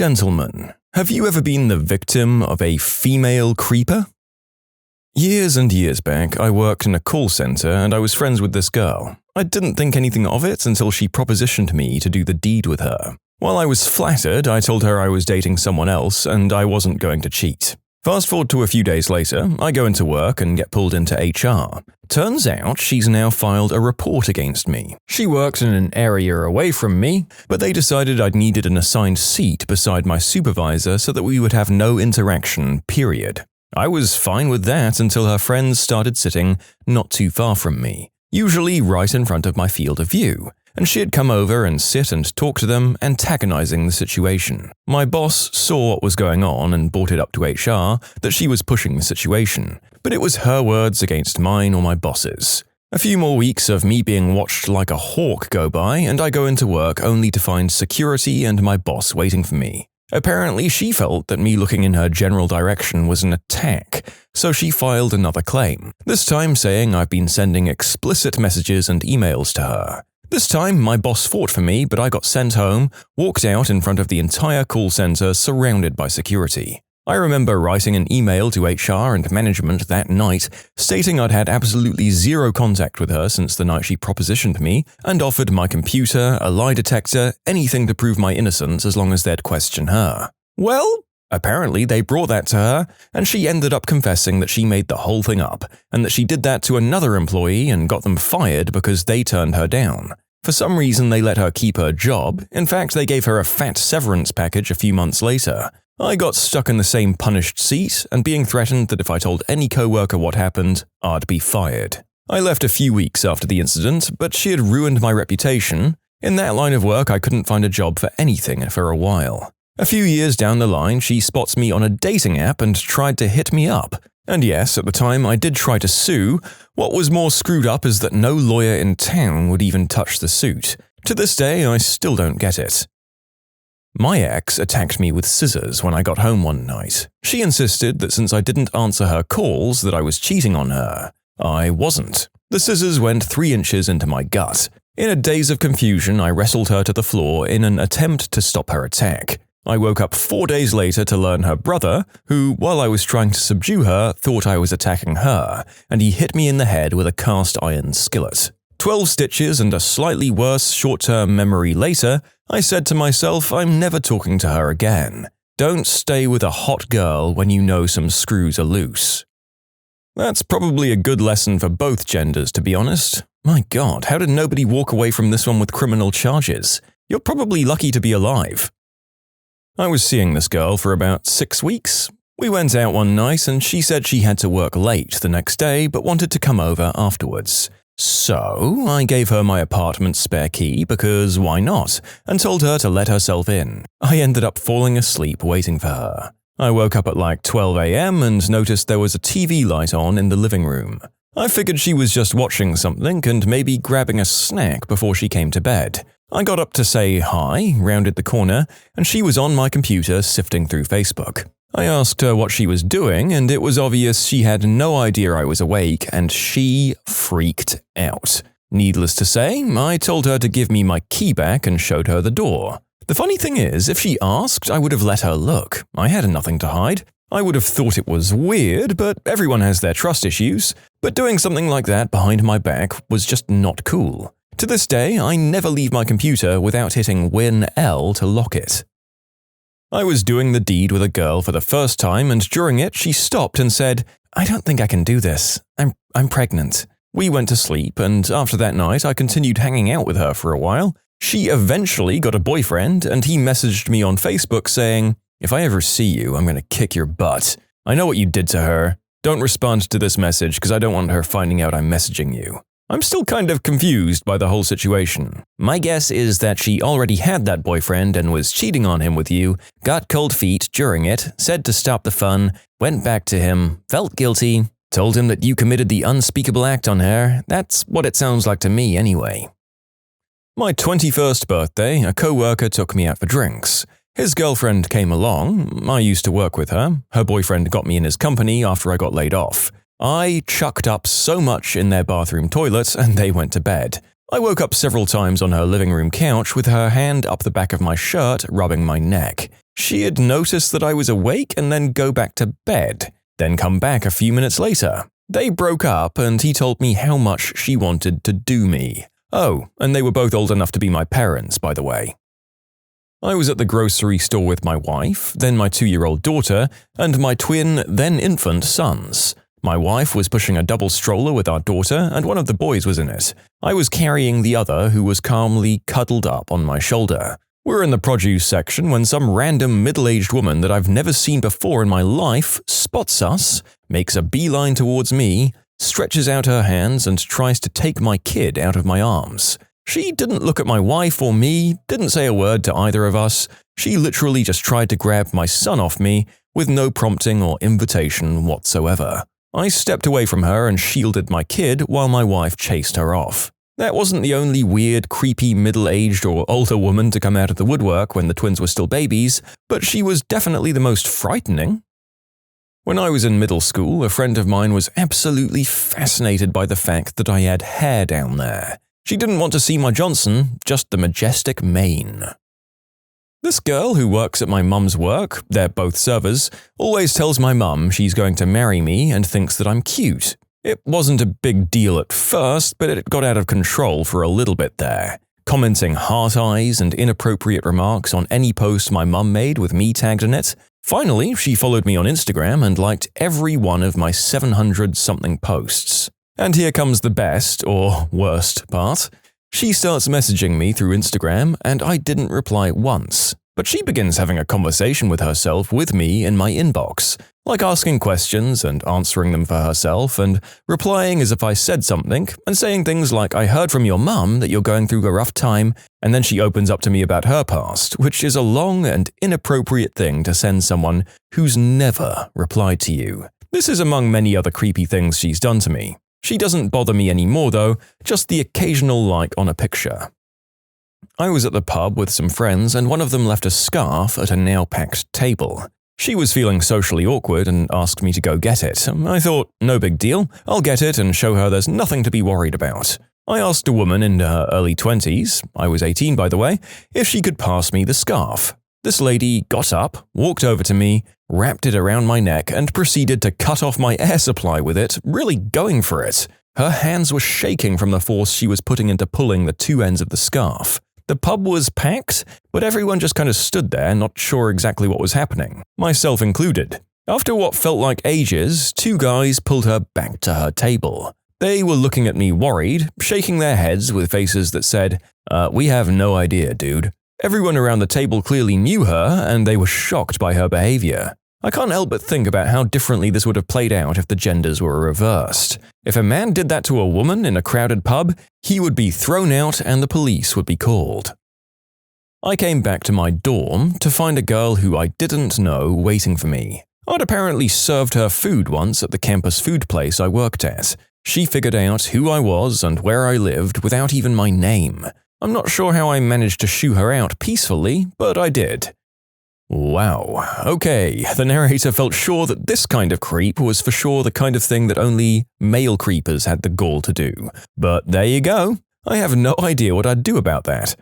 Gentlemen, have you ever been the victim of a female creeper? Years and years back, I worked in a call center and I was friends with this girl. I didn't think anything of it until she propositioned me to do the deed with her. While I was flattered, I told her I was dating someone else and I wasn't going to cheat. Fast forward to a few days later, I go into work and get pulled into HR. Turns out she's now filed a report against me. She worked in an area away from me, but they decided I'd needed an assigned seat beside my supervisor so that we would have no interaction, period. I was fine with that until her friends started sitting not too far from me, usually right in front of my field of view, and she'd come over and sit and talk to them, antagonizing the situation. My boss saw what was going on and brought it up to HR that she was pushing the situation, but it was her words against mine or my boss's. A few more weeks of me being watched like a hawk go by, and I go into work only to find security and my boss waiting for me. Apparently, she felt that me looking in her general direction was an attack, so she filed another claim, this time saying I've been sending explicit messages and emails to her. This time, my boss fought for me, but I got sent home, walked out in front of the entire call center surrounded by security. I remember writing an email to HR and management that night, stating I'd had absolutely zero contact with her since the night she propositioned me, and offered my computer, a lie detector, anything to prove my innocence as long as they'd question her. Well, apparently they brought that to her, and she ended up confessing that she made the whole thing up, and that she did that to another employee and got them fired because they turned her down. For some reason they let her keep her job. In fact, they gave her a fat severance package a few months later. I got stuck in the same punished seat and being threatened that if I told any coworker what happened, I'd be fired. I left a few weeks after the incident, but she had ruined my reputation. In that line of work, I couldn't find a job for anything for a while. A few years down the line, she spots me on a dating app and tried to hit me up. And yes, at the time I did try to sue. What was more screwed up is that no lawyer in town would even touch the suit. To this day, I still don't get it. My ex attacked me with scissors when I got home one night. She insisted that since I didn't answer her calls that I was cheating on her. I wasn't. The scissors went 3 inches into my gut. In a daze of confusion, I wrestled her to the floor in an attempt to stop her attack. I woke up 4 days later to learn her brother, who, while I was trying to subdue her, thought I was attacking her, and he hit me in the head with a cast iron skillet. 12 stitches and a slightly worse short-term memory later, I said to myself I'm never talking to her again. Don't stay with a hot girl when you know some screws are loose. That's probably a good lesson for both genders, to be honest. My God, how did nobody walk away from this one with criminal charges? You're probably lucky to be alive. I was seeing this girl for about 6 weeks. We went out one night and she said she had to work late the next day but wanted to come over afterwards. So, I gave her my apartment's spare key because why not, and told her to let herself in. I ended up falling asleep waiting for her. I woke up at like 12 a.m. and noticed there was a TV light on in the living room. I figured she was just watching something and maybe grabbing a snack before she came to bed. I got up to say hi, rounded the corner, and she was on my computer sifting through Facebook. I asked her what she was doing, and it was obvious she had no idea I was awake, and she freaked out. Needless to say, I told her to give me my key back and showed her the door. The funny thing is, if she asked, I would have let her look. I had nothing to hide. I would have thought it was weird, but everyone has their trust issues. But doing something like that behind my back was just not cool. To this day, I never leave my computer without hitting Win-L to lock it. I was doing the deed with a girl for the first time, and during it, she stopped and said, "I don't think I can do this. I'm pregnant." We went to sleep, and after that night, I continued hanging out with her for a while. She eventually got a boyfriend, and he messaged me on Facebook saying, "If I ever see you, I'm going to kick your butt. I know what you did to her. Don't respond to this message because I don't want her finding out I'm messaging you." I'm still kind of confused by the whole situation. My guess is that she already had that boyfriend and was cheating on him with you, got cold feet during it, said to stop the fun, went back to him, felt guilty, told him that you committed the unspeakable act on her. That's what it sounds like to me anyway. My 21st birthday, a coworker took me out for drinks. His girlfriend came along. I used to work with her. Her boyfriend got me in his company after I got laid off. I chucked up so much in their bathroom toilet and they went to bed. I woke up several times on her living room couch with her hand up the back of my shirt rubbing my neck. She had noticed that I was awake and then go back to bed, then come back a few minutes later. They broke up and he told me how much she wanted to do me. Oh, and they were both old enough to be my parents, by the way. I was at the grocery store with my wife, then my 2-year-old daughter, and my twin, then infant sons. My wife was pushing a double stroller with our daughter, and one of the boys was in it. I was carrying the other, who was calmly cuddled up on my shoulder. We're in the produce section when some random middle-aged woman that I've never seen before in my life spots us, makes a beeline towards me, stretches out her hands and tries to take my kid out of my arms. She didn't look at my wife or me, didn't say a word to either of us. She literally just tried to grab my son off me with no prompting or invitation whatsoever. I stepped away from her and shielded my kid while my wife chased her off. That wasn't the only weird, creepy middle-aged or older woman to come out of the woodwork when the twins were still babies, but she was definitely the most frightening. When I was in middle school, a friend of mine was absolutely fascinated by the fact that I had hair down there. She didn't want to see my Johnson, just the majestic mane. This girl who works at my mum's work, they're both servers, always tells my mum she's going to marry me and thinks that I'm cute. It wasn't a big deal at first, but it got out of control for a little bit there, commenting heart eyes and inappropriate remarks on any post my mum made with me tagged in it. Finally, she followed me on Instagram and liked every one of my 700-something posts. And here comes the best, or worst, part. She starts messaging me through Instagram, and I didn't reply once. But she begins having a conversation with herself with me in my inbox, like asking questions and answering them for herself, and replying as if I said something, and saying things like, "I heard from your mum that you're going through a rough time," and then she opens up to me about her past, which is a long and inappropriate thing to send someone who's never replied to you. This is among many other creepy things she's done to me. She doesn't bother me anymore though, just the occasional like on a picture. I was at the pub with some friends and one of them left a scarf at a now-packed table. She was feeling socially awkward and asked me to go get it. I thought, no big deal, I'll get it and show her there's nothing to be worried about. I asked a woman in her early 20s, I was 18 by the way, if she could pass me the scarf. This lady got up, walked over to me, wrapped it around my neck and proceeded to cut off my air supply with it, really going for it. Her hands were shaking from the force she was putting into pulling the two ends of the scarf. The pub was packed, but everyone just kind of stood there, not sure exactly what was happening, myself included. After what felt like ages, two guys pulled her back to her table. They were looking at me worried, shaking their heads with faces that said, "We have no idea, dude." Everyone around the table clearly knew her, and they were shocked by her behavior. I can't help but think about how differently this would have played out if the genders were reversed. If a man did that to a woman in a crowded pub, he would be thrown out and the police would be called. I came back to my dorm to find a girl who I didn't know waiting for me. I'd apparently served her food once at the campus food place I worked at. She figured out who I was and where I lived without even my name. I'm not sure how I managed to shoo her out peacefully, but I did. Wow, okay, the narrator felt sure that this kind of creep was for sure the kind of thing that only male creepers had the gall to do. But there you go, I have no idea what I'd do about that.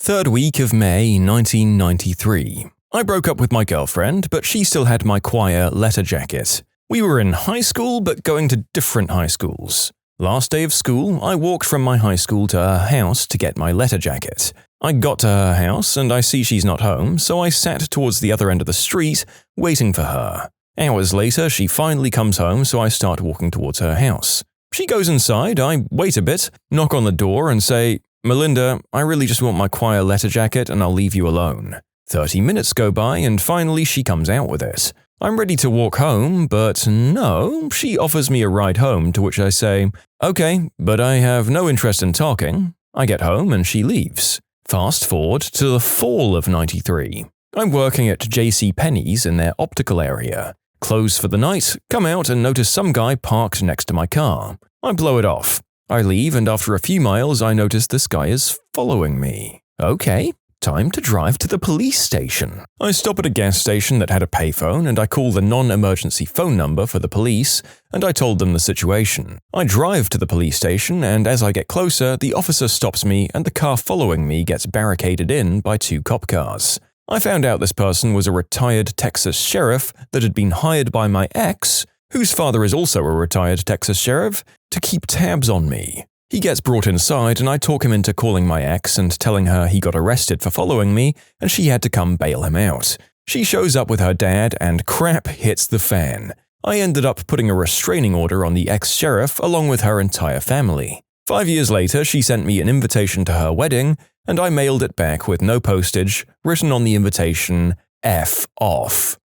Third week of May 1993. I broke up with my girlfriend, but she still had my choir letter jacket. We were in high school, but going to different high schools. Last day of school, I walked from my high school to her house to get my letter jacket. I got to her house and I see she's not home, so I sat towards the other end of the street, waiting for her. Hours later, she finally comes home, so I start walking towards her house. She goes inside, I wait a bit, knock on the door and say, "Melinda, I really just want my choir letter jacket and I'll leave you alone." 30 minutes go by and finally she comes out with it. I'm ready to walk home, but no, she offers me a ride home, to which I say, "Okay, but I have no interest in talking." I get home and she leaves. Fast forward to the fall of '93. I'm working at JCPenney's in their optical area. Close for the night, come out and notice some guy parked next to my car. I blow it off. I leave and after a few miles I notice this guy is following me. Okay. Time to drive to the police station. I stop at a gas station that had a payphone and I call the non-emergency phone number for the police and I told them the situation. I drive to the police station and as I get closer, the officer stops me and the car following me gets barricaded in by two cop cars. I found out this person was a retired Texas sheriff that had been hired by my ex, whose father is also a retired Texas sheriff, to keep tabs on me. He gets brought inside and I talk him into calling my ex and telling her he got arrested for following me and she had to come bail him out. She shows up with her dad and crap hits the fan. I ended up putting a restraining order on the ex-sheriff along with her entire family. 5 years later, she sent me an invitation to her wedding, and I mailed it back with no postage, written on the invitation, F off.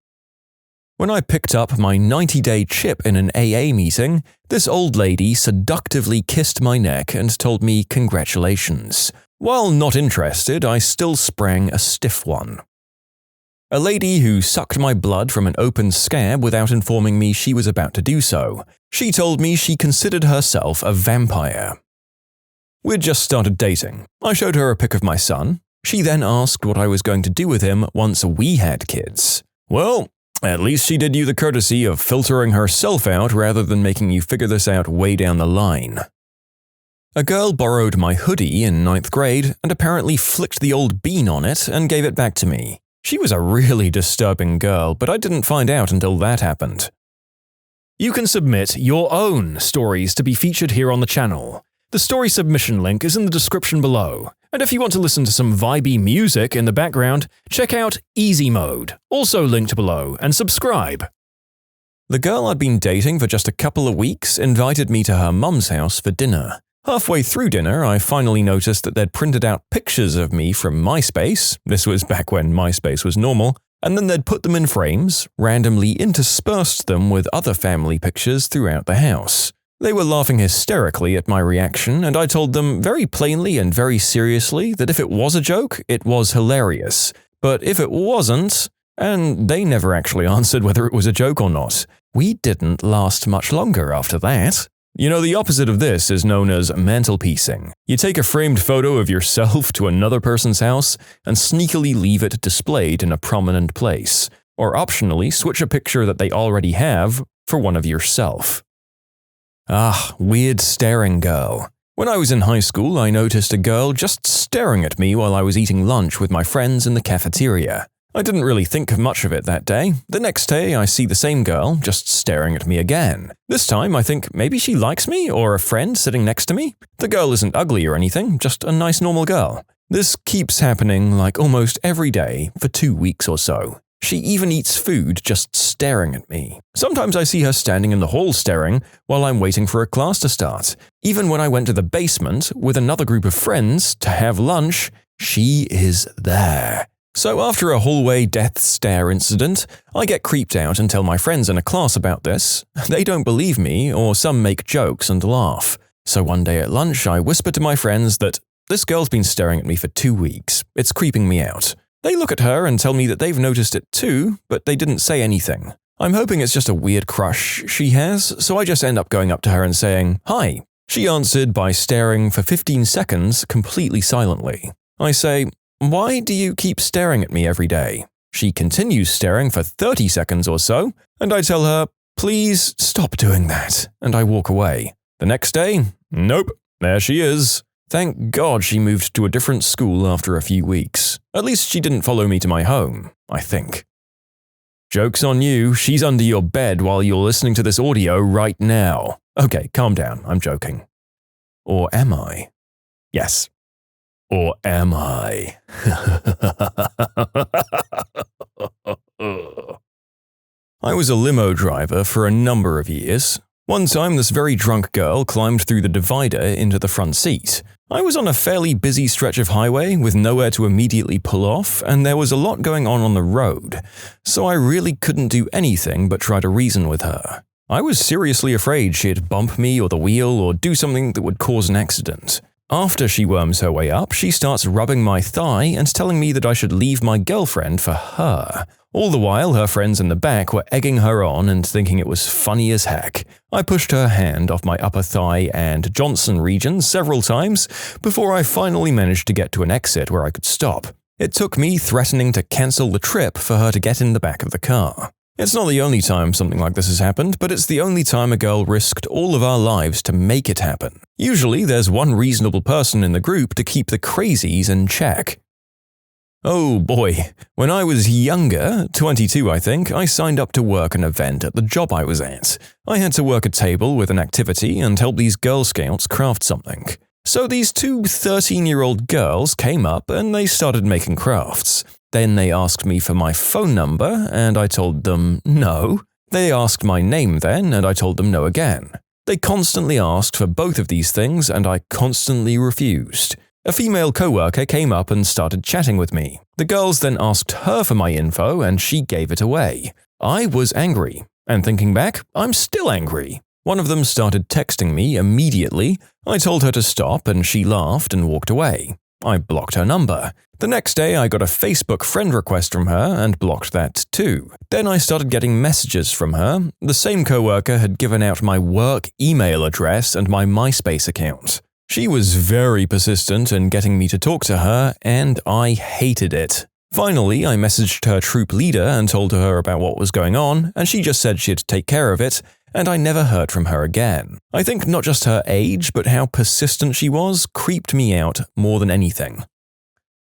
When I picked up my 90-day chip in an AA meeting, this old lady seductively kissed my neck and told me congratulations. While not interested, I still sprang a stiff one. A lady who sucked my blood from an open scab without informing me she was about to do so. She told me she considered herself a vampire. We'd just started dating. I showed her a pic of my son. She then asked what I was going to do with him once we had kids. Well, at least she did you the courtesy of filtering herself out rather than making you figure this out way down the line. A girl borrowed my hoodie in 9th grade and apparently flicked the old bean on it and gave it back to me. She was a really disturbing girl, but I didn't find out until that happened. You can submit your own stories to be featured here on the channel. The story submission link is in the description below. And if you want to listen to some vibey music in the background, check out easymode, also linked below, and subscribe. The girl I'd been dating for just a couple of weeks invited me to her mum's house for dinner. Halfway through dinner, I finally noticed that they'd printed out pictures of me from MySpace, this was back when MySpace was normal, and then they'd put them in frames, randomly interspersed them with other family pictures throughout the house. They were laughing hysterically at my reaction, and I told them very plainly and very seriously that if it was a joke, it was hilarious. But if it wasn't, and they never actually answered whether it was a joke or not, we didn't last much longer after that. You know, the opposite of this is known as mantelpiecing. You take a framed photo of yourself to another person's house and sneakily leave it displayed in a prominent place, or optionally switch a picture that they already have for one of yourself. Ah, weird staring girl. When I was in high school, I noticed a girl just staring at me while I was eating lunch with my friends in the cafeteria. I didn't really think much of it that day. The next day, I see the same girl just staring at me again. This time, I think maybe she likes me or a friend sitting next to me. The girl isn't ugly or anything, just a nice normal girl. This keeps happening like almost every day for 2 weeks or so. She even eats food just staring at me. Sometimes I see her standing in the hall staring while I'm waiting for a class to start. Even when I went to the basement with another group of friends to have lunch, she is there. So after a hallway death stare incident, I get creeped out and tell my friends in a class about this. They don't believe me, or some make jokes and laugh. So one day at lunch, I whisper to my friends that this girl's been staring at me for 2 weeks. It's creeping me out. They look at her and tell me that they've noticed it too, but they didn't say anything. I'm hoping it's just a weird crush she has, so I just end up going up to her and saying, "Hi." She answered by staring for 15 seconds completely silently. I say, "Why do you keep staring at me every day?" She continues staring for 30 seconds or so, and I tell her, "Please stop doing that," and I walk away. The next day, nope, there she is. Thank God she moved to a different school after a few weeks. At least she didn't follow me to my home, I think. Joke's on you, she's under your bed while you're listening to this audio right now. Okay, calm down, I'm joking. Or am I? Yes. Or am I? I was a limo driver for a number of years. One time, this very drunk girl climbed through the divider into the front seat. I was on a fairly busy stretch of highway with nowhere to immediately pull off, and there was a lot going on the road, so I really couldn't do anything but try to reason with her. I was seriously afraid she'd bump me or the wheel or do something that would cause an accident. After she worms her way up, she starts rubbing my thigh and telling me that I should leave my girlfriend for her. All the while, her friends in the back were egging her on and thinking it was funny as heck. I pushed her hand off my upper thigh and Johnson region several times before I finally managed to get to an exit where I could stop. It took me threatening to cancel the trip for her to get in the back of the car. It's not the only time something like this has happened, but it's the only time a girl risked all of our lives to make it happen. Usually, there's one reasonable person in the group to keep the crazies in check. Oh boy, when I was younger, 22 I think, I signed up to work an event at the job I was at. I had to work a table with an activity and help these Girl Scouts craft something. So these two 13-year-old girls came up and they started making crafts. Then they asked me for my phone number and I told them no. They asked my name then and I told them no again. They constantly asked for both of these things and I constantly refused. A female coworker came up and started chatting with me. The girls then asked her for my info and she gave it away. I was angry, and thinking back, I'm still angry. One of them started texting me immediately. I told her to stop and she laughed and walked away. I blocked her number. The next day I got a Facebook friend request from her and blocked that too. Then I started getting messages from her. The same coworker had given out my work email address and my MySpace account. She was very persistent in getting me to talk to her, and I hated it. Finally, I messaged her troop leader and told her about what was going on, and she just said she'd take care of it, and I never heard from her again. I think not just her age, but how persistent she was creeped me out more than anything.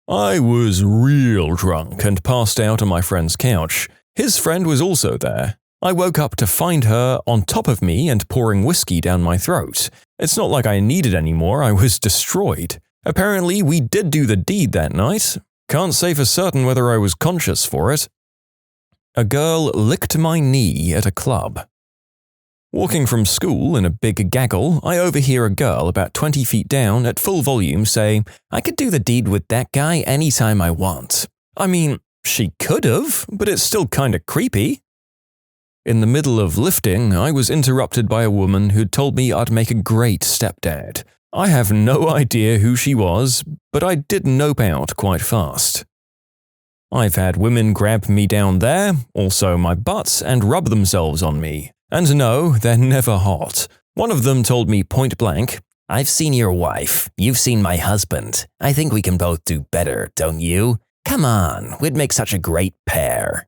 I was real drunk and passed out on my friend's couch. His friend was also there. I woke up to find her on top of me and pouring whiskey down my throat. It's not like I needed any more, I was destroyed. Apparently, we did do the deed that night. Can't say for certain whether I was conscious for it. A girl licked my knee at a club. Walking from school in a big gaggle, I overhear a girl about 20 feet down at full volume say, "I could do the deed with that guy anytime I want." I mean, she could have, but it's still kinda creepy. In the middle of lifting, I was interrupted by a woman who'd told me I'd make a great stepdad. I have no idea who she was, but I did nope out quite fast. I've had women grab me down there, also my butt, and rub themselves on me. And no, they're never hot. One of them told me point blank, "I've seen your wife. You've seen my husband. I think we can both do better, don't you? Come on, we'd make such a great pair."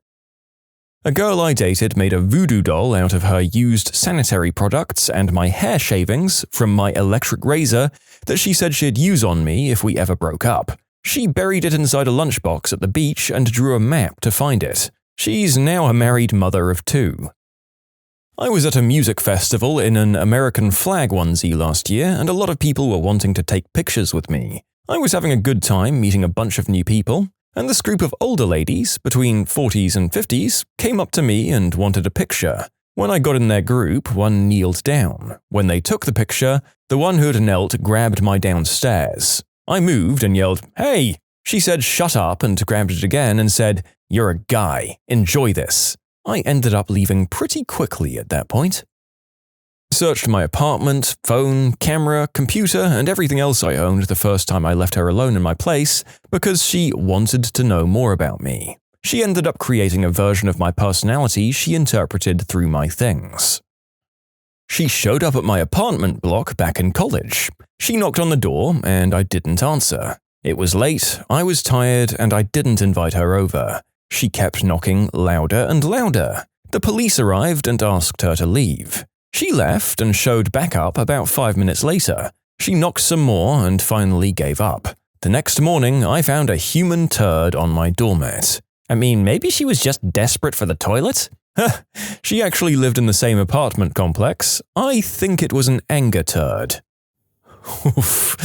A girl I dated made a voodoo doll out of her used sanitary products and my hair shavings from my electric razor that she said she'd use on me if we ever broke up. She buried it inside a lunchbox at the beach and drew a map to find it. She's now a married mother of 2. I was at a music festival in an American flag onesie last year and a lot of people were wanting to take pictures with me. I was having a good time meeting a bunch of new people. And this group of older ladies, between 40s and 50s, came up to me and wanted a picture. When I got in their group, one kneeled down. When they took the picture, the one who'd knelt grabbed my downstairs. I moved and yelled, "Hey!" She said shut up and grabbed it again and said, "You're a guy. Enjoy this." I ended up leaving pretty quickly at that point. Searched my apartment, phone, camera, computer, and everything else I owned the first time I left her alone in my place because she wanted to know more about me. She ended up creating a version of my personality she interpreted through my things. She showed up at my apartment block back in college. She knocked on the door, and I didn't answer. It was late, I was tired, and I didn't invite her over. She kept knocking louder and louder. The police arrived and asked her to leave. She left and showed back up about 5 minutes later. She knocked some more and finally gave up. The next morning, I found a human turd on my doormat. I mean, maybe she was just desperate for the toilet? She actually lived in the same apartment complex. I think it was an anger turd. Oof.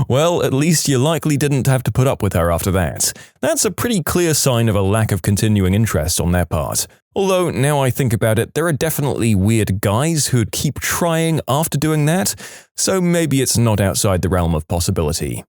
Well, at least you likely didn't have to put up with her after that. That's a pretty clear sign of a lack of continuing interest on their part. Although, now I think about it, there are definitely weird guys who'd keep trying after doing that, so maybe it's not outside the realm of possibility.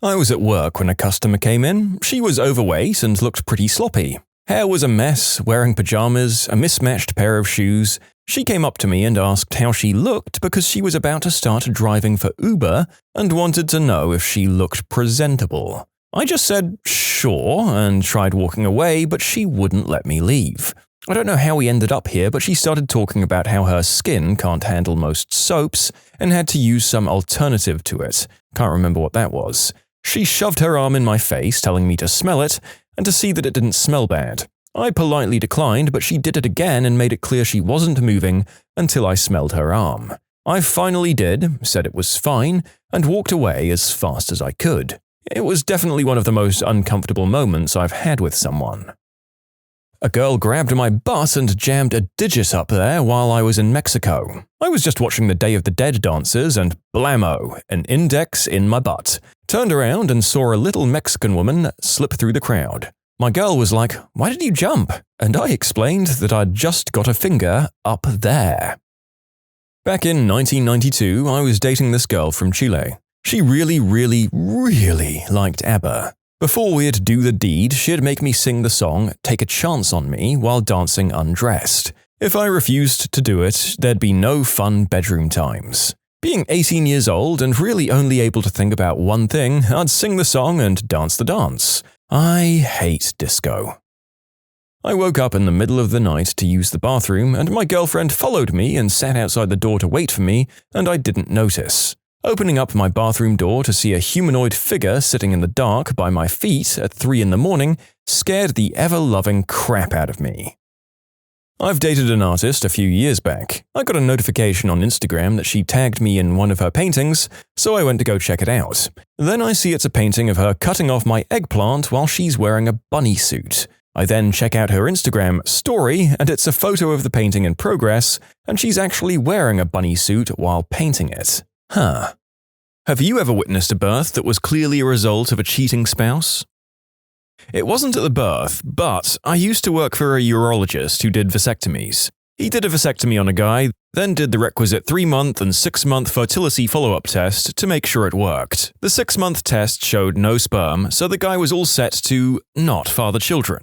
I was at work when a customer came in. She was overweight and looked pretty sloppy. Hair was a mess, wearing pajamas, a mismatched pair of shoes. She came up to me and asked how she looked because she was about to start driving for Uber and wanted to know if she looked presentable. I just said, sure, and tried walking away, but she wouldn't let me leave. I don't know how we ended up here, but she started talking about how her skin can't handle most soaps and had to use some alternative to it. Can't remember what that was. She shoved her arm in my face, telling me to smell it and to see that it didn't smell bad. I politely declined, but she did it again and made it clear she wasn't moving until I smelled her arm. I finally did, said it was fine, and walked away as fast as I could. It was definitely one of the most uncomfortable moments I've had with someone. A girl grabbed my butt and jammed a digit up there while I was in Mexico. I was just watching the Day of the Dead dances and blammo, an index in my butt. Turned around and saw a little Mexican woman slip through the crowd. My girl was like, "Why did you jump?" And I explained that I'd just got a finger up there. Back in 1992, I was dating this girl from Chile. She really liked ABBA. Before we'd do the deed, she'd make me sing the song Take a Chance on Me while dancing undressed. If I refused to do it, there'd be no fun bedroom times. Being 18 years old and really only able to think about one thing, I'd sing the song and dance the dance. I hate disco. I woke up in the middle of the night to use the bathroom, and my girlfriend followed me and sat outside the door to wait for me, and I didn't notice. Opening up my bathroom door to see a humanoid figure sitting in the dark by my feet at 3 in the morning scared the ever-loving crap out of me. I've dated an artist a few years back. I got a notification on Instagram that she tagged me in one of her paintings, so I went to go check it out. Then I see it's a painting of her cutting off my eggplant while she's wearing a bunny suit. I then check out her Instagram story, and it's a photo of the painting in progress, and she's actually wearing a bunny suit while painting it. Huh. Have you ever witnessed a birth that was clearly a result of a cheating spouse? It wasn't at the birth, but I used to work for a urologist who did vasectomies. He did a vasectomy on a guy, then did the requisite 3-month and 6-month fertility follow-up test to make sure it worked. The 6-month test showed no sperm, so the guy was all set to not father children.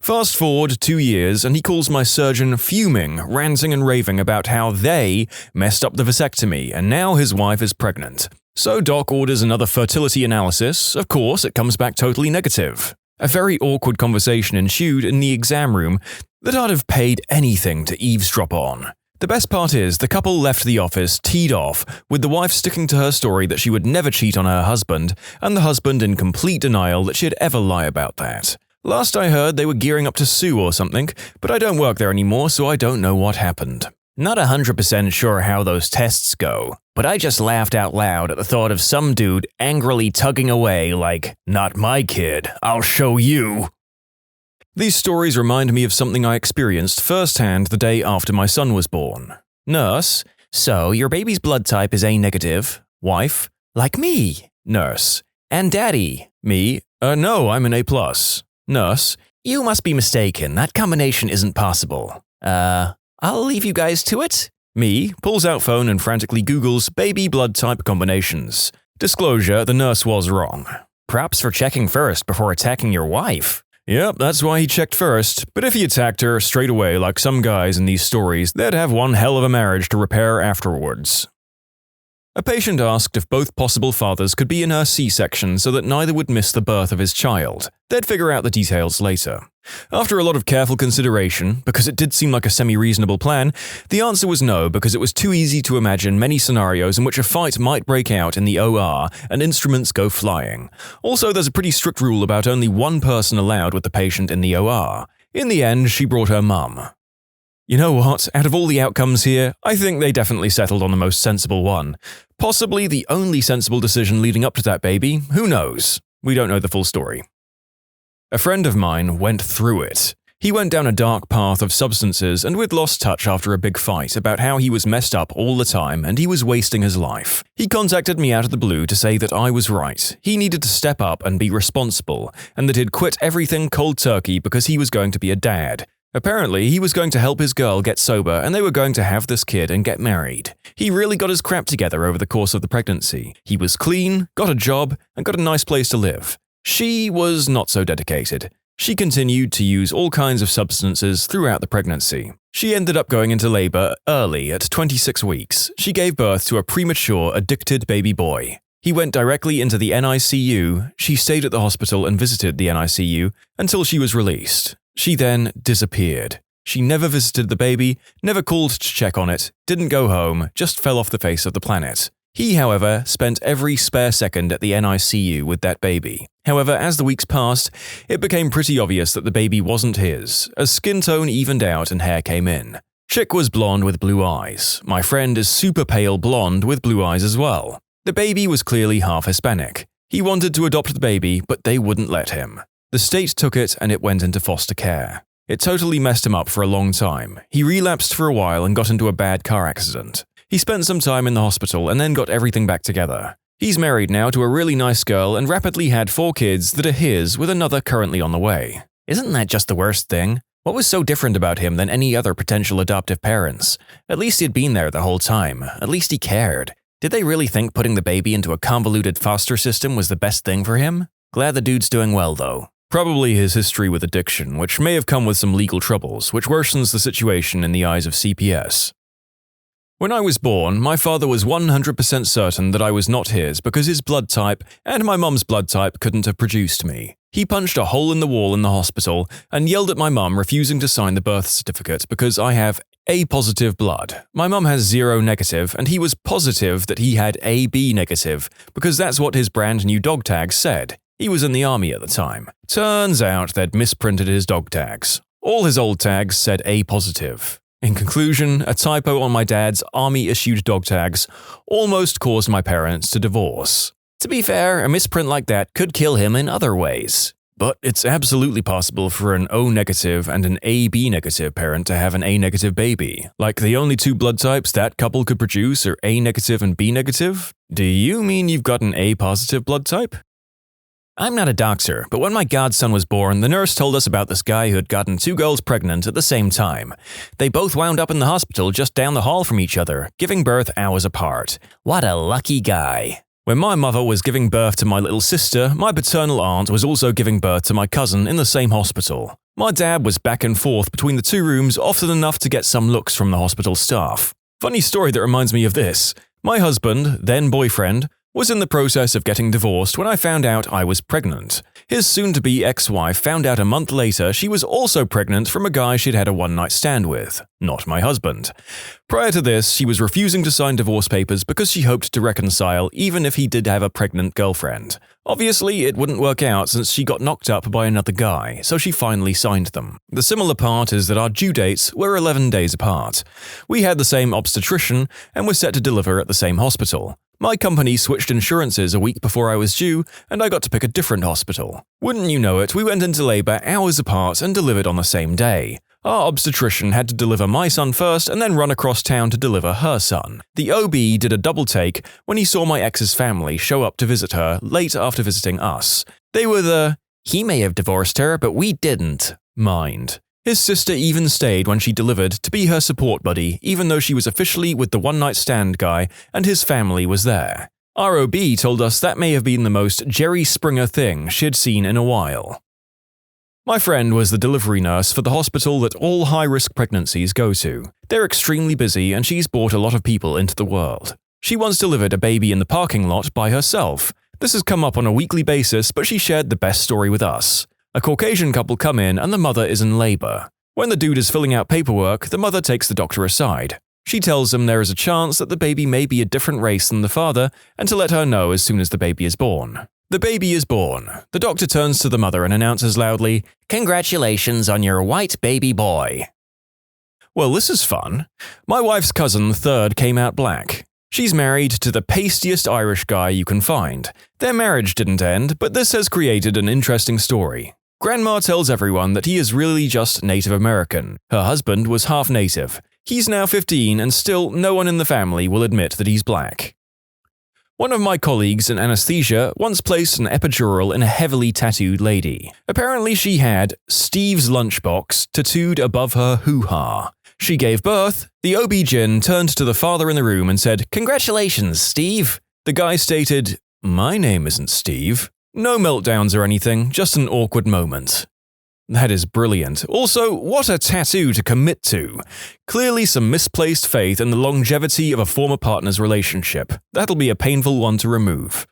Fast forward 2 years, and he calls my surgeon fuming, ranting and raving about how they messed up the vasectomy, and now his wife is pregnant. So Doc orders another fertility analysis. Of course, it comes back totally negative. A very awkward conversation ensued in the exam room that I'd have paid anything to eavesdrop on. The best part is, the couple left the office teed off, with the wife sticking to her story that she would never cheat on her husband, and the husband in complete denial that she'd ever lie about that. Last I heard, they were gearing up to sue or something, but I don't work there anymore, so I don't know what happened. Not 100% sure how those tests go, but I just laughed out loud at the thought of some dude angrily tugging away like, "Not my kid, I'll show you." These stories remind me of something I experienced firsthand the day after my son was born. Nurse: "So, your baby's blood type is A negative. Wife: "Like me." Nurse: "And daddy?" Me: "No, I'm an A+. Nurse: "You must be mistaken. That combination isn't possible. I'll leave you guys to it." Me pulls out phone and frantically Googles baby blood type combinations. Disclosure: the nurse was wrong. Props for checking first before attacking your wife. Yep, that's why he checked first, but if he attacked her straight away like some guys in these stories, they'd have one hell of a marriage to repair afterwards. A patient asked if both possible fathers could be in her C-section so that neither would miss the birth of his child. They'd figure out the details later. After a lot of careful consideration, because it did seem like a semi-reasonable plan, the answer was no, because it was too easy to imagine many scenarios in which a fight might break out in the OR and instruments go flying. Also, there's a pretty strict rule about only one person allowed with the patient in the OR. In the end, she brought her mum. You know what? Out of all the outcomes here, I think they definitely settled on the most sensible one. Possibly the only sensible decision leading up to that baby. Who knows? We don't know the full story. A friend of mine went through it. He went down a dark path of substances and we'd lost touch after a big fight about how he was messed up all the time and he was wasting his life. He contacted me out of the blue to say that I was right. He needed to step up and be responsible, and that he'd quit everything cold turkey because he was going to be a dad. Apparently, he was going to help his girl get sober and they were going to have this kid and get married. He really got his crap together over the course of the pregnancy. He was clean, got a job, and got a nice place to live. She was not so dedicated. She continued to use all kinds of substances throughout the pregnancy. She ended up going into labor early at 26 weeks. She gave birth to a premature, addicted baby boy. He went directly into the NICU. She stayed at the hospital and visited the NICU until she was released. She then disappeared. She never visited the baby, never called to check on it, didn't go home, just fell off the face of the planet. He, however, spent every spare second at the NICU with that baby. However, as the weeks passed, it became pretty obvious that the baby wasn't his, as skin tone evened out and hair came in. Chick was blonde with blue eyes. My friend is super pale blonde with blue eyes as well. The baby was clearly half Hispanic. He wanted to adopt the baby, but they wouldn't let him. The state took it and it went into foster care. It totally messed him up for a long time. He relapsed for a while and got into a bad car accident. He spent some time in the hospital and then got everything back together. He's married now to a really nice girl and rapidly had 4 kids that are his with another currently on the way. Isn't that just the worst thing? What was so different about him than any other potential adoptive parents? At least he'd been there the whole time. At least he cared. Did they really think putting the baby into a convoluted foster system was the best thing for him? Glad the dude's doing well, though. Probably his history with addiction, which may have come with some legal troubles, which worsens the situation in the eyes of CPS. When I was born, my father was 100% certain that I was not his because his blood type and my mum's blood type couldn't have produced me. He punched a hole in the wall in the hospital and yelled at my mum refusing to sign the birth certificate because I have A-positive blood. My mum has 0 negative and he was positive that he had AB negative because that's what his brand new dog tags said. He was in the army at the time. Turns out they'd misprinted his dog tags. All his old tags said A-positive. In conclusion, a typo on my dad's army-issued dog tags almost caused my parents to divorce. To be fair, a misprint like that could kill him in other ways. But it's absolutely possible for an O-negative and an AB-negative parent to have an A-negative baby. Like the only 2 blood types that couple could produce are A-negative and B-negative? Do you mean you've got an A-positive blood type? I'm not a doctor, but when my godson was born, the nurse told us about this guy who had gotten 2 girls pregnant at the same time. They both wound up in the hospital just down the hall from each other, giving birth hours apart. What a lucky guy. When my mother was giving birth to my little sister, my paternal aunt was also giving birth to my cousin in the same hospital. My dad was back and forth between the 2 rooms often enough to get some looks from the hospital staff. Funny story that reminds me of this. My husband, then boyfriend, was in the process of getting divorced when I found out I was pregnant. His soon-to-be ex-wife found out a month later she was also pregnant from a guy she'd had a one-night stand with, not my husband. Prior to this, she was refusing to sign divorce papers because she hoped to reconcile even if he did have a pregnant girlfriend. Obviously, it wouldn't work out since she got knocked up by another guy, so she finally signed them. The similar part is that our due dates were 11 days apart. We had the same obstetrician and were set to deliver at the same hospital. My company switched insurances a week before I was due, and I got to pick a different hospital. Wouldn't you know it, we went into labor hours apart and delivered on the same day. Our obstetrician had to deliver my son first and then run across town to deliver her son. The OB did a double take when he saw my ex's family show up to visit her late after visiting us. They were the, "He may have divorced her, but we didn't" mind. His sister even stayed when she delivered to be her support buddy, even though she was officially with the one-night stand guy and his family was there. Our OB told us that may have been the most Jerry Springer thing she'd seen in a while. My friend was the delivery nurse for the hospital that all high-risk pregnancies go to. They're extremely busy and she's brought a lot of people into the world. She once delivered a baby in the parking lot by herself. This has come up on a weekly basis, but she shared the best story with us. A Caucasian couple come in and the mother is in labor. When the dude is filling out paperwork, the mother takes the doctor aside. She tells him there is a chance that the baby may be a different race than the father and to let her know as soon as the baby is born. The baby is born. The doctor turns to the mother and announces loudly, "Congratulations on your white baby boy." Well, this is fun. My wife's cousin, third, came out black. She's married to the pastiest Irish guy you can find. Their marriage didn't end, but this has created an interesting story. Grandma tells everyone that he is really just Native American. Her husband was half Native. He's now 15 and still no one in the family will admit that he's black. One of my colleagues in anesthesia once placed an epidural in a heavily tattooed lady. Apparently she had Steve's lunchbox tattooed above her hoo-ha. She gave birth. The OB-GYN turned to the father in the room and said, "Congratulations, Steve." The guy stated, "My name isn't Steve." No meltdowns or anything, just an awkward moment. That is brilliant. Also, what a tattoo to commit to. Clearly some misplaced faith in the longevity of a former partner's relationship. That'll be a painful one to remove.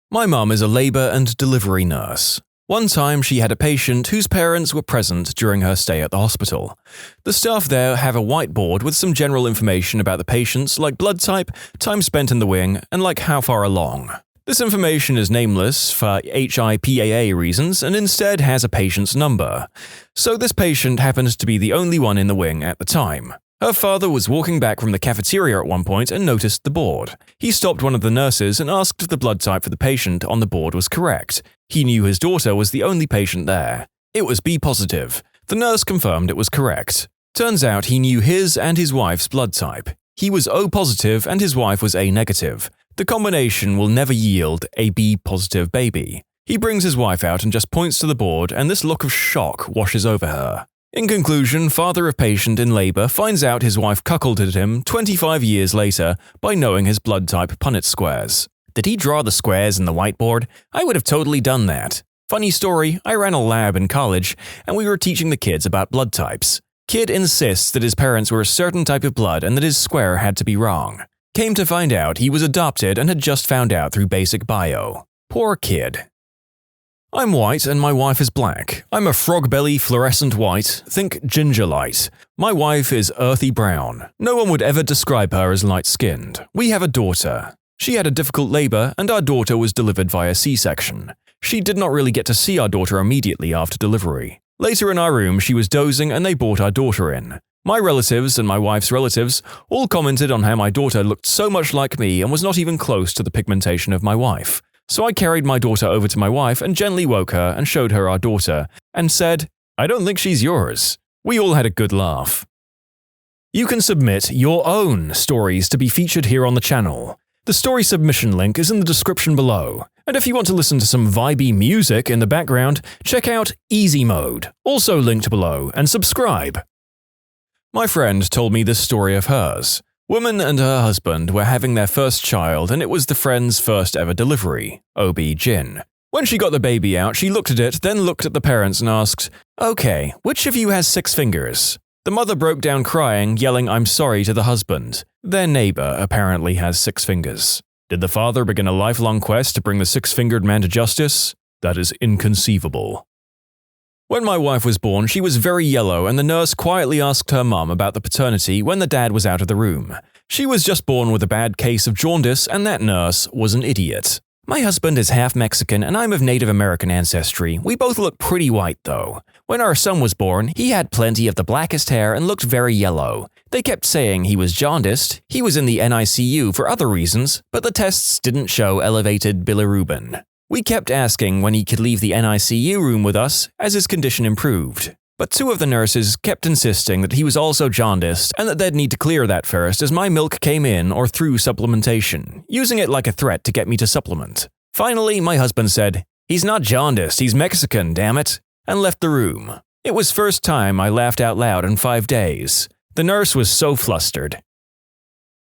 My mum is a labor and delivery nurse. One time she had a patient whose parents were present during her stay at the hospital. The staff there have a whiteboard with some general information about the patients like blood type, time spent in the wing, and like how far along. This information is nameless for HIPAA reasons and instead has a patient's number. So this patient happened to be the only one in the wing at the time. Her father was walking back from the cafeteria at one point and noticed the board. He stopped one of the nurses and asked if the blood type for the patient on the board was correct. He knew his daughter was the only patient there. It was B positive. The nurse confirmed it was correct. Turns out he knew his and his wife's blood type. He was O positive and his wife was A negative. The combination will never yield a B positive baby. He brings his wife out and just points to the board, and this look of shock washes over her. In conclusion, father of patient in labor finds out his wife cuckolded him 25 years later by knowing his blood type Punnett squares. Did he draw the squares in the whiteboard? I would have totally done that. Funny story, I ran a lab in college, and we were teaching the kids about blood types. Kid insists that his parents were a certain type of blood and that his square had to be wrong. Came to find out he was adopted and had just found out through basic bio. Poor kid. I'm white and my wife is black. I'm a frog belly fluorescent white, think ginger light. My wife is earthy brown. No one would ever describe her as light-skinned. We have a daughter. She had a difficult labor and our daughter was delivered via C-section. She did not really get to see our daughter immediately after delivery. Later in our room, she was dozing and they brought our daughter in. My relatives and my wife's relatives all commented on how my daughter looked so much like me and was not even close to the pigmentation of my wife. So I carried my daughter over to my wife and gently woke her and showed her our daughter and said, "I don't think she's yours." We all had a good laugh. You can submit your own stories to be featured here on the channel. The story submission link is in the description below. And if you want to listen to some vibey music in the background, check out easymode, also linked below, and subscribe. My friend told me this story of hers. Woman and her husband were having their first child and it was the friend's first ever delivery, OB-GYN. When she got the baby out, she looked at it, then looked at the parents and asked, "Okay, which of you has 6 fingers?" The mother broke down crying, yelling "I'm sorry" to the husband. Their neighbor apparently has 6 fingers. Did the father begin a lifelong quest to bring the 6-fingered man to justice? That is inconceivable. When my wife was born, she was very yellow and the nurse quietly asked her mum about the paternity when the dad was out of the room. She was just born with a bad case of jaundice and that nurse was an idiot. My husband is half Mexican and I'm of Native American ancestry. We both look pretty white though. When our son was born, he had plenty of the blackest hair and looked very yellow. They kept saying he was jaundiced. He was in the NICU for other reasons, but the tests didn't show elevated bilirubin. We kept asking when he could leave the NICU room with us as his condition improved. But 2 of the nurses kept insisting that he was also jaundiced and that they'd need to clear that first as my milk came in or through supplementation, using it like a threat to get me to supplement. Finally, my husband said, "He's not jaundiced, he's Mexican, damn it," and left the room. It was first time I laughed out loud in 5 days. The nurse was so flustered.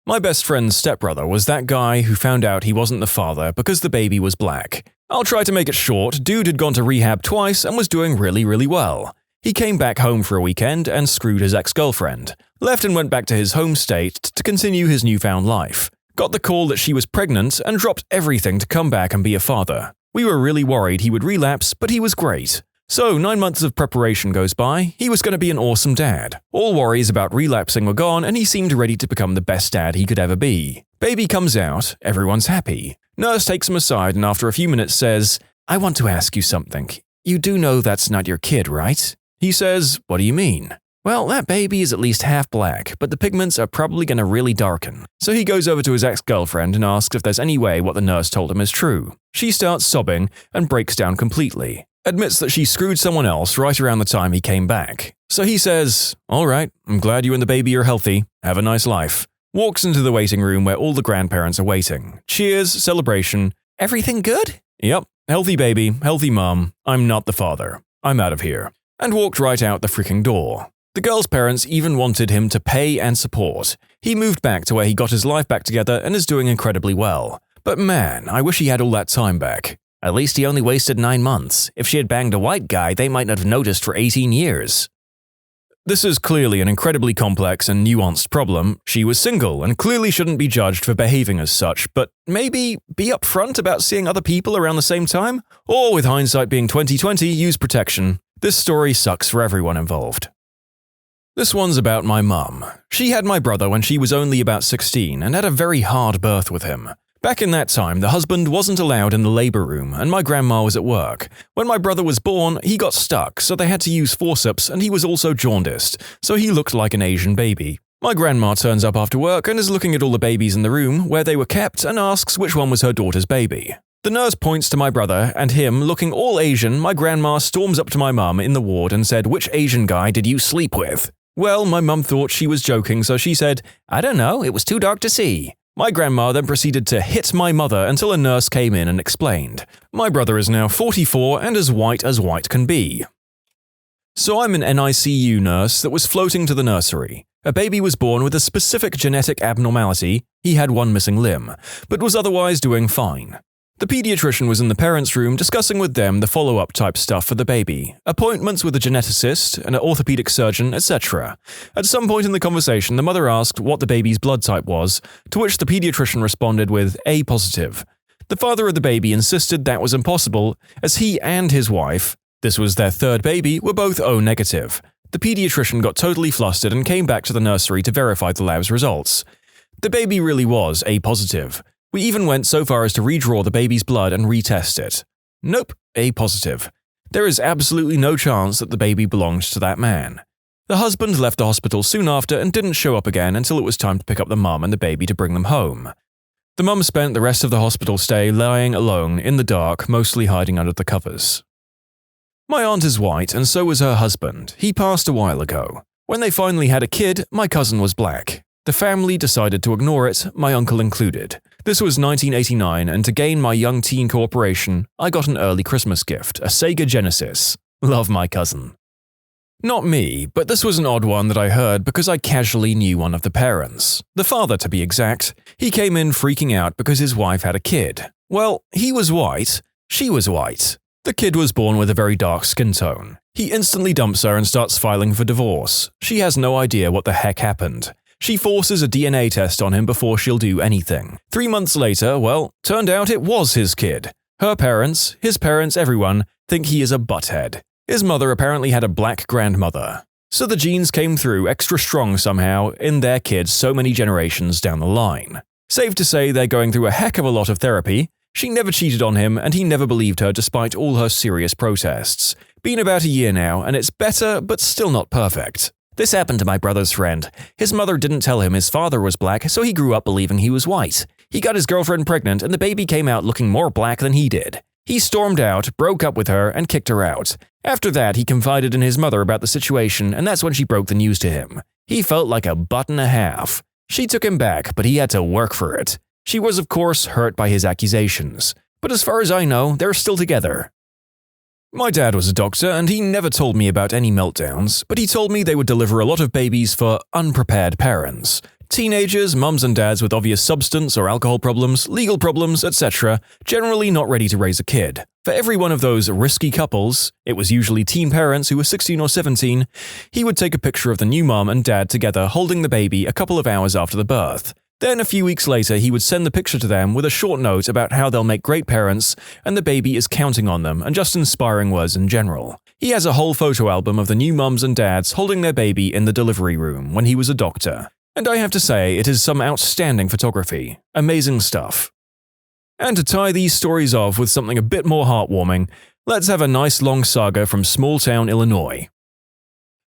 My best friend's stepbrother was that guy who found out he wasn't the father because the baby was black. I'll try to make it short. Dude had gone to rehab twice and was doing really well. He came back home for a weekend and screwed his ex-girlfriend. Left and went back to his home state to continue his newfound life. Got the call that she was pregnant and dropped everything to come back and be a father. We were really worried he would relapse, but he was great. So 9 months of preparation goes by, he was going to be an awesome dad. All worries about relapsing were gone and he seemed ready to become the best dad he could ever be. Baby comes out, everyone's happy. Nurse takes him aside and after a few minutes says, "I want to ask you something. You do know that's not your kid, right?" He says, "What do you mean?" "Well, that baby is at least half black, but the pigments are probably going to really darken." So he goes over to his ex-girlfriend and asks if there's any way what the nurse told him is true. She starts sobbing and breaks down completely. Admits that she screwed someone else right around the time he came back. So he says, "All right, I'm glad you and the baby are healthy. Have a nice life." Walks into the waiting room where all the grandparents are waiting. Cheers, celebration. "Everything good?" "Yep, healthy baby, healthy mom. I'm not the father. I'm out of here." And walked right out the freaking door. The girl's parents even wanted him to pay and support. He moved back to where he got his life back together and is doing incredibly well. But man, I wish he had all that time back. At least he only wasted 9 months. If she had banged a white guy, they might not have noticed for 18 years. This is clearly an incredibly complex and nuanced problem. She was single and clearly shouldn't be judged for behaving as such, but maybe be upfront about seeing other people around the same time? Or with hindsight being 20/20, use protection. This story sucks for everyone involved. This one's about my mum. She had my brother when she was only about 16 and had a very hard birth with him. Back in that time, the husband wasn't allowed in the labor room and my grandma was at work. When my brother was born, he got stuck, so they had to use forceps and he was also jaundiced, so he looked like an Asian baby. My grandma turns up after work and is looking at all the babies in the room where they were kept and asks which one was her daughter's baby. The nurse points to my brother, and him, looking all Asian, my grandma storms up to my mum in the ward and said, "Which Asian guy did you sleep with?" Well, my mum thought she was joking, so she said, "I don't know, it was too dark to see." My grandma then proceeded to hit my mother until a nurse came in and explained. My brother is now 44 and as white can be. So I'm an NICU nurse that was floating to the nursery. A baby was born with a specific genetic abnormality, he had one missing limb, but was otherwise doing fine. The pediatrician was in the parents' room discussing with them the follow-up type stuff for the baby, appointments with a geneticist, an orthopedic surgeon, etc. At some point in the conversation, the mother asked what the baby's blood type was, to which the pediatrician responded with A positive. The father of the baby insisted that was impossible, as he and his wife, this was their third baby, were both O negative. The pediatrician got totally flustered and came back to the nursery to verify the lab's results. The baby really was A positive. We even went so far as to redraw the baby's blood and retest it. Nope, A positive. There is absolutely no chance that the baby belonged to that man. The husband left the hospital soon after and didn't show up again until it was time to pick up the mum and the baby to bring them home. The mum spent the rest of the hospital stay lying alone in the dark, mostly hiding under the covers. My aunt is white and so was her husband. He passed a while ago. When they finally had a kid, my cousin was black. The family decided to ignore it, my uncle included. This was 1989, and to gain my young teen cooperation, I got an early Christmas gift, a Sega Genesis. Love my cousin. Not me, but this was an odd one that I heard because I casually knew one of the parents. The father, to be exact. He came in freaking out because his wife had a kid. Well, he was white, she was white. The kid was born with a very dark skin tone. He instantly dumps her and starts filing for divorce. She has no idea what the heck happened. She forces a DNA test on him before she'll do anything. 3 months later, well, turned out it was his kid. Her parents, his parents, everyone, think he is a butthead. His mother apparently had a black grandmother. So the genes came through extra strong somehow in their kids so many generations down the line. Safe to say they're going through a heck of a lot of therapy. She never cheated on him and he never believed her despite all her serious protests. Been about a year now and it's better but still not perfect. This happened to my brother's friend. His mother didn't tell him his father was black, so he grew up believing he was white. He got his girlfriend pregnant and the baby came out looking more black than he did. He stormed out, broke up with her, and kicked her out. After that, he confided in his mother about the situation, and that's when she broke the news to him. He felt like a butt and a half. She took him back, but he had to work for it. She was, of course, hurt by his accusations. But as far as I know, they're still together. My dad was a doctor and he never told me about any meltdowns, but he told me they would deliver a lot of babies for unprepared parents. Teenagers, mums and dads with obvious substance or alcohol problems, legal problems, etc., generally not ready to raise a kid. For every one of those risky couples, it was usually teen parents who were 16 or 17, he would take a picture of the new mum and dad together holding the baby a couple of hours after the birth. Then a few weeks later, he would send the picture to them with a short note about how they'll make great parents and the baby is counting on them and just inspiring words in general. He has a whole photo album of the new mums and dads holding their baby in the delivery room when he was a doctor. And I have to say, it is some outstanding photography. Amazing stuff. And to tie these stories off with something a bit more heartwarming, let's have a nice long saga from small-town Illinois.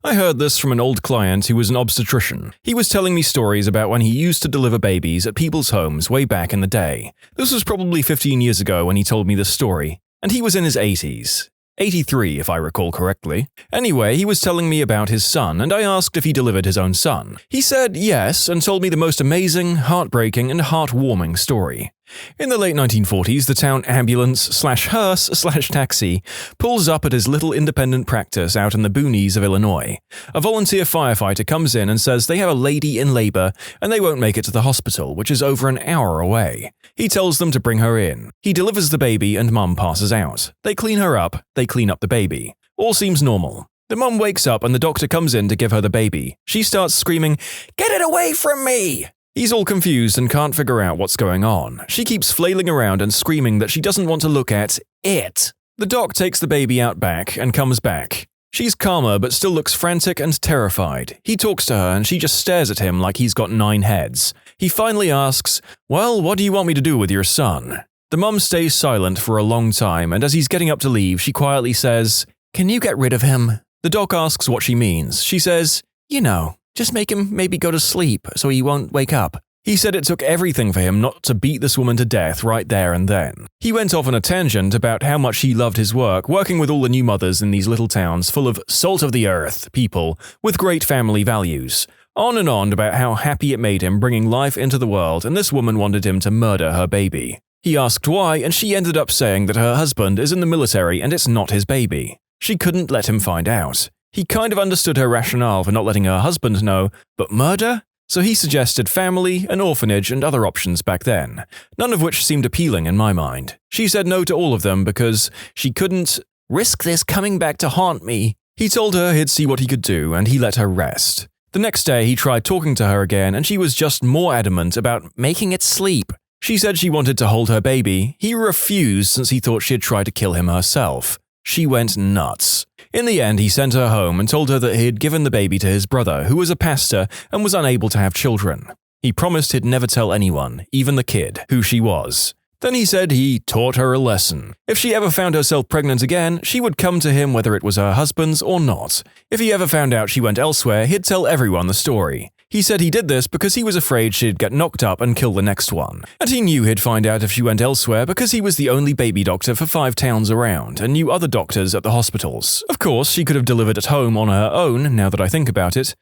I heard this from an old client who was an obstetrician. He was telling me stories about when he used to deliver babies at people's homes way back in the day. This was probably 15 years ago when he told me this story, and he was in his 80s. 83, if I recall correctly. Anyway, he was telling me about his son, and I asked if he delivered his own son. He said yes, and told me the most amazing, heartbreaking, and heartwarming story. In the late 1940s, the town ambulance/hearse/taxi pulls up at his little independent practice out in the boonies of Illinois. A volunteer firefighter comes in and says they have a lady in labor and they won't make it to the hospital, which is over an hour away. He tells them to bring her in. He delivers the baby and mum passes out. They clean her up, they clean up the baby. All seems normal. The mum wakes up and the doctor comes in to give her the baby. She starts screaming, "Get it away from me!" He's all confused and can't figure out what's going on. She keeps flailing around and screaming that she doesn't want to look at it. The doc takes the baby out back and comes back. She's calmer but still looks frantic and terrified. He talks to her and she just stares at him like he's got 9 heads. He finally asks, "Well, what do you want me to do with your son?" The mum stays silent for a long time and as he's getting up to leave, she quietly says, "Can you get rid of him?" The doc asks what she means. She says, "You know, Just make him maybe go to sleep so he won't wake up. He said it took everything for him not to beat this woman to death right there and then. He went off on a tangent about how much he loved his work, working with all the new mothers in these little towns full of salt-of-the-earth people with great family values. On and on about how happy it made him bringing life into the world, and this woman wanted him to murder her baby. He asked why, and she ended up saying that her husband is in the military and it's not his baby. She couldn't let him find out. He kind of understood her rationale for not letting her husband know, but murder? So he suggested family, an orphanage, and other options back then, none of which seemed appealing in my mind. She said no to all of them because she couldn't risk this coming back to haunt me. He told her he'd see what he could do, and he let her rest. The next day, he tried talking to her again, and she was just more adamant about making it sleep. She said she wanted to hold her baby. He refused since he thought she'd try to kill him herself. She went nuts. In the end, he sent her home and told her that he had given the baby to his brother, who was a pastor and was unable to have children. He promised he'd never tell anyone, even the kid, who she was. Then he said he taught her a lesson. If she ever found herself pregnant again, she would come to him whether it was her husband's or not. If he ever found out she went elsewhere, he'd tell everyone the story. He said he did this because he was afraid she'd get knocked up and kill the next one. And he knew he'd find out if she went elsewhere because he was the only baby doctor for 5 towns around and knew other doctors at the hospitals. Of course, she could have delivered at home on her own, now that I think about it.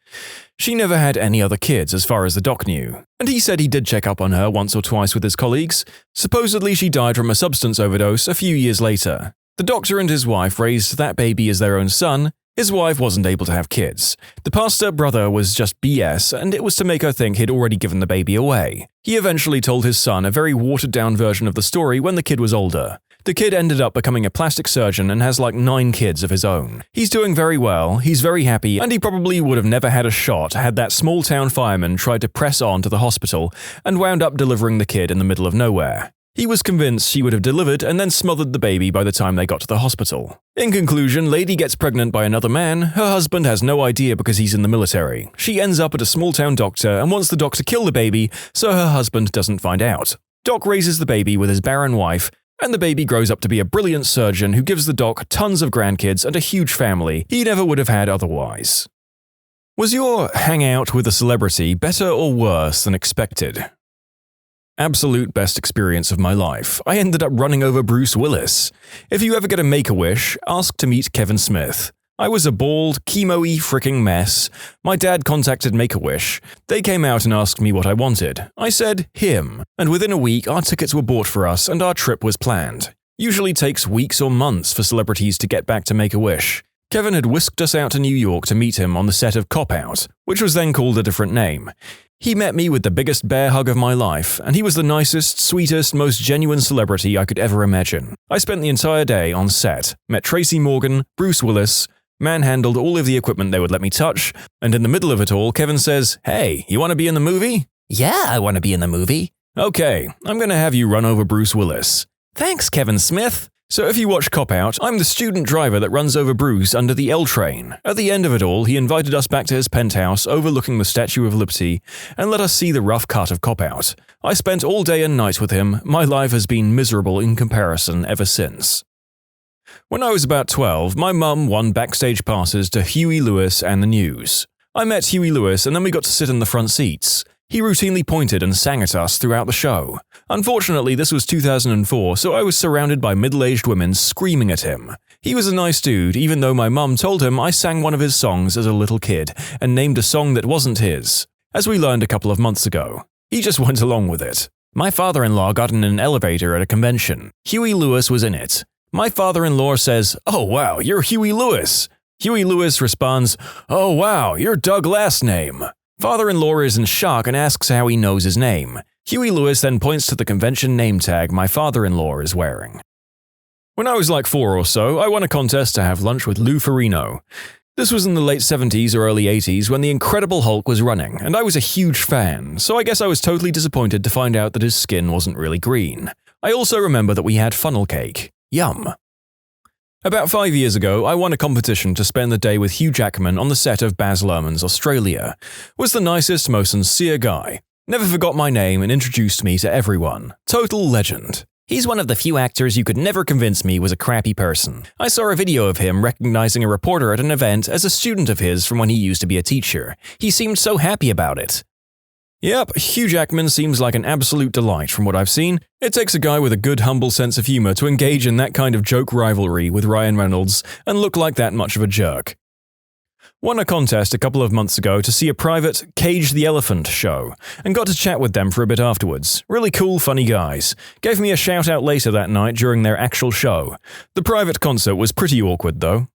She never had any other kids as far as the doc knew. And he said he did check up on her once or twice with his colleagues. Supposedly she died from a substance overdose a few years later. The doctor and his wife raised that baby as their own son. His wife wasn't able to have kids. The pastor brother was just BS, and it was to make her think he'd already given the baby away. He eventually told his son a very watered-down version of the story when the kid was older. The kid ended up becoming a plastic surgeon and has like 9 kids of his own. He's doing very well, he's very happy, and he probably would have never had a shot had that small-town fireman tried to press on to the hospital and wound up delivering the kid in the middle of nowhere. He was convinced she would have delivered and then smothered the baby by the time they got to the hospital. In conclusion, lady gets pregnant by another man. Her husband has no idea because he's in the military. She ends up at a small-town doctor and wants the doc to kill the baby so her husband doesn't find out. Doc raises the baby with his barren wife, and the baby grows up to be a brilliant surgeon who gives the doc tons of grandkids and a huge family he never would have had otherwise. Was your hangout with a celebrity better or worse than expected? Absolute best experience of my life. I ended up running over Bruce Willis. If you ever get a Make-A-Wish, ask to meet Kevin Smith. I was a bald, chemo-y freaking mess. My dad contacted Make-A-Wish. They came out and asked me what I wanted. I said, him. And within a week, our tickets were bought for us and our trip was planned. Usually takes weeks or months for celebrities to get back to Make-A-Wish. Kevin had whisked us out to New York to meet him on the set of Cop Out, which was then called a different name. He met me with the biggest bear hug of my life, and he was the nicest, sweetest, most genuine celebrity I could ever imagine. I spent the entire day on set, met Tracy Morgan, Bruce Willis, manhandled all of the equipment they would let me touch, and in the middle of it all, Kevin says, "Hey, you want to be in the movie?" "Yeah, I want to be in the movie." "Okay, I'm going to have you run over Bruce Willis." "Thanks, Kevin Smith." So if you watch Cop Out, I'm the student driver that runs over Bruce under the L train. At the end of it all, he invited us back to his penthouse overlooking the Statue of Liberty and let us see the rough cut of Cop Out. I spent all day and night with him. My life has been miserable in comparison ever since. When I was about 12, my mum won backstage passes to Huey Lewis and the News. I met Huey Lewis and then we got to sit in the front seats. He routinely pointed and sang at us throughout the show. Unfortunately, this was 2004, so I was surrounded by middle-aged women screaming at him. He was a nice dude, even though my mum told him I sang one of his songs as a little kid and named a song that wasn't his, as we learned a couple of months ago. He just went along with it. My father-in-law got in an elevator at a convention. Huey Lewis was in it. My father-in-law says, "Oh wow, you're Huey Lewis." Huey Lewis responds, "Oh wow, you're Doug last name." Father-in-law is in shock and asks how he knows his name. Huey Lewis then points to the convention name tag my father-in-law is wearing. When I was like 4 or so, I won a contest to have lunch with Lou Ferrigno. This was in the late 70s or early 80s when The Incredible Hulk was running, and I was a huge fan, so I guess I was totally disappointed to find out that his skin wasn't really green. I also remember that we had funnel cake. Yum. About 5 years ago, I won a competition to spend the day with Hugh Jackman on the set of Baz Luhrmann's Australia. Was the nicest, most sincere guy. Never forgot my name and introduced me to everyone. Total legend. He's one of the few actors you could never convince me was a crappy person. I saw a video of him recognizing a reporter at an event as a student of his from when he used to be a teacher. He seemed so happy about it. Yep, Hugh Jackman seems like an absolute delight from what I've seen. It takes a guy with a good, humble sense of humor to engage in that kind of joke rivalry with Ryan Reynolds and look like that much of a jerk. Won a contest a couple of months ago to see a private Cage the Elephant show, and got to chat with them for a bit afterwards. Really cool, funny guys. Gave me a shout out later that night during their actual show. The private concert was pretty awkward though.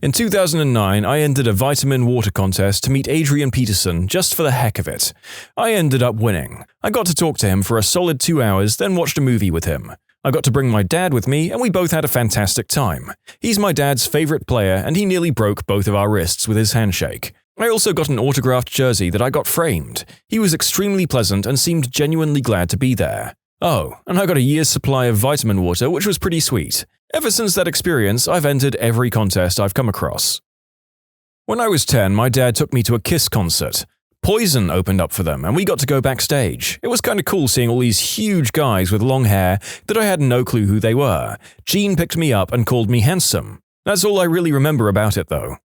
In 2009, I entered a vitamin water contest to meet Adrian Peterson just for the heck of it. I ended up winning. I got to talk to him for a solid 2 hours, then watched a movie with him. I got to bring my dad with me, and we both had a fantastic time. He's my dad's favorite player, and he nearly broke both of our wrists with his handshake. I also got an autographed jersey that I got framed. He was extremely pleasant and seemed genuinely glad to be there. Oh, and I got a year's supply of vitamin water, which was pretty sweet. Ever since that experience, I've entered every contest I've come across. When I was 10, my dad took me to a Kiss concert. Poison opened up for them, and we got to go backstage. It was kind of cool seeing all these huge guys with long hair that I had no clue who they were. Gene picked me up and called me handsome. That's all I really remember about it, though.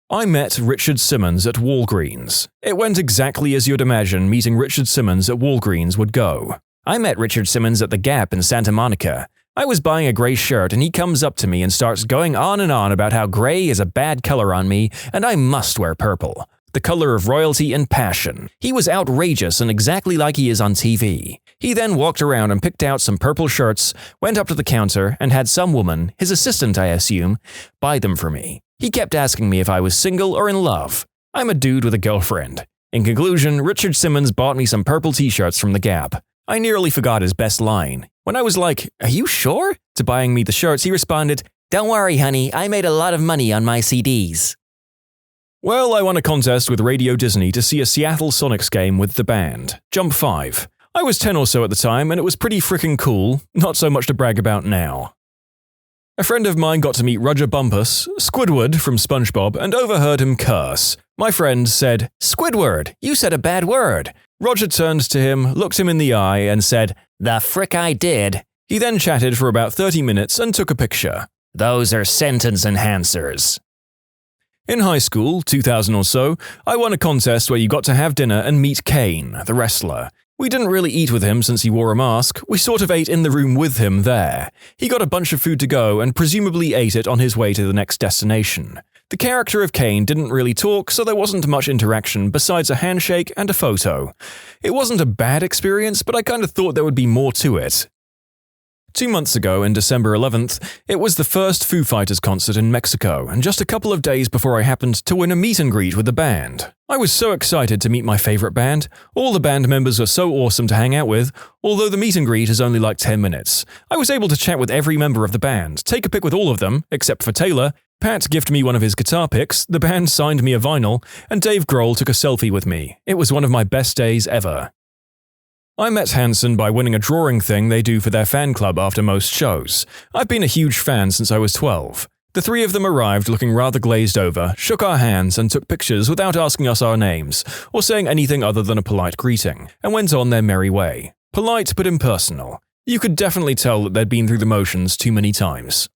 I met Richard Simmons at Walgreens. It went exactly as you'd imagine meeting Richard Simmons at Walgreens would go. I met Richard Simmons at the Gap in Santa Monica. I was buying a gray shirt and he comes up to me and starts going on and on about how gray is a bad color on me and I must wear purple. The color of royalty and passion. He was outrageous and exactly like he is on TV. He then walked around and picked out some purple shirts, went up to the counter, and had some woman, his assistant I assume, buy them for me. He kept asking me if I was single or in love. I'm a dude with a girlfriend. In conclusion, Richard Simmons bought me some purple t-shirts from the Gap. I nearly forgot his best line. When I was like, "Are you sure?" to buying me the shirts, he responded, "Don't worry, honey, I made a lot of money on my CDs." Well, I won a contest with Radio Disney to see a Seattle Sonics game with the band, Jump 5. I was 10 or so at the time, and it was pretty freaking cool, not so much to brag about now. A friend of mine got to meet Roger Bumpus, Squidward from SpongeBob, and overheard him curse. My friend said, "Squidward, you said a bad word." Roger turned to him, looked him in the eye, and said, "The frick I did." He then chatted for about 30 minutes and took a picture. Those are sentence enhancers. In high school, 2000 or so, I won a contest where you got to have dinner and meet Kane, the wrestler. We didn't really eat with him since he wore a mask, we sort of ate in the room with him there. He got a bunch of food to go and presumably ate it on his way to the next destination. The character of Kane didn't really talk, so there wasn't much interaction besides a handshake and a photo. It wasn't a bad experience, but I kind of thought there would be more to it. 2 months ago, in December 11th, it was the first Foo Fighters concert in Mexico, and just a couple of days before I happened to win a meet and greet with the band. I was so excited to meet my favorite band. All the band members are so awesome to hang out with, although the meet and greet is only like 10 minutes. I was able to chat with every member of the band, take a pic with all of them, except for Taylor. Pat gifted me one of his guitar picks, the band signed me a vinyl, and Dave Grohl took a selfie with me. It was one of my best days ever. I met Hanson by winning a drawing thing they do for their fan club after most shows. I've been a huge fan since I was 12. The three of them arrived looking rather glazed over, shook our hands and took pictures without asking us our names, or saying anything other than a polite greeting, and went on their merry way. Polite but impersonal. You could definitely tell that they'd been through the motions too many times.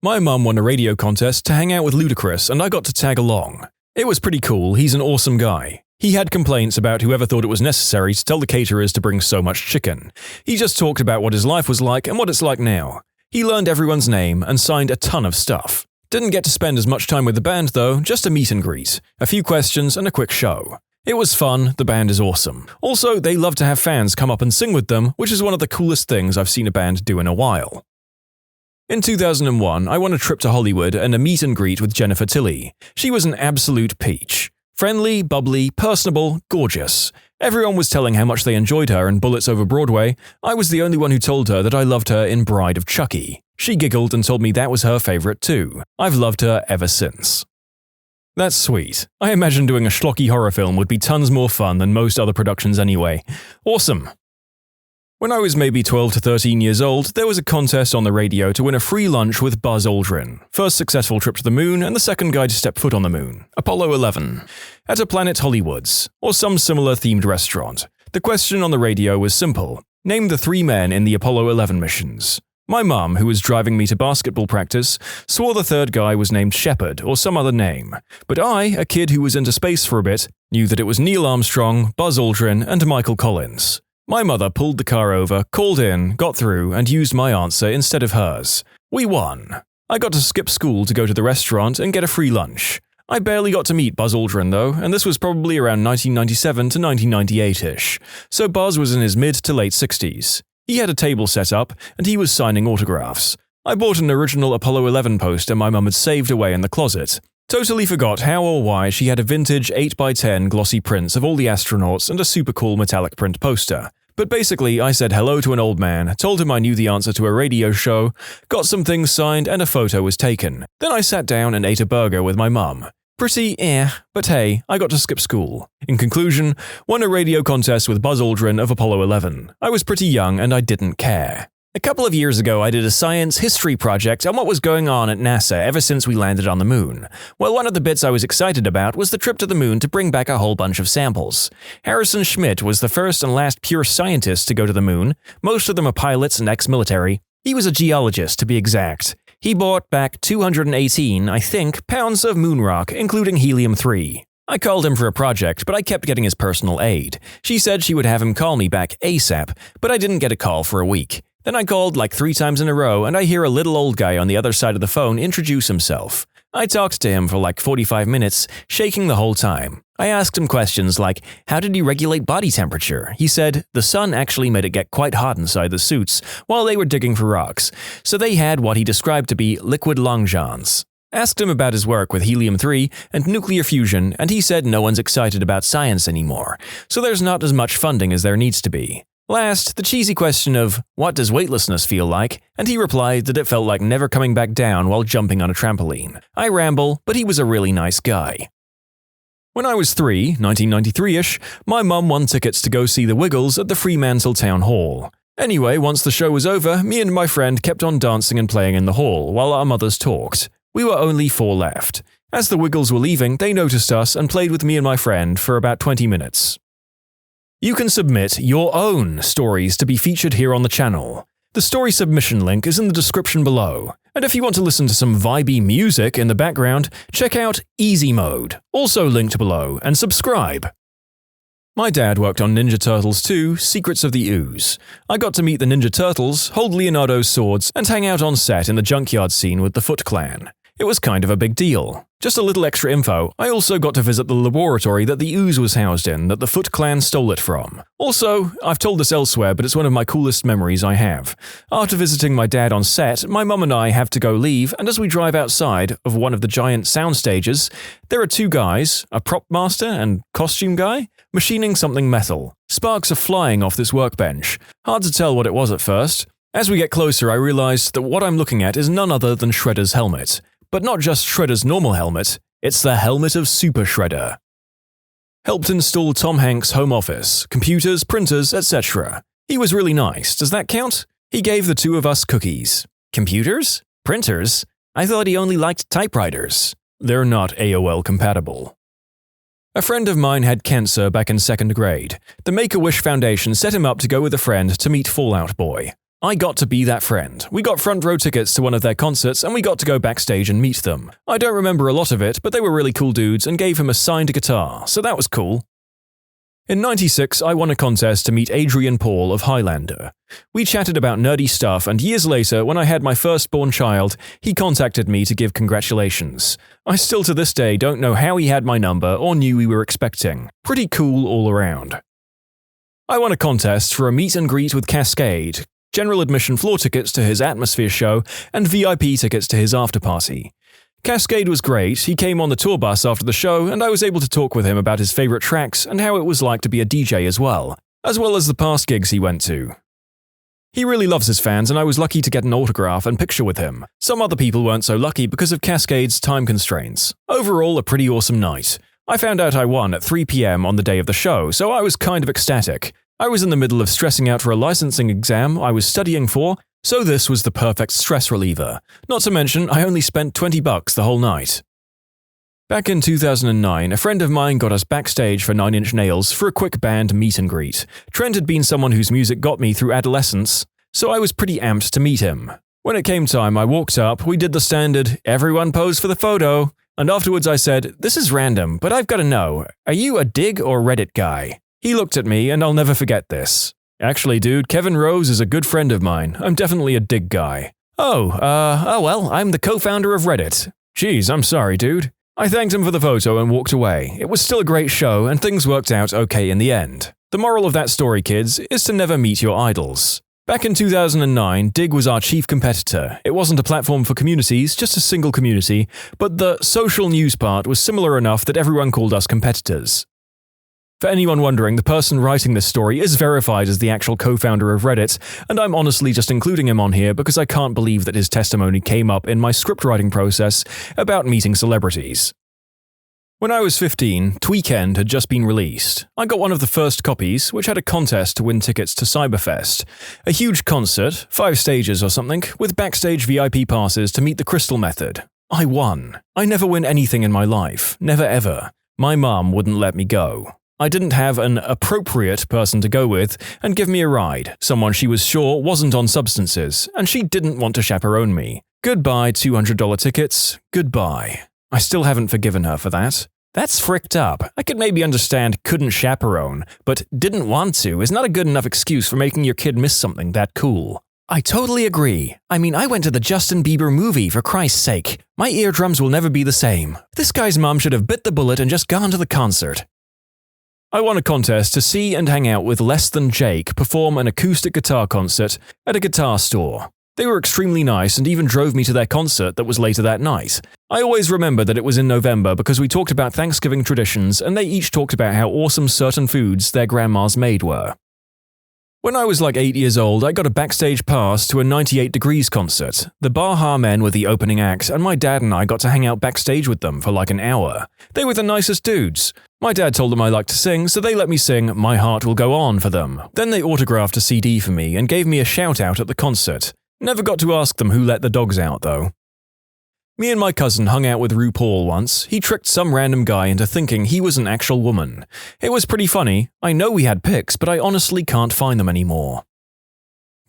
My mum won a radio contest to hang out with Ludacris and I got to tag along. It was pretty cool, he's an awesome guy. He had complaints about whoever thought it was necessary to tell the caterers to bring so much chicken. He just talked about what his life was like and what it's like now. He learned everyone's name and signed a ton of stuff. Didn't get to spend as much time with the band though, just a meet and greet, a few questions and a quick show. It was fun, the band is awesome. Also, they love to have fans come up and sing with them, which is one of the coolest things I've seen a band do in a while. In 2001, I won a trip to Hollywood and a meet and greet with Jennifer Tilly. She was an absolute peach. Friendly, bubbly, personable, gorgeous. Everyone was telling how much they enjoyed her in Bullets Over Broadway. I was the only one who told her that I loved her in Bride of Chucky. She giggled and told me that was her favorite too. I've loved her ever since. That's sweet. I imagine doing a schlocky horror film would be tons more fun than most other productions anyway. Awesome. When I was maybe 12 to 13 years old, there was a contest on the radio to win a free lunch with Buzz Aldrin. First successful trip to the moon and the second guy to step foot on the moon. Apollo 11. At a Planet Hollywoods, or some similar themed restaurant. The question on the radio was simple. Name the 3 men in the Apollo 11 missions. My mum, who was driving me to basketball practice, swore the third guy was named Shepard or some other name. But I, a kid who was into space for a bit, knew that it was Neil Armstrong, Buzz Aldrin, and Michael Collins. My mother pulled the car over, called in, got through, and used my answer instead of hers. We won. I got to skip school to go to the restaurant and get a free lunch. I barely got to meet Buzz Aldrin though, and this was probably around 1997 to 1998-ish, so Buzz was in his mid to late 60s. He had a table set up, and he was signing autographs. I bought an original Apollo 11 poster my mum had saved away in the closet. Totally forgot how or why she had a vintage 8x10 glossy prints of all the astronauts and a super cool metallic print poster. But basically, I said hello to an old man, told him I knew the answer to a radio show, got some things signed, and a photo was taken. Then I sat down and ate a burger with my mum. Pretty but hey, I got to skip school. In conclusion, won a radio contest with Buzz Aldrin of Apollo 11. I was pretty young and I didn't care. A couple of years ago, I did a science history project on what was going on at NASA ever since we landed on the moon. Well, one of the bits I was excited about was the trip to the moon to bring back a whole bunch of samples. Harrison Schmitt was the first and last pure scientist to go to the moon. Most of them are pilots and ex-military. He was a geologist, to be exact. He brought back 218, I think, pounds of moon rock, including helium-3. I called him for a project, but I kept getting his personal aide. She said she would have him call me back ASAP, but I didn't get a call for a week. Then I called like 3 times in a row, and I hear a little old guy on the other side of the phone introduce himself. I talked to him for like 45 minutes, shaking the whole time. I asked him questions like, how did he regulate body temperature? He said, the sun actually made it get quite hot inside the suits while they were digging for rocks, so they had what he described to be liquid long johns. Asked him about his work with helium-3 and nuclear fusion, and he said no one's excited about science anymore, so there's not as much funding as there needs to be. Last, the cheesy question of, what does weightlessness feel like? And he replied that it felt like never coming back down while jumping on a trampoline. I ramble, but he was a really nice guy. When I was 3, 1993-ish, my mum won tickets to go see the Wiggles at the Fremantle Town Hall. Anyway, once the show was over, me and my friend kept on dancing and playing in the hall while our mothers talked. We were only 4 left. As the Wiggles were leaving, they noticed us and played with me and my friend for about 20 minutes. You can submit your own stories to be featured here on the channel. The story submission link is in the description below. And if you want to listen to some vibey music in the background, check out easymode, also linked below, and subscribe. My dad worked on Ninja Turtles 2: Secrets of the Ooze. I got to meet the Ninja Turtles, hold Leonardo's swords, and hang out on set in the junkyard scene with the Foot Clan. It was kind of a big deal. Just a little extra info, I also got to visit the laboratory that the ooze was housed in that the Foot Clan stole it from. Also, I've told this elsewhere, but it's one of my coolest memories I have. After visiting my dad on set, my mum and I have to go leave, and as we drive outside of one of the giant sound stages, there are 2 guys, a prop master and costume guy, machining something metal. Sparks are flying off this workbench. Hard to tell what it was at first. As we get closer, I realized that what I'm looking at is none other than Shredder's helmet. But not just Shredder's normal helmet, it's the helmet of Super Shredder. Helped install Tom Hanks' home office, computers, printers, etc. He was really nice, does that count? He gave the 2 of us cookies. Computers? Printers? I thought he only liked typewriters. They're not AOL compatible. A friend of mine had cancer back in 2nd grade. The Make-A-Wish Foundation set him up to go with a friend to meet Fall Out Boy. I got to be that friend. We got front row tickets to one of their concerts and we got to go backstage and meet them. I don't remember a lot of it, but they were really cool dudes and gave him a signed guitar, so that was cool. In '96, I won a contest to meet Adrian Paul of Highlander. We chatted about nerdy stuff, and years later, when I had my firstborn child, he contacted me to give congratulations. I still to this day don't know how he had my number or knew we were expecting. Pretty cool all around. I won a contest for a meet and greet with Cascade, general admission floor tickets to his AmITheA show, and VIP tickets to his after-party. Cascade was great. He came on the tour bus after the show, and I was able to talk with him about his favorite tracks and how it was like to be a DJ as well as the past gigs he went to. He really loves his fans, and I was lucky to get an autograph and picture with him. Some other people weren't so lucky because of Cascade's time constraints. Overall, a pretty awesome night. I found out I won at 3 p.m. on the day of the show, so I was kind of ecstatic. I was in the middle of stressing out for a licensing exam I was studying for, so this was the perfect stress reliever. Not to mention, I only spent $20 the whole night. Back in 2009, a friend of mine got us backstage for 9 Inch Nails for a quick band meet and greet. Trent had been someone whose music got me through adolescence, so I was pretty amped to meet him. When it came time, I walked up, we did the standard, everyone pose for the photo, and afterwards I said, "This is random, but I've got to know, are you a Dig or Reddit guy?" He looked at me, and I'll never forget this. "Actually, dude, Kevin Rose is a good friend of mine. I'm definitely a Dig guy." Well, I'm the co-founder of Reddit." "Geez, I'm sorry, dude." I thanked him for the photo and walked away. It was still a great show, and things worked out okay in the end. The moral of that story, kids, is to never meet your idols. Back in 2009, Dig was our chief competitor. It wasn't a platform for communities, just a single community, but the social news part was similar enough that everyone called us competitors. For anyone wondering, the person writing this story is verified as the actual co-founder of Reddit, and I'm honestly just including him on here because I can't believe that his testimony came up in my scriptwriting process about meeting celebrities. When I was 15, Tweekend had just been released. I got one of the first copies, which had a contest to win tickets to Cyberfest. A huge concert, 5 stages or something, with backstage VIP passes to meet the Crystal Method. I won. I never win anything in my life. Never ever. My mom wouldn't let me go. I didn't have an appropriate person to go with and give me a ride, someone she was sure wasn't on substances, and she didn't want to chaperone me. Goodbye $200 tickets, goodbye. I still haven't forgiven her for that. That's fricked up. I could maybe understand couldn't chaperone, but didn't want to is not a good enough excuse for making your kid miss something that cool. I totally agree. I mean, I went to the Justin Bieber movie, for Christ's sake. My eardrums will never be the same. This guy's mom should have bit the bullet and just gone to the concert. I won a contest to see and hang out with Less Than Jake perform an acoustic guitar concert at a guitar store. They were extremely nice and even drove me to their concert that was later that night. I always remember that it was in November because we talked about Thanksgiving traditions and they each talked about how awesome certain foods their grandmas made were. When I was like 8 years old, I got a backstage pass to a 98 Degrees concert. The Baha Men were the opening act, and my dad and I got to hang out backstage with them for like an hour. They were the nicest dudes. My dad told them I liked to sing, so they let me sing My Heart Will Go On for them. Then they autographed a CD for me and gave me a shout-out at the concert. Never got to ask them who let the dogs out, though. Me and my cousin hung out with RuPaul once. He tricked some random guy into thinking he was an actual woman. It was pretty funny. I know we had pics, but I honestly can't find them anymore.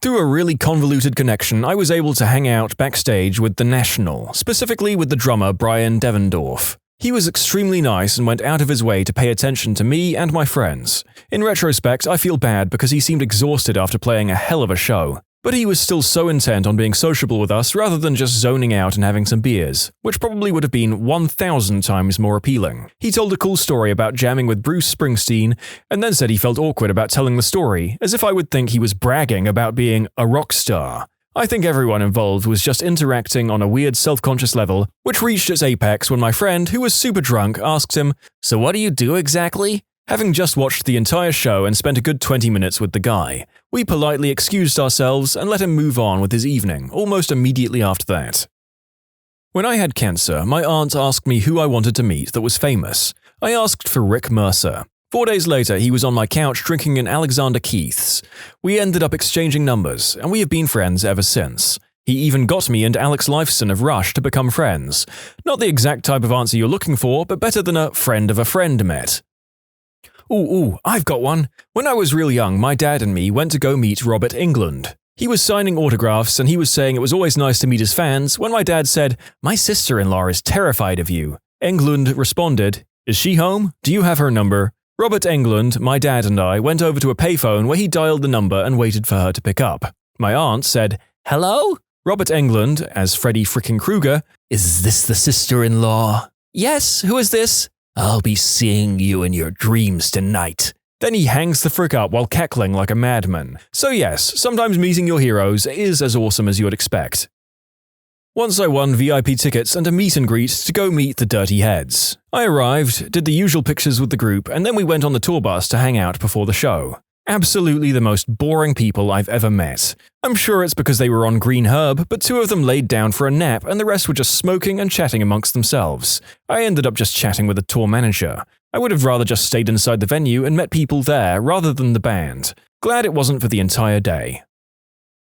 Through a really convoluted connection, I was able to hang out backstage with The National, specifically with the drummer Brian Devendorf. He was extremely nice and went out of his way to pay attention to me and my friends. In retrospect, I feel bad because he seemed exhausted after playing a hell of a show. But he was still so intent on being sociable with us rather than just zoning out and having some beers, which probably would have been 1,000 times more appealing. He told a cool story about jamming with Bruce Springsteen, and then said he felt awkward about telling the story, as if I would think he was bragging about being a rock star. I think everyone involved was just interacting on a weird self-conscious level, which reached its apex when my friend, who was super drunk, asked him, "So what do you do exactly?" Having just watched the entire show and spent a good 20 minutes with the guy, we politely excused ourselves and let him move on with his evening, almost immediately after that. When I had cancer, my aunt asked me who I wanted to meet that was famous. I asked for Rick Mercer. 4 days later, he was on my couch drinking an Alexander Keith's. We ended up exchanging numbers, and we have been friends ever since. He even got me and Alex Lifeson of Rush to become friends. Not the exact type of answer you're looking for, but better than a friend of a friend met. I've got one. When I was real young, my dad and me went to go meet Robert Englund. He was signing autographs and he was saying it was always nice to meet his fans when my dad said, "My sister-in-law is terrified of you." Englund responded, "Is she home? Do you have her number?" Robert Englund, my dad and I went over to a payphone where he dialed the number and waited for her to pick up. My aunt said, "Hello?" Robert Englund, as Freddy frickin' Krueger, "Is this the sister-in-law?" "Yes, who is this?" "I'll be seeing you in your dreams tonight." Then he hangs the frick up while cackling like a madman. So yes, sometimes meeting your heroes is as awesome as you would expect. Once I won VIP tickets and a meet and greet to go meet the Dirty Heads. I arrived, did the usual pictures with the group, and then we went on the tour bus to hang out before the show. Absolutely the most boring people I've ever met. I'm sure it's because they were on Green Herb, but 2 of them laid down for a nap and the rest were just smoking and chatting amongst themselves. I ended up just chatting with the tour manager. I would have rather just stayed inside the venue and met people there rather than the band. Glad it wasn't for the entire day.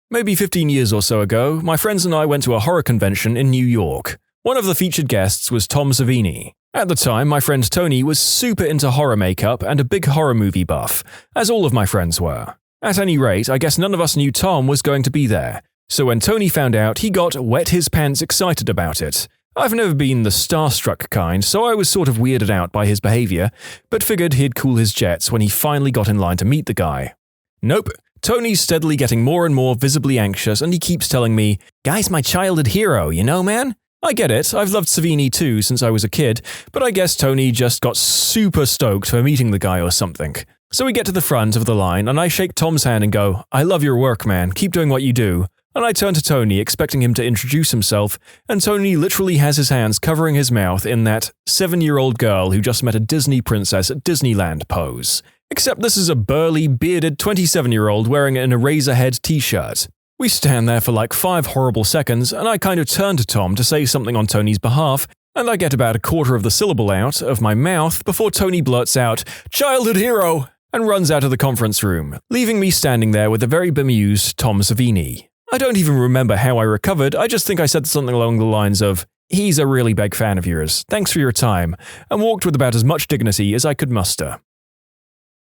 Maybe 15 years or so ago, my friends and I went to a horror convention in New York. One of the featured guests was Tom Savini. At the time, my friend Tony was super into horror makeup and a big horror movie buff, as all of my friends were. At any rate, I guess none of us knew Tom was going to be there. So when Tony found out, he got wet his pants excited about it. I've never been the starstruck kind, so I was sort of weirded out by his behavior, but figured he'd cool his jets when he finally got in line to meet the guy. Nope. Tony's steadily getting more and more visibly anxious, and he keeps telling me, "Guy's my childhood hero, you know, man?" I get it, I've loved Savini too since I was a kid, but I guess Tony just got super stoked for meeting the guy or something. So we get to the front of the line, and I shake Tom's hand and go, "I love your work, man, keep doing what you do." And I turn to Tony, expecting him to introduce himself, and Tony literally has his hands covering his mouth in that 7-year-old girl who just met a Disney princess at Disneyland pose. Except this is a burly, bearded 27-year-old wearing an Eraserhead t-shirt. We stand there for like 5 horrible seconds, and I kind of turn to Tom to say something on Tony's behalf, and I get about a quarter of the syllable out of my mouth before Tony blurts out, "Childhood hero!" and runs out of the conference room, leaving me standing there with a very bemused Tom Savini. I don't even remember how I recovered, I just think I said something along the lines of, "He's a really big fan of yours, thanks for your time," and walked with about as much dignity as I could muster.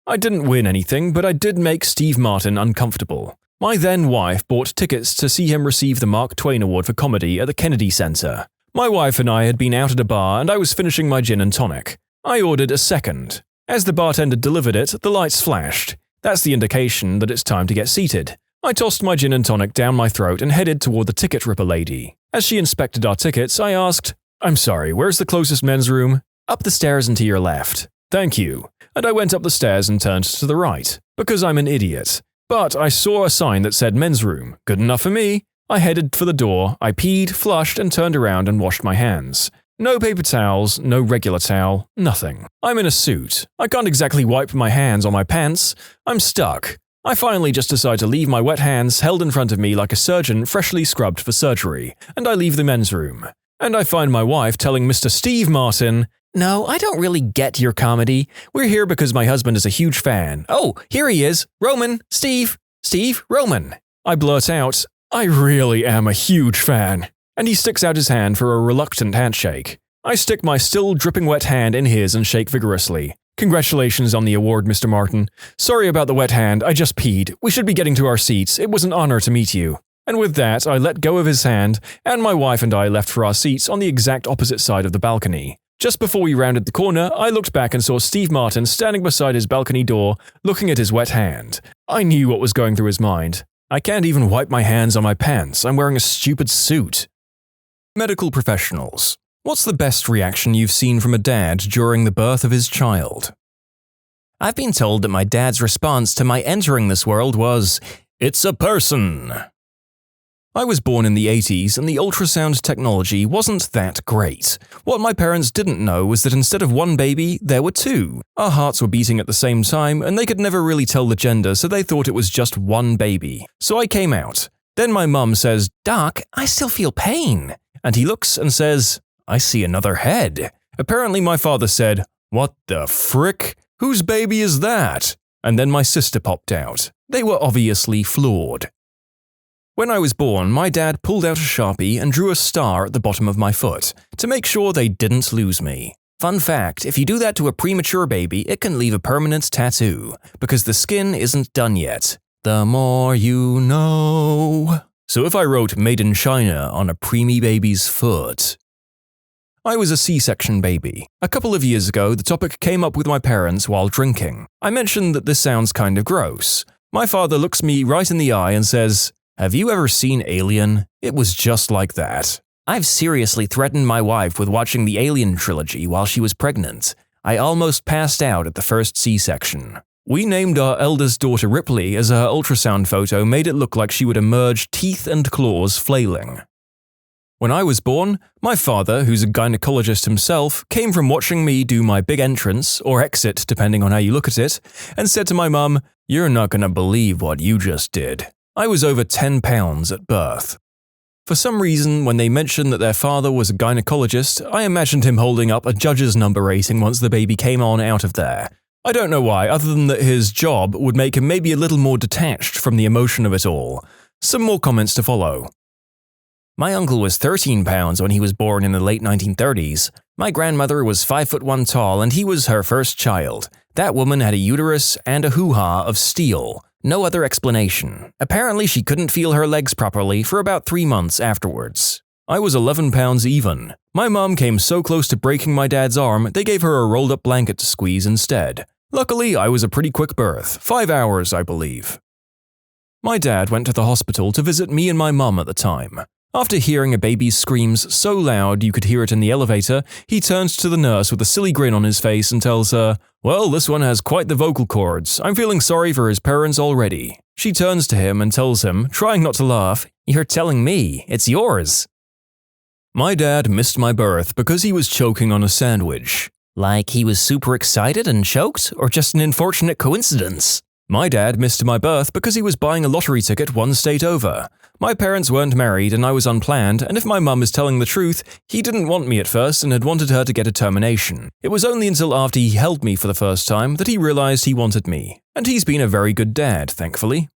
I didn't win anything, but I did make Steve Martin uncomfortable. My then-wife bought tickets to see him receive the Mark Twain Award for Comedy at the Kennedy Center. My wife and I had been out at a bar and I was finishing my gin and tonic. I ordered a second. As the bartender delivered it, the lights flashed. That's the indication that it's time to get seated. I tossed my gin and tonic down my throat and headed toward the ticket ripper lady. As she inspected our tickets, I asked, "I'm sorry, where's the closest men's room?" "Up the stairs and to your left." "Thank you." And I went up the stairs and turned to the right, because I'm an idiot. But I saw a sign that said men's room. Good enough for me. I headed for the door, I peed, flushed, and turned around and washed my hands. No paper towels, no regular towel, nothing. I'm in a suit. I can't exactly wipe my hands on my pants. I'm stuck. I finally just decide to leave my wet hands held in front of me like a surgeon freshly scrubbed for surgery, and I leave the men's room. And I find my wife telling Mr. Steve Martin, "No, I don't really get your comedy. We're here because my husband is a huge fan. Oh, here he is. Roman, Steve, Roman." I blurt out, "I really am a huge fan." And he sticks out his hand for a reluctant handshake. I stick my still dripping wet hand in his and shake vigorously. "Congratulations on the award, Mr. Martin. Sorry about the wet hand, I just peed. We should be getting to our seats. It was an honor to meet you." And with that, I let go of his hand, and my wife and I left for our seats on the exact opposite side of the balcony. Just before we rounded the corner, I looked back and saw Steve Martin standing beside his balcony door, looking at his wet hand. I knew what was going through his mind. I can't even wipe my hands on my pants, I'm wearing a stupid suit. Medical professionals. What's the best reaction you've seen from a dad during the birth of his child? I've been told that my dad's response to my entering this world was, "It's a person." I was born in the 80s and the ultrasound technology wasn't that great. What my parents didn't know was that instead of one baby, there were 2. Our hearts were beating at the same time and they could never really tell the gender, so they thought it was just one baby. So I came out. Then my mum says, "Doc, I still feel pain." And he looks and says, "I see another head." Apparently my father said, "What the frick? Whose baby is that?" And then my sister popped out. They were obviously floored. When I was born, my dad pulled out a Sharpie and drew a star at the bottom of my foot, to make sure they didn't lose me. Fun fact, if you do that to a premature baby, it can leave a permanent tattoo, because the skin isn't done yet. The more you know. So if I wrote "Made in China" on a preemie baby's foot. I was a C-section baby. A couple of years ago, the topic came up with my parents while drinking. I mentioned that this sounds kind of gross. My father looks me right in the eye and says, "Have you ever seen Alien? It was just like that." I've seriously threatened my wife with watching the Alien trilogy while she was pregnant. I almost passed out at the first C-section. We named our eldest daughter Ripley as her ultrasound photo made it look like she would emerge teeth and claws flailing. When I was born, my father, who's a gynecologist himself, came from watching me do my big entrance, or exit depending on how you look at it, and said to my mum, "You're not gonna believe what you just did." I was over 10 pounds at birth. For some reason, when they mentioned that their father was a gynecologist, I imagined him holding up a judge's number rating once the baby came on out of there. I don't know why, other than that his job would make him maybe a little more detached from the emotion of it all. Some more comments to follow. My uncle was 13 pounds when he was born in the late 1930s. My grandmother was 5'1" tall and he was her first child. That woman had a uterus and a hoo-ha of steel. No other explanation. Apparently she couldn't feel her legs properly for about 3 months afterwards. I was 11 pounds even. My mom came so close to breaking my dad's arm, they gave her a rolled-up blanket to squeeze instead. Luckily, I was a pretty quick birth, 5 hours, I believe. My dad went to the hospital to visit me and my mum at the time. After hearing a baby's screams so loud you could hear it in the elevator, he turns to the nurse with a silly grin on his face and tells her, "Well, this one has quite the vocal cords. I'm feeling sorry for his parents already." She turns to him and tells him, trying not to laugh, "You're telling me, it's yours." My dad missed my birth because he was choking on a sandwich. Like he was super excited and choked, or just an unfortunate coincidence? My dad missed my birth because he was buying a lottery ticket one state over. My parents weren't married and I was unplanned, and if my mum is telling the truth, he didn't want me at first and had wanted her to get a termination. It was only until after he held me for the first time that he realized he wanted me. And he's been a very good dad, thankfully.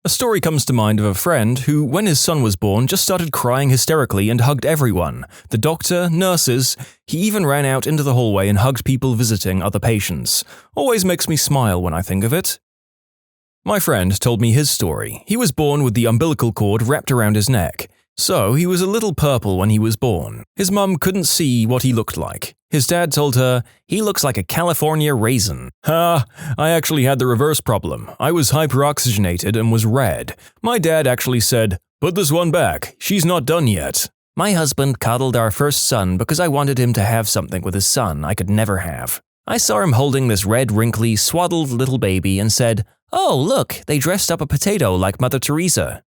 A story comes to mind of a friend who, when his son was born, just started crying hysterically and hugged everyone. The doctor, nurses, he even ran out into the hallway and hugged people visiting other patients. Always makes me smile when I think of it. My friend told me his story. He was born with the umbilical cord wrapped around his neck. So, he was a little purple when he was born. His mum couldn't see what he looked like. His dad told her, "He looks like a California raisin." I actually had the reverse problem. I was hyperoxygenated and was red. My dad actually said, "Put this one back, she's not done yet." My husband coddled our first son because I wanted him to have something with his son I could never have. I saw him holding this red, wrinkly, swaddled little baby and said, "Oh, look, they dressed up a potato like Mother Teresa."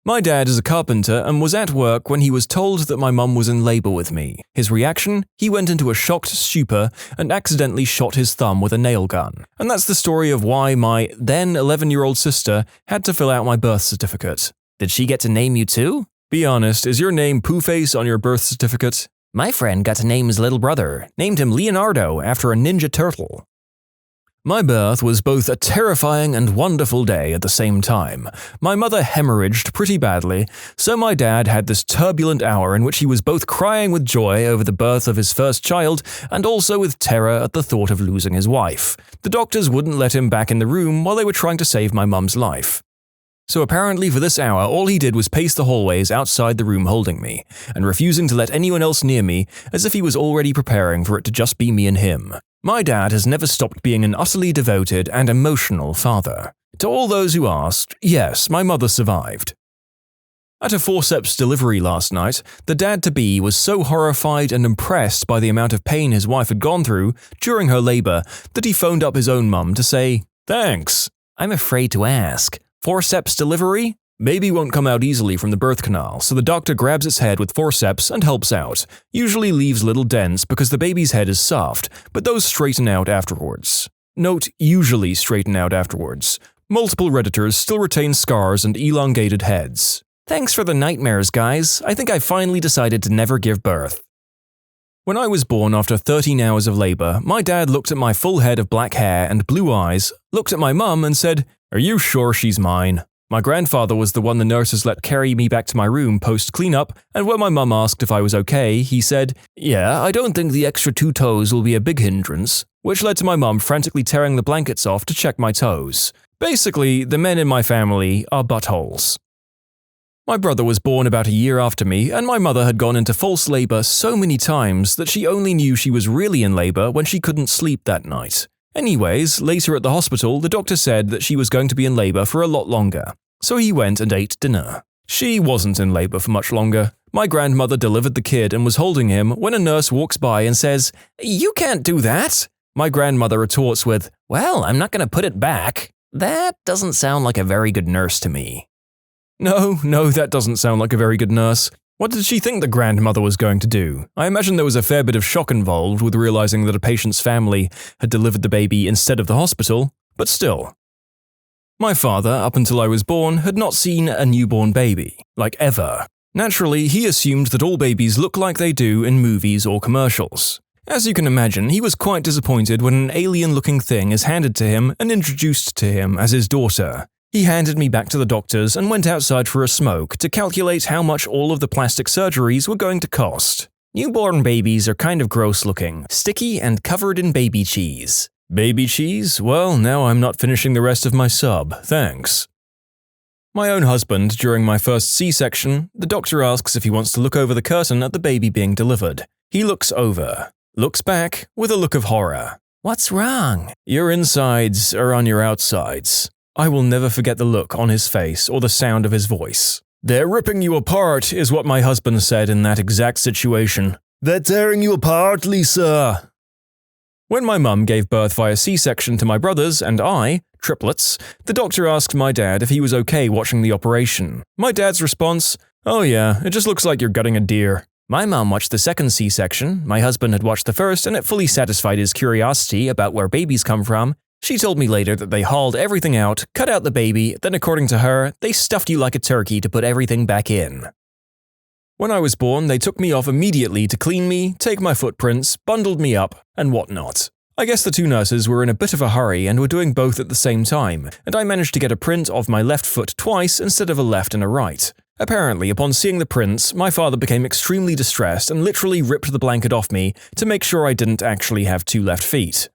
My dad is a carpenter and was at work when he was told that my mum was in labor with me. His reaction? He went into a shocked stupor and accidentally shot his thumb with a nail gun. And that's the story of why my then 11-year-old sister had to fill out my birth certificate. Did she get to name you too? Be honest, is your name Pooh-Face on your birth certificate? My friend got to name his little brother, named him Leonardo after a ninja turtle. My birth was both a terrifying and wonderful day at the same time. My mother hemorrhaged pretty badly, so my dad had this turbulent hour in which he was both crying with joy over the birth of his first child and also with terror at the thought of losing his wife. The doctors wouldn't let him back in the room while they were trying to save my mum's life. So apparently for this hour, all he did was pace the hallways outside the room holding me, and refusing to let anyone else near me, as if he was already preparing for it to just be me and him. My dad has never stopped being an utterly devoted and emotional father. To all those who asked, yes, my mother survived. At a forceps delivery last night, the dad-to-be was so horrified and impressed by the amount of pain his wife had gone through during her labor that he phoned up his own mum to say, "Thanks." I'm afraid to ask. Forceps delivery? Baby won't come out easily from the birth canal, so the doctor grabs its head with forceps and helps out. Usually leaves little dents because the baby's head is soft, but those straighten out afterwards. Note, usually straighten out afterwards. Multiple Redditors still retain scars and elongated heads. Thanks for the nightmares, guys. I think I finally decided to never give birth. When I was born after 13 hours of labor, my dad looked at my full head of black hair and blue eyes, looked at my mum and said, "Are you sure she's mine?" My grandfather was the one the nurses let carry me back to my room post-cleanup, and when my mum asked if I was okay, he said, "Yeah, I don't think the extra 2 toes will be a big hindrance," which led to my mum frantically tearing the blankets off to check my toes. Basically, the men in my family are buttholes. My brother was born about a year after me, and my mother had gone into false labor so many times that she only knew she was really in labor when she couldn't sleep that night. Anyways, later at the hospital, the doctor said that she was going to be in labor for a lot longer. So he went and ate dinner. She wasn't in labor for much longer. My grandmother delivered the kid and was holding him when a nurse walks by and says, "You can't do that." My grandmother retorts with, "Well, I'm not going to put it back." That doesn't sound like a very good nurse to me. No, that doesn't sound like a very good nurse. What did she think the grandmother was going to do? I imagine there was a fair bit of shock involved with realizing that a patient's family had delivered the baby instead of the hospital, but still. My father, up until I was born, had not seen a newborn baby, like ever. Naturally, he assumed that all babies look like they do in movies or commercials. As you can imagine, he was quite disappointed when an alien-looking thing is handed to him and introduced to him as his daughter. He handed me back to the doctors and went outside for a smoke to calculate how much all of the plastic surgeries were going to cost. Newborn babies are kind of gross looking, sticky and covered in baby cheese. Baby cheese? Well, now I'm not finishing the rest of my sub, thanks. My own husband, during my first C-section, the doctor asks if he wants to look over the curtain at the baby being delivered. He looks over, looks back with a look of horror. What's wrong? Your insides are on your outsides. I will never forget the look on his face or the sound of his voice. They're ripping you apart, is what my husband said in that exact situation. They're tearing you apart, Lisa. When my mum gave birth via C-section to my brothers and I, triplets, the doctor asked my dad if he was okay watching the operation. My dad's response, "Oh yeah, it just looks like you're gutting a deer." My mum watched the second C-section, my husband had watched the first, and it fully satisfied his curiosity about where babies come from. She told me later that they hauled everything out, cut out the baby, then according to her, they stuffed you like a turkey to put everything back in. When I was born, they took me off immediately to clean me, take my footprints, bundled me up, and whatnot. I guess the two nurses were in a bit of a hurry and were doing both at the same time, and I managed to get a print of my left foot twice instead of a left and a right. Apparently, upon seeing the prints, my father became extremely distressed and literally ripped the blanket off me to make sure I didn't actually have two left feet.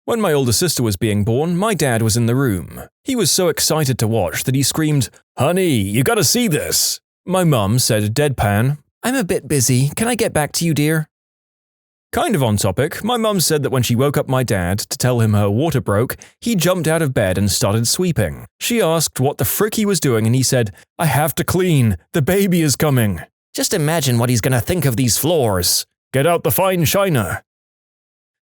When my older sister was being born, my dad was in the room. He was so excited to watch that he screamed, "Honey, you gotta see this!" My mum said deadpan, "I'm a bit busy, can I get back to you, dear?" Kind of on topic, my mum said that when she woke up my dad to tell him her water broke, he jumped out of bed and started sweeping. She asked what the frick he was doing and he said, "I have to clean, the baby is coming." Just imagine what he's gonna think of these floors. Get out the fine china.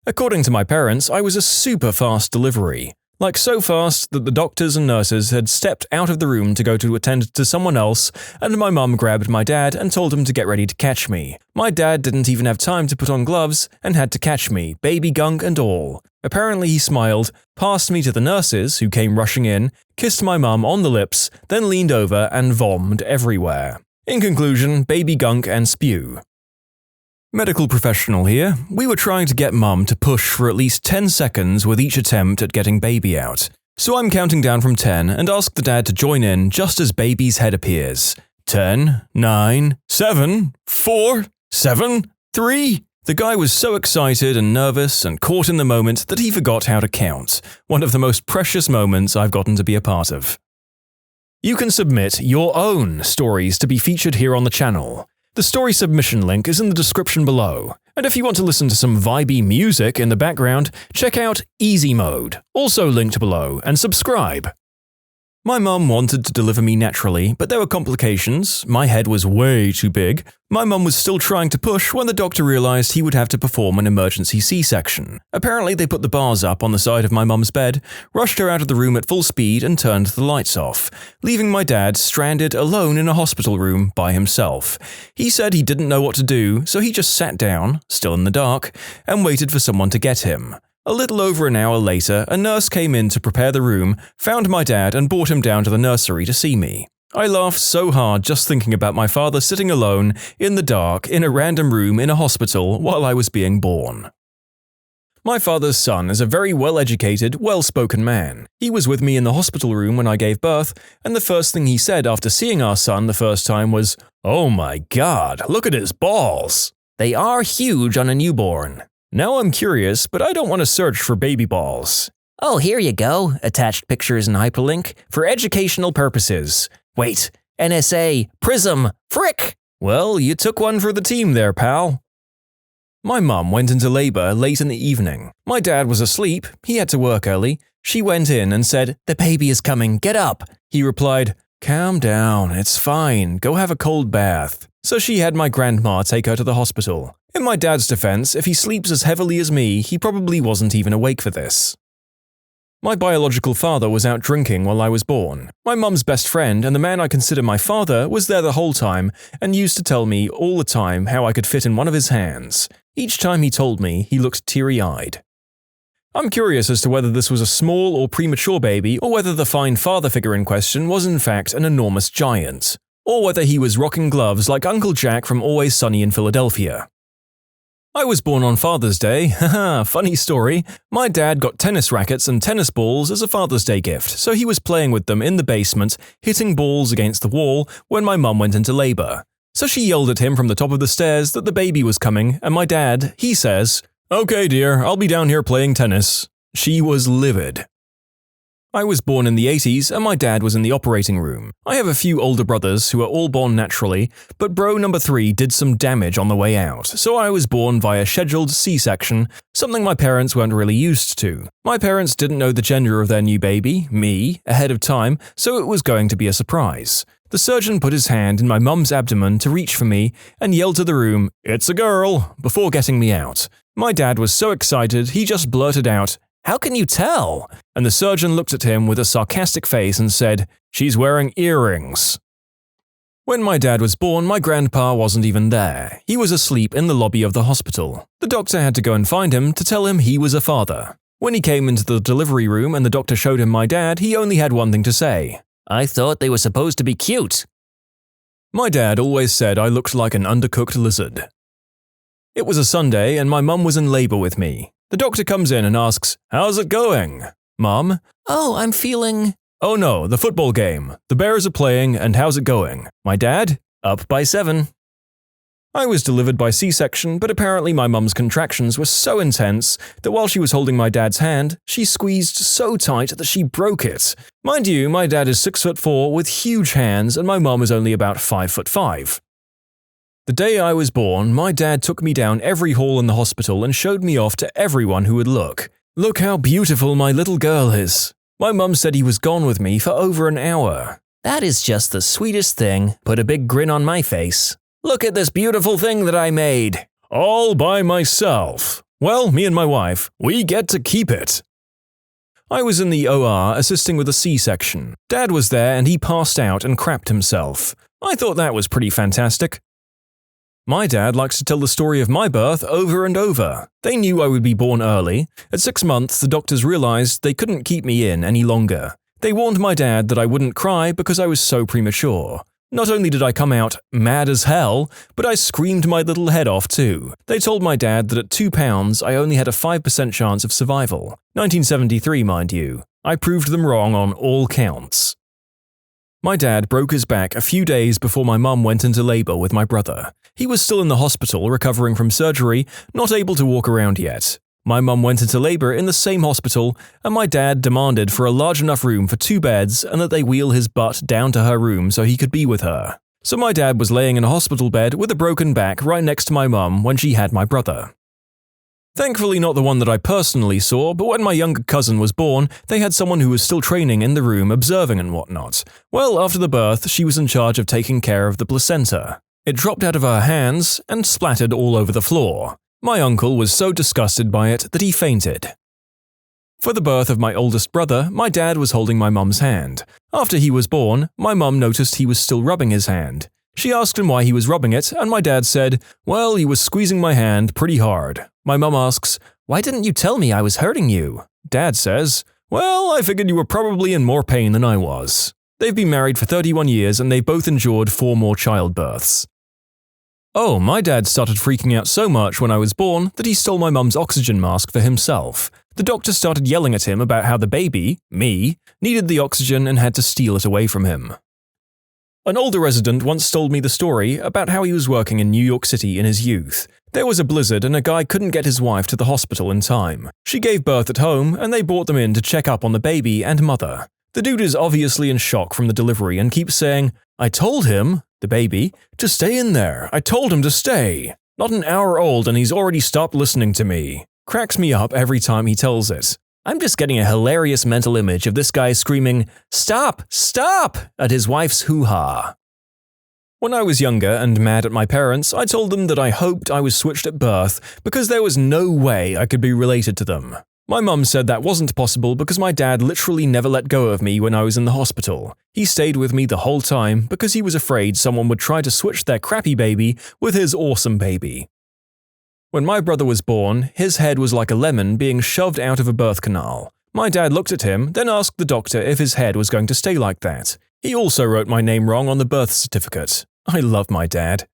According to my parents, I was a super fast delivery. Like so fast that the doctors and nurses had stepped out of the room to go to attend to someone else, and my mum grabbed my dad and told him to get ready to catch me. My dad didn't even have time to put on gloves and had to catch me, baby gunk and all. Apparently he smiled, passed me to the nurses, who came rushing in, kissed my mum on the lips, then leaned over and vommed everywhere. In conclusion, baby gunk and spew. Medical professional here. We were trying to get mum to push for at least 10 seconds with each attempt at getting baby out. So I'm counting down from 10 and ask the dad to join in just as baby's head appears. 10, 9, 7, 4, 7, 3. The guy was so excited and nervous and caught in the moment that he forgot how to count. One of the most precious moments I've gotten to be a part of. You can submit your own stories to be featured here on the channel. The story submission link is in the description below, and if you want to listen to some vibey music in the background, check out easymode, also linked below, and subscribe. My mum wanted to deliver me naturally, but there were complications. My head was way too big. My mum was still trying to push when the doctor realized he would have to perform an emergency C-section. Apparently they put the bars up on the side of my mum's bed, rushed her out of the room at full speed and turned the lights off, leaving my dad stranded alone in a hospital room by himself. He said he didn't know what to do, so he just sat down, still in the dark, and waited for someone to get him. A little over an hour later, a nurse came in to prepare the room, found my dad and brought him down to the nursery to see me. I laughed so hard just thinking about my father sitting alone, in the dark, in a random room in a hospital while I was being born. My father's son is a very well-educated, well-spoken man. He was with me in the hospital room when I gave birth, and the first thing he said after seeing our son the first time was, "Oh my God, look at his balls. They are huge on a newborn." Now I'm curious, but I don't want to search for baby balls. Oh, here you go, attached pictures and hyperlink, for educational purposes. Wait, NSA, Prism, frick! Well, you took one for the team there, pal. My mum went into labor late in the evening. My dad was asleep, he had to work early. She went in and said, "The baby is coming, get up." He replied, "Calm down, it's fine, go have a cold bath." So she had my grandma take her to the hospital. In my dad's defense, if he sleeps as heavily as me, he probably wasn't even awake for this. My biological father was out drinking while I was born. My mum's best friend and the man I consider my father was there the whole time and used to tell me all the time how I could fit in one of his hands. Each time he told me, he looked teary-eyed. I'm curious as to whether this was a small or premature baby or whether the fine father figure in question was in fact an enormous giant, or whether he was rocking gloves like Uncle Jack from Always Sunny in Philadelphia. I was born on Father's Day. Haha, funny story. My dad got tennis rackets and tennis balls as a Father's Day gift, so he was playing with them in the basement, hitting balls against the wall when my mum went into labor. So she yelled at him from the top of the stairs that the baby was coming, and my dad, he says, "Okay, dear, I'll be down here playing tennis." She was livid. I was born in the 80s and my dad was in the operating room. I have a few older brothers who are all born naturally, but bro number 3 did some damage on the way out, so I was born via scheduled C-section, something my parents weren't really used to. My parents didn't know the gender of their new baby, me, ahead of time, so it was going to be a surprise. The surgeon put his hand in my mum's abdomen to reach for me and yelled to the room, "It's a girl," before getting me out. My dad was so excited, he just blurted out, "How can you tell?" And the surgeon looked at him with a sarcastic face and said, "She's wearing earrings." When my dad was born, my grandpa wasn't even there. He was asleep in the lobby of the hospital. The doctor had to go and find him to tell him he was a father. When he came into the delivery room and the doctor showed him my dad, he only had one thing to say. "I thought they were supposed to be cute." My dad always said I looked like an undercooked lizard. It was a Sunday and my mum was in labor with me. The doctor comes in and asks, "How's it going?" Mum, "Oh, I'm feeling…" "Oh no, the football game. The Bears are playing and how's it going?" My dad, "Up by 7. I was delivered by C-section, but apparently my mum's contractions were so intense that while she was holding my dad's hand, she squeezed so tight that she broke it. Mind you, my dad is 6'4" with huge hands and my mum is only about 5'5". The day I was born, my dad took me down every hall in the hospital and showed me off to everyone who would look. "Look how beautiful my little girl is." My mum said he was gone with me for over an hour. "That is just the sweetest thing," put a big grin on my face. "Look at this beautiful thing that I made." "All by myself." Well, me and my wife, we get to keep it. I was in the OR assisting with a C-section. Dad was there and he passed out and crapped himself. I thought that was pretty fantastic. My dad likes to tell the story of my birth over and over. They knew I would be born early. At 6 months, the doctors realized they couldn't keep me in any longer. They warned my dad that I wouldn't cry because I was so premature. Not only did I come out mad as hell, but I screamed my little head off too. They told my dad that at 2 pounds I only had a 5% chance of survival. 1973, mind you. I proved them wrong on all counts. My dad broke his back a few days before my mum went into labor with my brother. He was still in the hospital recovering from surgery, not able to walk around yet. My mum went into labor in the same hospital, and my dad demanded for a large enough room for 2 beds and that they wheel his butt down to her room so he could be with her. So my dad was laying in a hospital bed with a broken back right next to my mum when she had my brother. Thankfully not the one that I personally saw, but when my younger cousin was born, they had someone who was still training in the room observing and whatnot. Well, after the birth, she was in charge of taking care of the placenta. It dropped out of her hands and splattered all over the floor. My uncle was so disgusted by it that he fainted. For the birth of my oldest brother, my dad was holding my mum's hand. After he was born, my mum noticed he was still rubbing his hand. She asked him why he was rubbing it, and my dad said, "Well, he was squeezing my hand pretty hard." My mum asks, "Why didn't you tell me I was hurting you?" Dad says, "Well, I figured you were probably in more pain than I was." They've been married for 31 years and they both endured 4 more childbirths. Oh, my dad started freaking out so much when I was born that he stole my mum's oxygen mask for himself. The doctor started yelling at him about how the baby, me, needed the oxygen and had to steal it away from him. An older resident once told me the story about how he was working in New York City in his youth. There was a blizzard and a guy couldn't get his wife to the hospital in time. She gave birth at home and they brought them in to check up on the baby and mother. The dude is obviously in shock from the delivery and keeps saying, "I told him," the baby, "to stay in there. I told him to stay. Not an hour old and he's already stopped listening to me." Cracks me up every time he tells it. I'm just getting a hilarious mental image of this guy screaming, "Stop! Stop!" at his wife's hoo-ha. When I was younger and mad at my parents, I told them that I hoped I was switched at birth because there was no way I could be related to them. My mum said that wasn't possible because my dad literally never let go of me when I was in the hospital. He stayed with me the whole time because he was afraid someone would try to switch their crappy baby with his awesome baby. When my brother was born, his head was like a lemon being shoved out of a birth canal. My dad looked at him, then asked the doctor if his head was going to stay like that. He also wrote my name wrong on the birth certificate. I love my dad.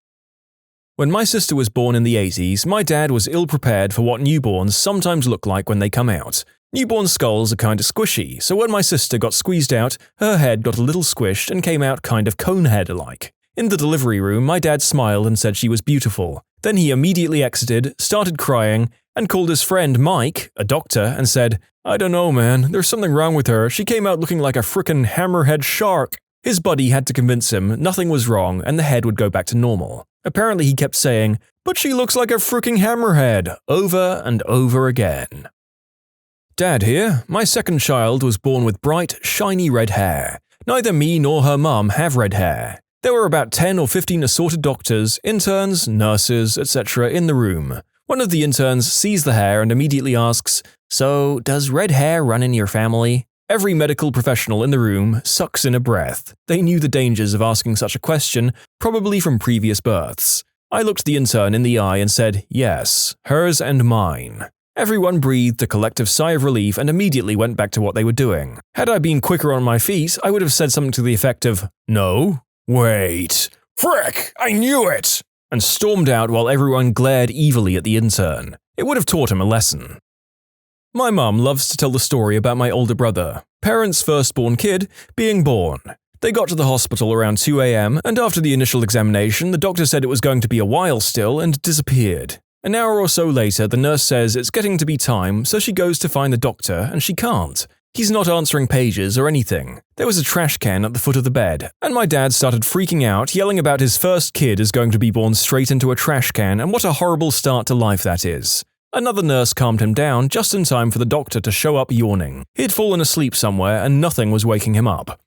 When my sister was born in the 80s, my dad was ill-prepared for what newborns sometimes look like when they come out. Newborn skulls are kinda squishy, so when my sister got squeezed out, her head got a little squished and came out kind of conehead-like. In the delivery room, my dad smiled and said she was beautiful. Then he immediately exited, started crying, and called his friend Mike, a doctor, and said, "I don't know, man, there's something wrong with her. She came out looking like a frickin' hammerhead shark." His buddy had to convince him nothing was wrong and the head would go back to normal. Apparently he kept saying, "But she looks like a fricking hammerhead," over and over again. Dad here. My second child was born with bright, shiny red hair. Neither me nor her mum have red hair. There were about 10 or 15 assorted doctors, interns, nurses, etc. in the room. One of the interns sees the hair and immediately asks, "So, does red hair run in your family?" Every medical professional in the room sucks in a breath. They knew the dangers of asking such a question, probably from previous births. I looked the intern in the eye and said, "Yes, hers and mine." Everyone breathed a collective sigh of relief and immediately went back to what they were doing. Had I been quicker on my feet, I would have said something to the effect of, "No, wait, frick, I knew it!" and stormed out while everyone glared evilly at the intern. It would have taught him a lesson. My mum loves to tell the story about my older brother, parents' firstborn kid, being born. They got to the hospital around 2 a.m. and after the initial examination, the doctor said it was going to be a while still and disappeared. An hour or so later, the nurse says it's getting to be time, so she goes to find the doctor and she can't. He's not answering pages or anything. There was a trash can at the foot of the bed, and my dad started freaking out, yelling about his first kid is going to be born straight into a trash can and what a horrible start to life that is. Another nurse calmed him down just in time for the doctor to show up yawning. He'd fallen asleep somewhere and nothing was waking him up.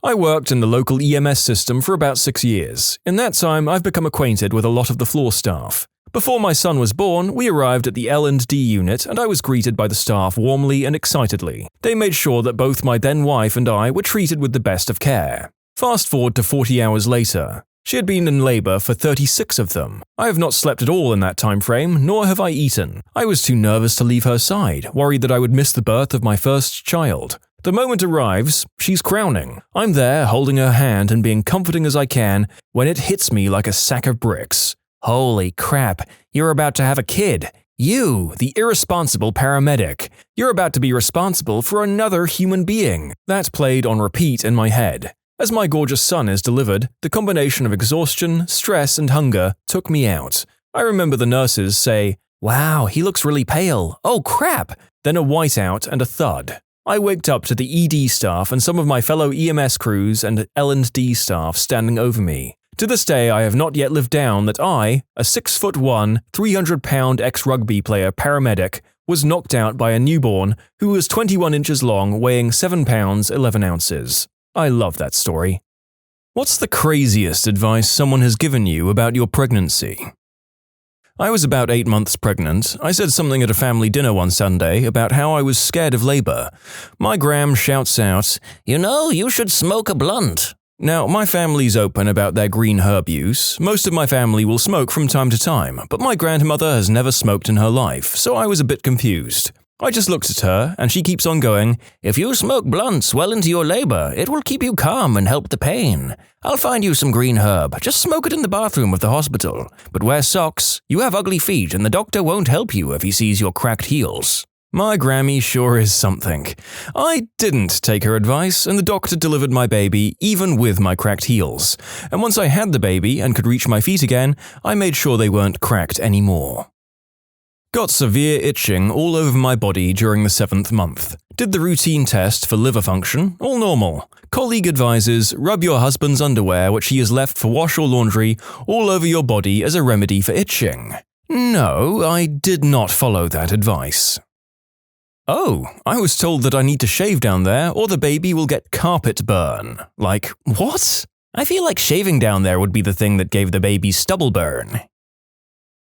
I worked in the local EMS system for about 6 years. In that time, I've become acquainted with a lot of the floor staff. Before my son was born, we arrived at the L&D unit and I was greeted by the staff warmly and excitedly. They made sure that both my then wife and I were treated with the best of care. Fast forward to 40 hours later. She had been in labor for 36 of them. I have not slept at all in that time frame, nor have I eaten. I was too nervous to leave her side, worried that I would miss the birth of my first child. The moment arrives, she's crowning. I'm there holding her hand and being comforting as I can when it hits me like a sack of bricks. Holy crap, you're about to have a kid. You, the irresponsible paramedic. You're about to be responsible for another human being. That played on repeat in my head. As my gorgeous son is delivered, the combination of exhaustion, stress, and hunger took me out. I remember the nurses say, "Wow, he looks really pale. Oh crap!" Then a whiteout and a thud. I waked up to the ED staff and some of my fellow EMS crews and L&D staff standing over me. To this day, I have not yet lived down that I, a 6'1", 300-pound ex-rugby player paramedic, was knocked out by a newborn who was 21 inches long, weighing 7 pounds 11 ounces. I love that story. What's the craziest advice someone has given you about your pregnancy? I was about 8 months pregnant. I said something at a family dinner one Sunday about how I was scared of labor. My gram shouts out, "You know, you should smoke a blunt." Now, my family's open about their green herb use. Most of my family will smoke from time to time, but my grandmother has never smoked in her life, so I was a bit confused. I just looked at her, and she keeps on going, "If you smoke blunts well into your labor, it will keep you calm and help the pain. I'll find you some green herb. Just smoke it in the bathroom of the hospital. But wear socks. You have ugly feet, and the doctor won't help you if he sees your cracked heels." My Grammy sure is something. I didn't take her advice, and the doctor delivered my baby even with my cracked heels. And once I had the baby and could reach my feet again, I made sure they weren't cracked anymore. Got severe itching all over my body during the 7th month. Did the routine test for liver function, all normal. Colleague advises, rub your husband's underwear which he has left for wash or laundry all over your body as a remedy for itching. No, I did not follow that advice. Oh, I was told that I need to shave down there or the baby will get carpet burn. Like, what? I feel like shaving down there would be the thing that gave the baby stubble burn.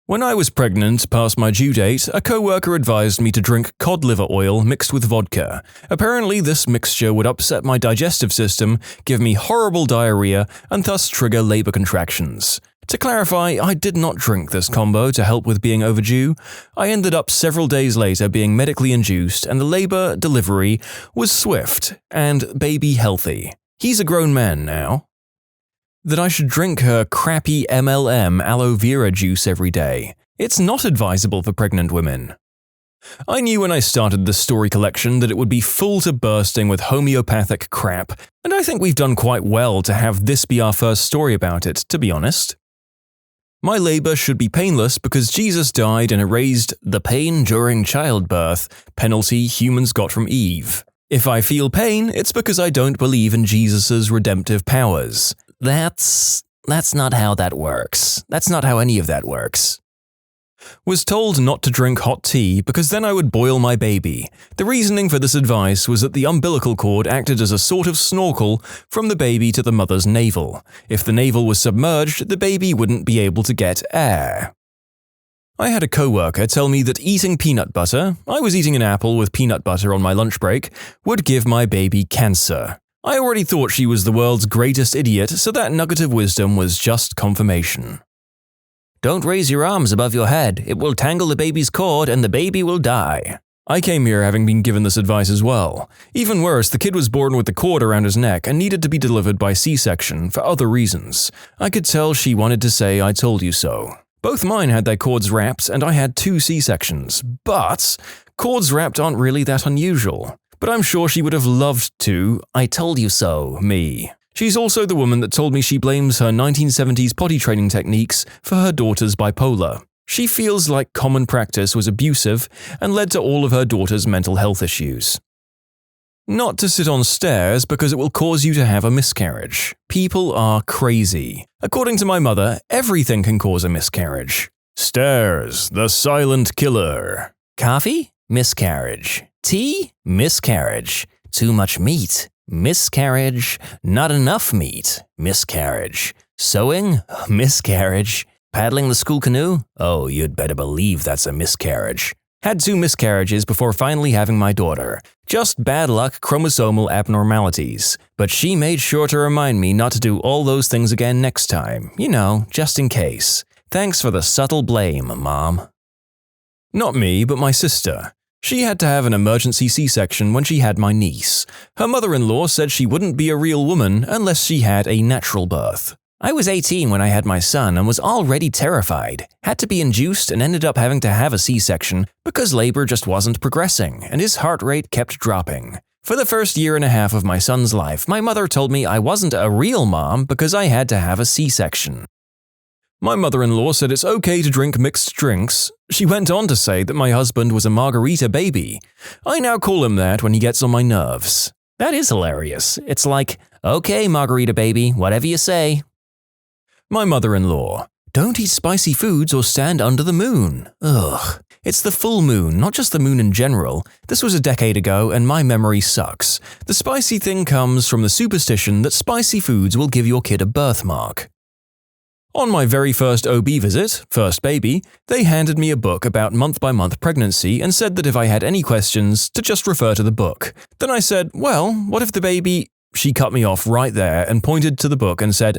When I was pregnant past my due date, a co-worker advised me to drink cod liver oil mixed with vodka. Apparently this mixture would upset my digestive system, give me horrible diarrhea, and thus trigger labor contractions. To clarify, I did not drink this combo to help with being overdue. I ended up several days later being medically induced and the labor delivery was swift and baby healthy. He's a grown man now. that I should drink her crappy MLM aloe vera juice every day. It's not advisable for pregnant women. I knew when I started this story collection that it would be full to bursting with homeopathic crap, and I think we've done quite well to have this be our first story about it, to be honest. My labor should be painless because Jesus died and erased the pain during childbirth, penalty humans got from Eve. If I feel pain, it's because I don't believe in Jesus' redemptive powers. That's not how that works. That's not how any of that works. Was told not to drink hot tea because then I would boil my baby. The reasoning for this advice was that the umbilical cord acted as a sort of snorkel from the baby to the mother's navel. If the navel was submerged, the baby wouldn't be able to get air. I had a coworker tell me that eating peanut butter, I was eating an apple with peanut butter on my lunch break, would give my baby cancer. I already thought she was the world's greatest idiot, so that nugget of wisdom was just confirmation. Don't raise your arms above your head. It will tangle the baby's cord and the baby will die. I came here having been given this advice as well. Even worse, the kid was born with the cord around his neck and needed to be delivered by C-section for other reasons. I could tell she wanted to say I told you so. Both mine had their cords wrapped and I had 2 C-sections, but cords wrapped aren't really that unusual. But I'm sure she would have loved to I told you so me. She's also the woman that told me she blames her 1970s potty training techniques for her daughter's bipolar. She feels like common practice was abusive and led to all of her daughter's mental health issues. Not to sit on stairs because it will cause you to have a miscarriage. People are crazy. According to my mother, everything can cause a miscarriage. Stairs, the silent killer. Coffee? Miscarriage. Tea? Miscarriage. Too much meat? Miscarriage. Not enough meat. Miscarriage. Sewing? Miscarriage. Paddling the school canoe? Oh, you'd better believe that's a miscarriage. Had 2 miscarriages before finally having my daughter. Just bad luck chromosomal abnormalities. But she made sure to remind me not to do all those things again next time. You know, just in case. Thanks for the subtle blame, Mom. Not me, but my sister. She had to have an emergency C-section when she had my niece. Her mother-in-law said she wouldn't be a real woman unless she had a natural birth. I was 18 when I had my son and was already terrified. Had to be induced and ended up having to have a C-section because labor just wasn't progressing and his heart rate kept dropping. For the first 1.5 years of my son's life, my mother told me I wasn't a real mom because I had to have a C-section. My mother-in-law said it's okay to drink mixed drinks. She went on to say that my husband was a margarita baby. I now call him that when he gets on my nerves. That is hilarious. It's like, okay, margarita baby, whatever you say. My mother-in-law, don't eat spicy foods or stand under the moon. Ugh. It's the full moon, not just the moon in general. This was a decade ago and my memory sucks. The spicy thing comes from the superstition that spicy foods will give your kid a birthmark. On my very first OB visit, first baby, they handed me a book about month-by-month pregnancy and said that if I had any questions, to just refer to the book. Then I said, well, what if the baby… She cut me off right there and pointed to the book and said,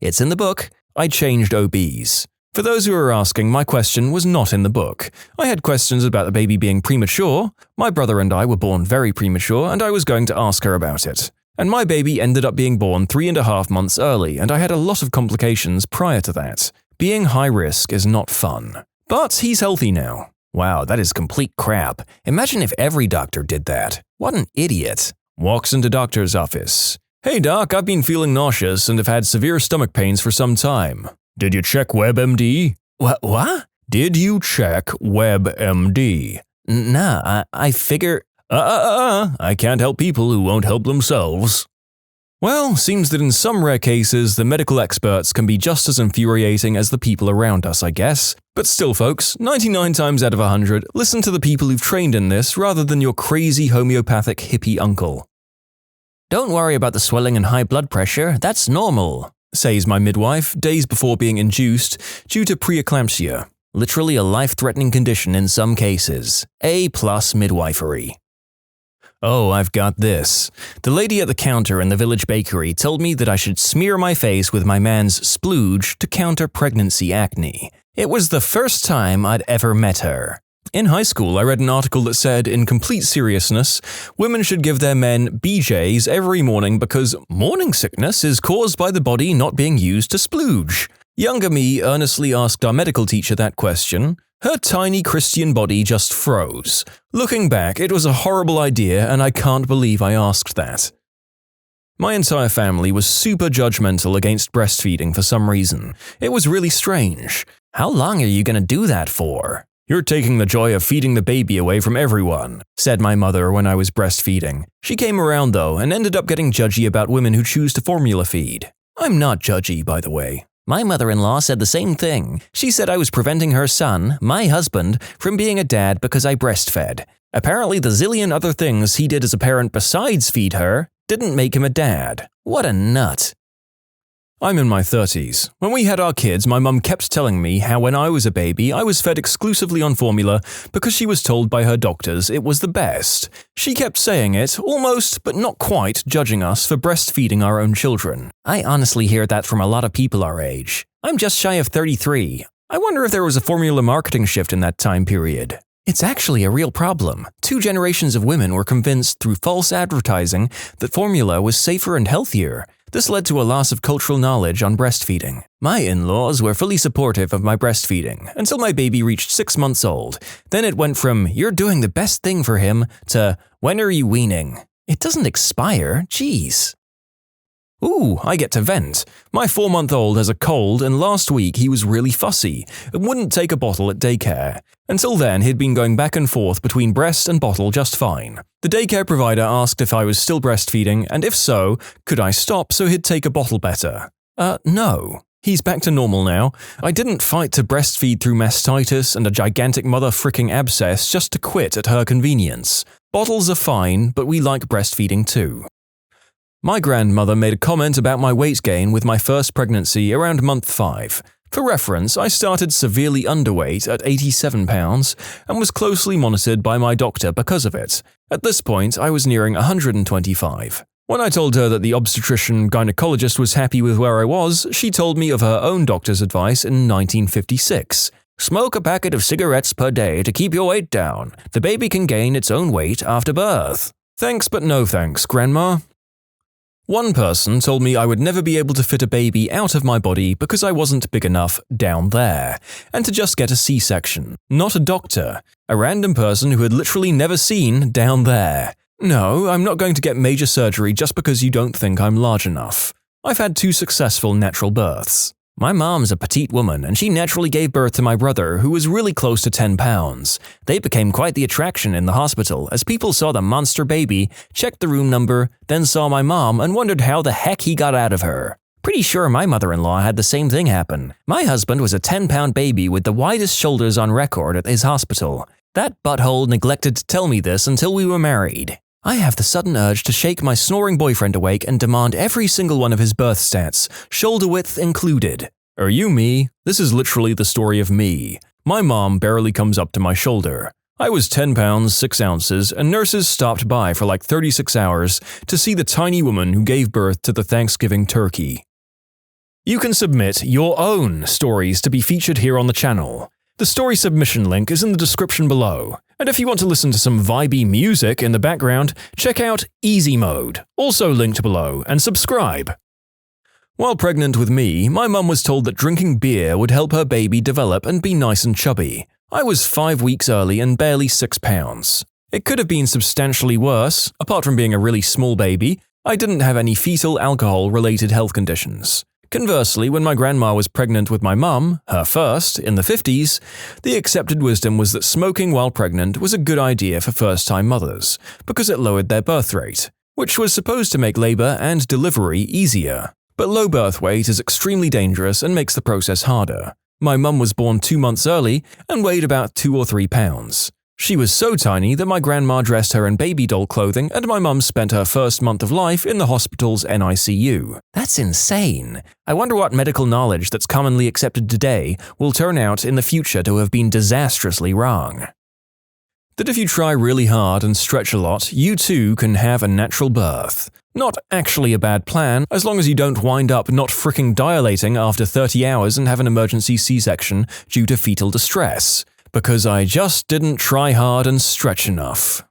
it's in the book. I changed OBs. For those who are asking, my question was not in the book. I had questions about the baby being premature. My brother and I were born very premature and I was going to ask her about it. And my baby ended up being born 3.5 months early, and I had a lot of complications prior to that. Being high risk is not fun. But he's healthy now. Wow, that is complete crap. Imagine if every doctor did that. What an idiot. Walks into doctor's office. Hey doc, I've been feeling nauseous and have had severe stomach pains for some time. Did you check WebMD? What? Did you check WebMD? Nah, I figure… I can't help people who won't help themselves. Well, seems that in some rare cases, the medical experts can be just as infuriating as the people around us, I guess. But still, folks, 99 times out of 100, listen to the people who've trained in this rather than your crazy homeopathic hippie uncle. Don't worry about the swelling and high blood pressure, that's normal, says my midwife days before being induced due to preeclampsia. Literally a life-threatening condition in some cases. A+ midwifery. Oh, I've got this. The lady at the counter in the village bakery told me that I should smear my face with my man's splooge to counter pregnancy acne. It was the first time I'd ever met her. In high school, I read an article that said, in complete seriousness, women should give their men BJs every morning because morning sickness is caused by the body not being used to splooge. Younger me earnestly asked our medical teacher that question. Her tiny Christian body just froze. Looking back, it was a horrible idea, and I can't believe I asked that. My entire family was super judgmental against breastfeeding for some reason. It was really strange. How long are you going to do that for? You're taking the joy of feeding the baby away from everyone, said my mother when I was breastfeeding. She came around though and ended up getting judgy about women who choose to formula feed. I'm not judgy, by the way. My mother-in-law said the same thing. She said I was preventing her son, my husband, from being a dad because I breastfed. Apparently the zillion other things he did as a parent besides feed her didn't make him a dad. What a nut. I'm in my 30s. When we had our kids, my mum kept telling me how when I was a baby, I was fed exclusively on formula because she was told by her doctors it was the best. She kept saying it, almost, but not quite, judging us for breastfeeding our own children. I honestly hear that from a lot of people our age. I'm just shy of 33. I wonder if there was a formula marketing shift in that time period. It's actually a real problem. 2 generations of women were convinced through false advertising that formula was safer and healthier. This led to a loss of cultural knowledge on breastfeeding. My in-laws were fully supportive of my breastfeeding until my baby reached 6 months old. Then it went from, "You're doing the best thing for him," to, "When are you weaning?" It doesn't expire, jeez. Ooh, I get to vent. My 4-month-old has a cold and last week he was really fussy and wouldn't take a bottle at daycare. Until then, he'd been going back and forth between breast and bottle just fine. The daycare provider asked if I was still breastfeeding and if so, could I stop so he'd take a bottle better? No. He's back to normal now. I didn't fight to breastfeed through mastitis and a gigantic mother-fricking abscess just to quit at her convenience. Bottles are fine, but we like breastfeeding too. My grandmother made a comment about my weight gain with my first pregnancy around month 5. For reference, I started severely underweight at 87 pounds and was closely monitored by my doctor because of it. At this point, I was nearing 125. When I told her that the obstetrician-gynecologist was happy with where I was, she told me of her own doctor's advice in 1956. Smoke a packet of cigarettes per day to keep your weight down. The baby can gain its own weight after birth. Thanks but no thanks, Grandma. One person told me I would never be able to fit a baby out of my body because I wasn't big enough down there, and to just get a C-section. Not a doctor. A random person who had literally never seen down there. No, I'm not going to get major surgery just because you don't think I'm large enough. I've had 2 successful natural births. My mom's a petite woman and she naturally gave birth to my brother who was really close to 10 pounds. They became quite the attraction in the hospital as people saw the monster baby, checked the room number, then saw my mom and wondered how the heck he got out of her. Pretty sure my mother-in-law had the same thing happen. My husband was a 10-pound baby with the widest shoulders on record at his hospital. That butthole neglected to tell me this until we were married. I have the sudden urge to shake my snoring boyfriend awake and demand every single one of his birth stats, shoulder width included. Are you me? This is literally the story of me. My mom barely comes up to my shoulder. I was 10 pounds, 6 ounces, and nurses stopped by for like 36 hours to see the tiny woman who gave birth to the Thanksgiving turkey. You can submit your own stories to be featured here on the channel. The story submission link is in the description below. And if you want to listen to some vibey music in the background, check out easymode, also linked below, and subscribe. While pregnant with me, my mum was told that drinking beer would help her baby develop and be nice and chubby. I was 5 weeks early and barely 6 pounds. It could have been substantially worse. Apart from being a really small baby, I didn't have any fetal alcohol-related health conditions. Conversely, when my grandma was pregnant with my mum, her first, in the 50s, the accepted wisdom was that smoking while pregnant was a good idea for first-time mothers, because it lowered their birth rate, which was supposed to make labor and delivery easier. But low birth weight is extremely dangerous and makes the process harder. My mum was born 2 months early and weighed about 2 or 3 pounds. She was so tiny that my grandma dressed her in baby doll clothing and my mum spent her first month of life in the hospital's NICU. That's insane. I wonder what medical knowledge that's commonly accepted today will turn out in the future to have been disastrously wrong. That if you try really hard and stretch a lot, you too can have a natural birth. Not actually a bad plan, as long as you don't wind up not fricking dilating after 30 hours and have an emergency C-section due to fetal distress. because I just didn't try hard and stretch enough.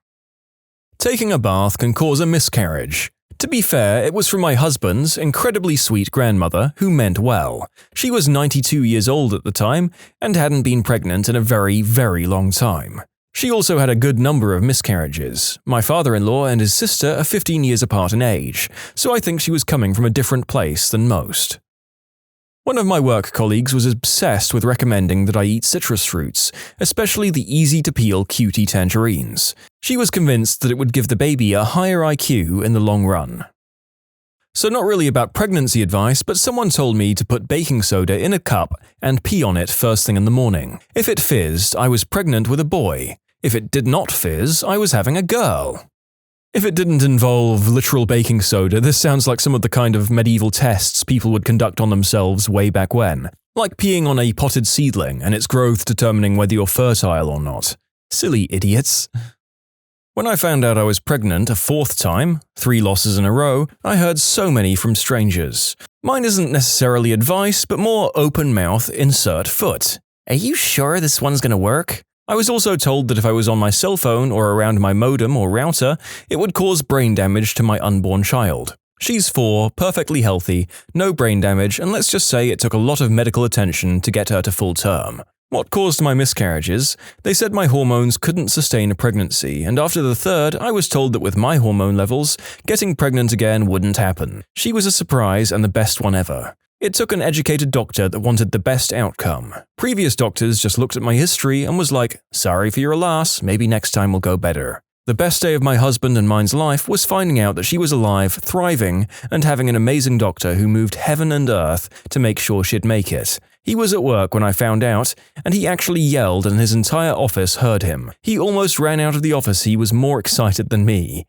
Taking a bath can cause a miscarriage. To be fair, it was from my husband's incredibly sweet grandmother who meant well. She was 92 years old at the time and hadn't been pregnant in a very, very long time. She also had a good number of miscarriages. My father-in-law and his sister are 15 years apart in age, so I think she was coming from a different place than most. One of my work colleagues was obsessed with recommending that I eat citrus fruits, especially the easy-to-peel cutie tangerines. She was convinced that it would give the baby a higher IQ in the long run. So not really about pregnancy advice, but someone told me to put baking soda in a cup and pee on it first thing in the morning. If it fizzed, I was pregnant with a boy. If it did not fizz, I was having a girl. If it didn't involve literal baking soda, this sounds like some of the kind of medieval tests people would conduct on themselves way back when. Like peeing on a potted seedling and its growth determining whether you're fertile or not. Silly idiots. When I found out I was pregnant a fourth time, 3 losses in a row, I heard so many from strangers. Mine isn't necessarily advice, but more open mouth insert foot. Are you sure this one's gonna work? I was also told that if I was on my cell phone or around my modem or router, it would cause brain damage to my unborn child. She's 4, perfectly healthy, no brain damage, and let's just say it took a lot of medical attention to get her to full term. What caused my miscarriages? They said my hormones couldn't sustain a pregnancy, and after the 3rd, I was told that with my hormone levels, getting pregnant again wouldn't happen. She was a surprise and the best one ever. It took an educated doctor that wanted the best outcome. Previous doctors just looked at my history and was like, sorry for your loss, maybe next time will go better. The best day of my husband and mine's life was finding out that she was alive, thriving, and having an amazing doctor who moved heaven and earth to make sure she'd make it. He was at work when I found out, and he actually yelled and his entire office heard him. He almost ran out of the office, he was more excited than me.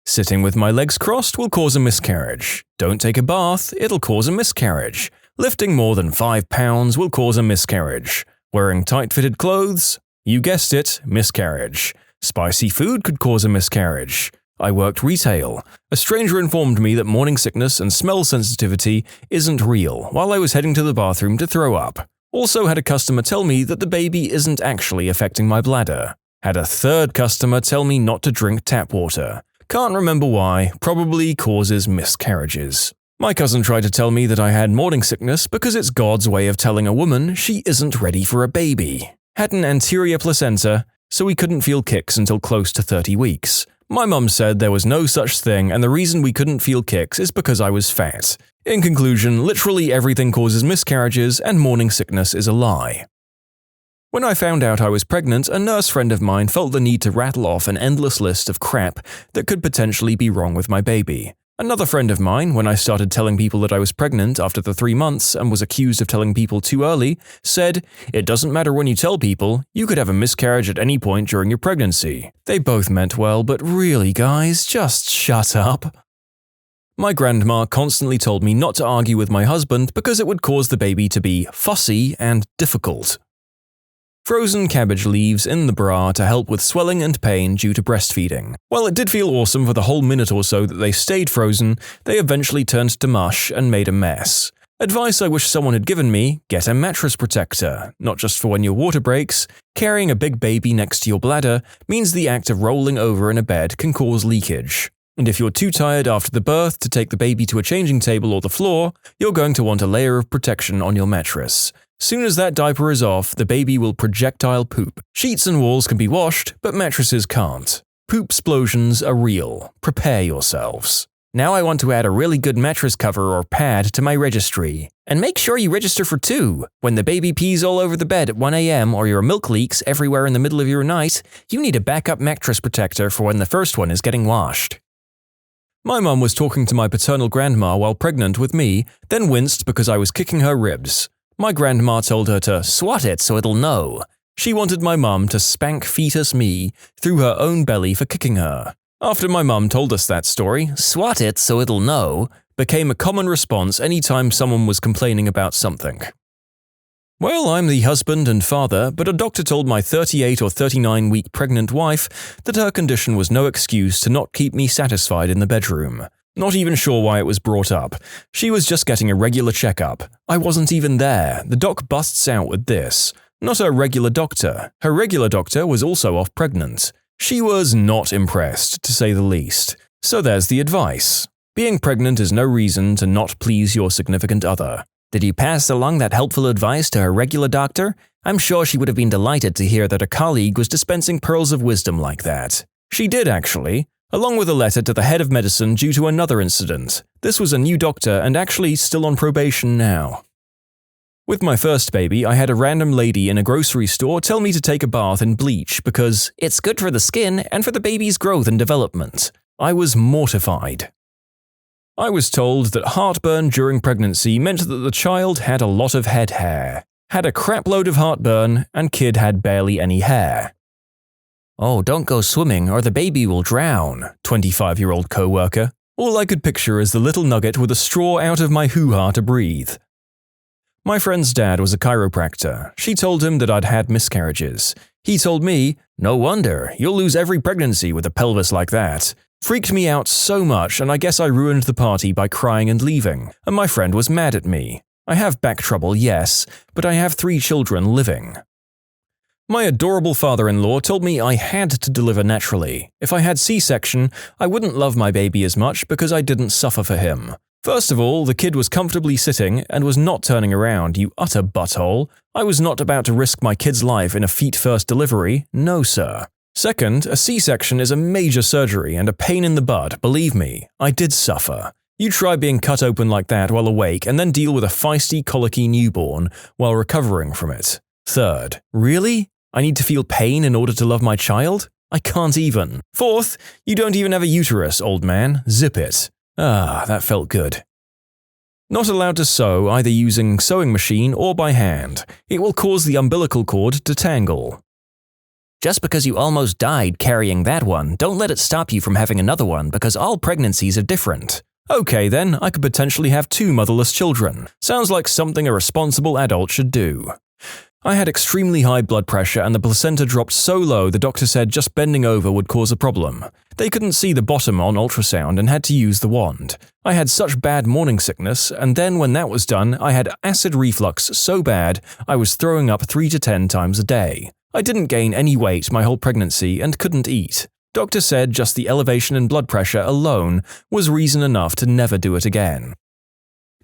Sitting with my legs crossed will cause a miscarriage. Don't take a bath, it'll cause a miscarriage. Lifting more than 5 pounds will cause a miscarriage. Wearing tight-fitted clothes? You guessed it, miscarriage. Spicy food could cause a miscarriage. I worked retail. A stranger informed me that morning sickness and smell sensitivity isn't real while I was heading to the bathroom to throw up. Also had a customer tell me that the baby isn't actually affecting my bladder. Had a 3rd customer tell me not to drink tap water. Can't remember why, probably causes miscarriages. My cousin tried to tell me that I had morning sickness because it's God's way of telling a woman she isn't ready for a baby. Had an anterior placenta, so we couldn't feel kicks until close to 30 weeks. My mum said there was no such thing and the reason we couldn't feel kicks is because I was fat. In conclusion, literally everything causes miscarriages and morning sickness is a lie. When I found out I was pregnant, a nurse friend of mine felt the need to rattle off an endless list of crap that could potentially be wrong with my baby. Another friend of mine, when I started telling people that I was pregnant after the 3 months and was accused of telling people too early, said, "It doesn't matter when you tell people, you could have a miscarriage at any point during your pregnancy." They both meant well, but really guys, just shut up. My grandma constantly told me not to argue with my husband because it would cause the baby to be fussy and difficult. Frozen cabbage leaves in the bra to help with swelling and pain due to breastfeeding. While it did feel awesome for the whole minute or so that they stayed frozen, they eventually turned to mush and made a mess. Advice I wish someone had given me: get a mattress protector, not just for when your water breaks. Carrying a big baby next to your bladder means the act of rolling over in a bed can cause leakage. And if you're too tired after the birth to take the baby to a changing table or the floor, you're going to want a layer of protection on your mattress. Soon as that diaper is off, the baby will projectile poop. Sheets and walls can be washed, but mattresses can't. Poop explosions are real. Prepare yourselves. Now I want to add a really good mattress cover or pad to my registry. And make sure you register for 2. When the baby pees all over the bed at 1 a.m. or your milk leaks everywhere in the middle of your night, you need a backup mattress protector for when the first one is getting washed. My mum was talking to my paternal grandma while pregnant with me, then winced because I was kicking her ribs. My grandma told her to swat it so it'll know. She wanted my mum to spank fetus me through her own belly for kicking her. After my mum told us that story, swat it so it'll know became a common response anytime someone was complaining about something. Well, I'm the husband and father, but a doctor told my 38 or 39-week pregnant wife that her condition was no excuse to not keep me satisfied in the bedroom. Not even sure why it was brought up. She was just getting a regular checkup. I wasn't even there. The doc busts out with this. Not her regular doctor. Her regular doctor was also off pregnant. She was not impressed, to say the least. So there's the advice. Being pregnant is no reason to not please your significant other. Did you pass along that helpful advice to her regular doctor? I'm sure she would have been delighted to hear that a colleague was dispensing pearls of wisdom like that. She did, actually, along with a letter to the head of medicine due to another incident. This was a new doctor and actually still on probation now. With my first baby, I had a random lady in a grocery store tell me to take a bath in bleach because it's good for the skin and for the baby's growth and development. I was mortified. I was told that heartburn during pregnancy meant that the child had a lot of head hair, had a crapload of heartburn, and kid had barely any hair. Oh, don't go swimming or the baby will drown, 25-year-old co-worker. All I could picture is the little nugget with a straw out of my hoo-ha to breathe. My friend's dad was a chiropractor. She told him that I'd had miscarriages. He told me, "No wonder, you'll lose every pregnancy with a pelvis like that." Freaked me out so much, and I guess I ruined the party by crying and leaving, and my friend was mad at me. I have back trouble, yes, but I have 3 children living. My adorable father-in-law told me I had to deliver naturally. If I had C-section, I wouldn't love my baby as much because I didn't suffer for him. First of all, the kid was comfortably sitting and was not turning around, you utter butthole. I was not about to risk my kid's life in a feet-first delivery, no sir. Second, a C-section is a major surgery and a pain in the butt, believe me, I did suffer. You try being cut open like that while awake and then deal with a feisty, colicky newborn while recovering from it. Third, really? I need to feel pain in order to love my child? I can't even. Fourth, you don't even have a uterus, old man. Zip it. Ah, that felt good. Not allowed to sew either using sewing machine or by hand. It will cause the umbilical cord to tangle. Just because you almost died carrying that one, don't let it stop you from having another one because all pregnancies are different. Okay then, I could potentially have 2 motherless children. Sounds like something a responsible adult should do. I had extremely high blood pressure and the placenta dropped so low the doctor said just bending over would cause a problem. They couldn't see the bottom on ultrasound and had to use the wand. I had such bad morning sickness, and then when that was done, I had acid reflux so bad I was throwing up 3 to 10 times a day. I didn't gain any weight my whole pregnancy and couldn't eat. Doctor said just the elevation in blood pressure alone was reason enough to never do it again.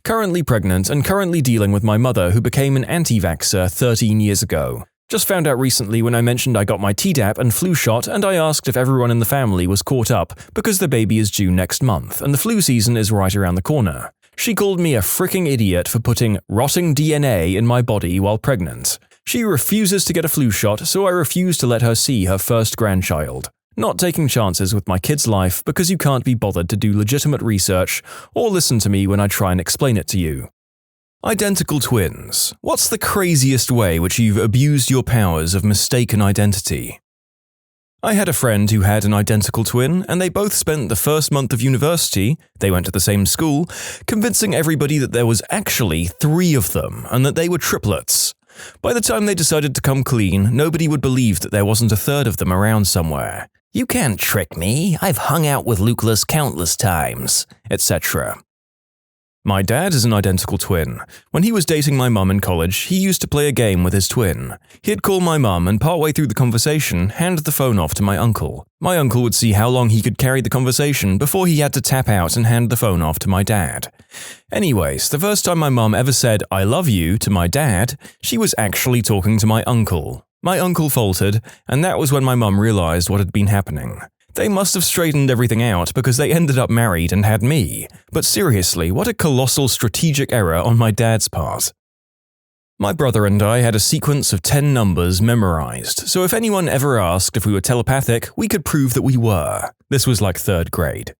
Currently pregnant and currently dealing with my mother who became an anti-vaxxer 13 years ago. Just found out recently when I mentioned I got my Tdap and flu shot and I asked if everyone in the family was caught up because the baby is due next month and the flu season is right around the corner. She called me a freaking idiot for putting rotting DNA in my body while pregnant. She refuses to get a flu shot, so I refuse to let her see her first grandchild. Not taking chances with my kid's life because you can't be bothered to do legitimate research or listen to me when I try and explain it to you. Identical twins. What's the craziest way which you've abused your powers of mistaken identity? I had a friend who had an identical twin, and they both spent the first month of university, they went to the same school, convincing everybody that there was actually 3 of them and that they were triplets. By the time they decided to come clean, nobody would believe that there wasn't a third of them around somewhere. You can't trick me, I've hung out with Lucas countless times, etc. My dad is an identical twin. When he was dating my mum in college, he used to play a game with his twin. He'd call my mum and partway through the conversation, hand the phone off to my uncle. My uncle would see how long he could carry the conversation before he had to tap out and hand the phone off to my dad. Anyways, the first time my mum ever said, "I love you," to my dad, she was actually talking to my uncle. My uncle faltered, and that was when my mum realized what had been happening. They must have straightened everything out because they ended up married and had me. But seriously, what a colossal strategic error on my dad's part. My brother and I had a sequence of 10 numbers memorized, so if anyone ever asked if we were telepathic, we could prove that we were. This was like 3rd grade.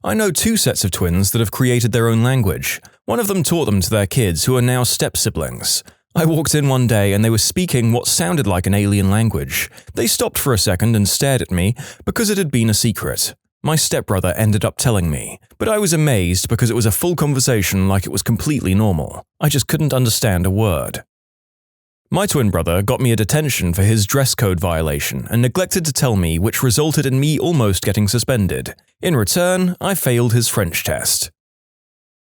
I know 2 sets of twins that have created their own language. One of them taught them to their kids who are now step-siblings. I walked in one day and they were speaking what sounded like an alien language. They stopped for a second and stared at me because it had been a secret. My stepbrother ended up telling me, but I was amazed because it was a full conversation like it was completely normal. I just couldn't understand a word. My twin brother got me a detention for his dress code violation and neglected to tell me, which resulted in me almost getting suspended. In return, I failed his French test.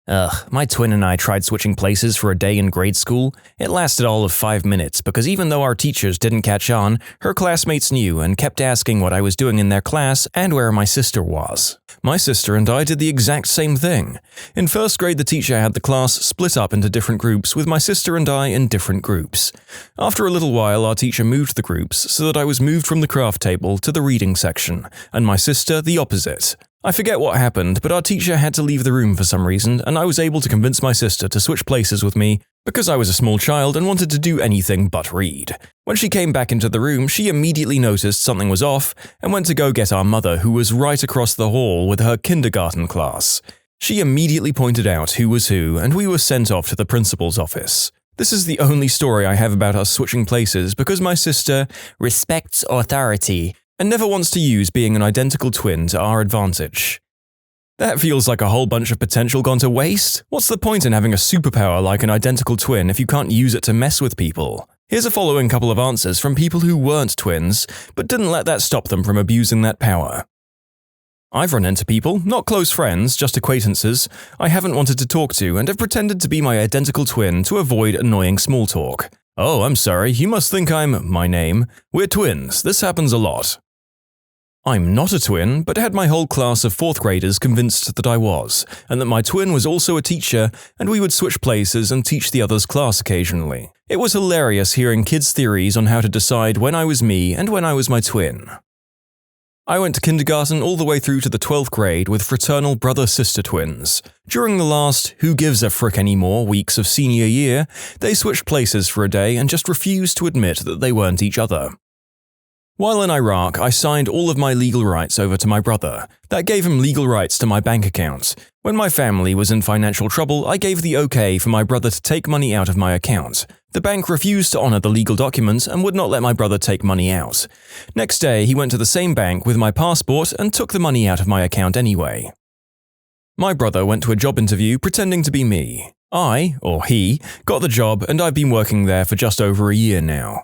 My twin and I tried switching places for a day in grade school. It lasted all of 5 minutes because even though our teachers didn't catch on, her classmates knew and kept asking what I was doing in their class and where my sister was. My sister and I did the exact same thing. In first grade, the teacher had the class split up into different groups with my sister and I in different groups. After a little while, our teacher moved the groups so that I was moved from the craft table to the reading section, and my sister the opposite. I forget what happened, but our teacher had to leave the room for some reason, and I was able to convince my sister to switch places with me because I was a small child and wanted to do anything but read. When she came back into the room, she immediately noticed something was off and went to go get our mother, who was right across the hall with her kindergarten class. She immediately pointed out who was who, and we were sent off to the principal's office. This is the only story I have about us switching places because my sister respects authority and never wants to use being an identical twin to our advantage. That feels like a whole bunch of potential gone to waste. What's the point in having a superpower like an identical twin if you can't use it to mess with people? Here's a following couple of answers from people who weren't twins, but didn't let that stop them from abusing that power. I've run into people, not close friends, just acquaintances, I haven't wanted to talk to and have pretended to be my identical twin to avoid annoying small talk. Oh, I'm sorry, you must think I'm my name. We're twins, this happens a lot. I'm not a twin, but had my whole class of 4th graders convinced that I was, and that my twin was also a teacher, and we would switch places and teach the other's class occasionally. It was hilarious hearing kids' theories on how to decide when I was me and when I was my twin. I went to kindergarten all the way through to the 12th grade with fraternal brother-sister twins. During the last who gives a frick anymore weeks of senior year, they switched places for a day and just refused to admit that they weren't each other. While in Iraq, I signed all of my legal rights over to my brother. That gave him legal rights to my bank account. When my family was in financial trouble, I gave the okay for my brother to take money out of my account. The bank refused to honor the legal documents and would not let my brother take money out. Next day, he went to the same bank with my passport and took the money out of my account anyway. My brother went to a job interview pretending to be me. He, got the job and I've been working there for just over a year now.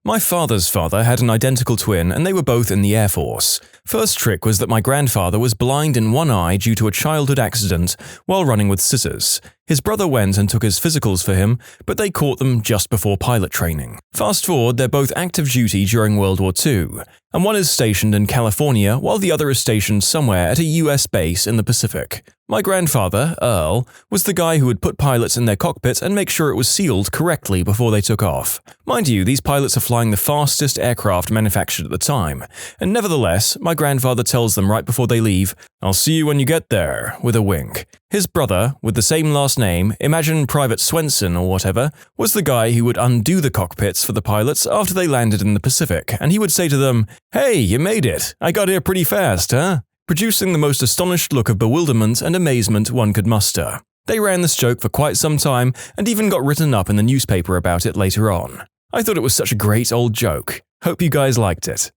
My father's father had an identical twin and they were both in the Air Force. First trick was that my grandfather was blind in one eye due to a childhood accident while running with scissors. His brother went and took his physicals for him, but they caught them just before pilot training. Fast forward, they're both active duty during World War II, and one is stationed in California while the other is stationed somewhere at a US base in the Pacific. My grandfather, Earl, was the guy who would put pilots in their cockpit and make sure it was sealed correctly before they took off. Mind you, these pilots are flying the fastest aircraft manufactured at the time, and nevertheless, my grandfather tells them right before they leave, "I'll see you when you get there," with a wink. His brother, with the same last name, imagine Private Swenson or whatever, was the guy who would undo the cockpits for the pilots after they landed in the Pacific, and he would say to them, "Hey, you made it! I got here pretty fast, huh?" Producing the most astonished look of bewilderment and amazement one could muster. They ran this joke for quite some time and even got written up in the newspaper about it later on. I thought it was such a great old joke. Hope you guys liked it.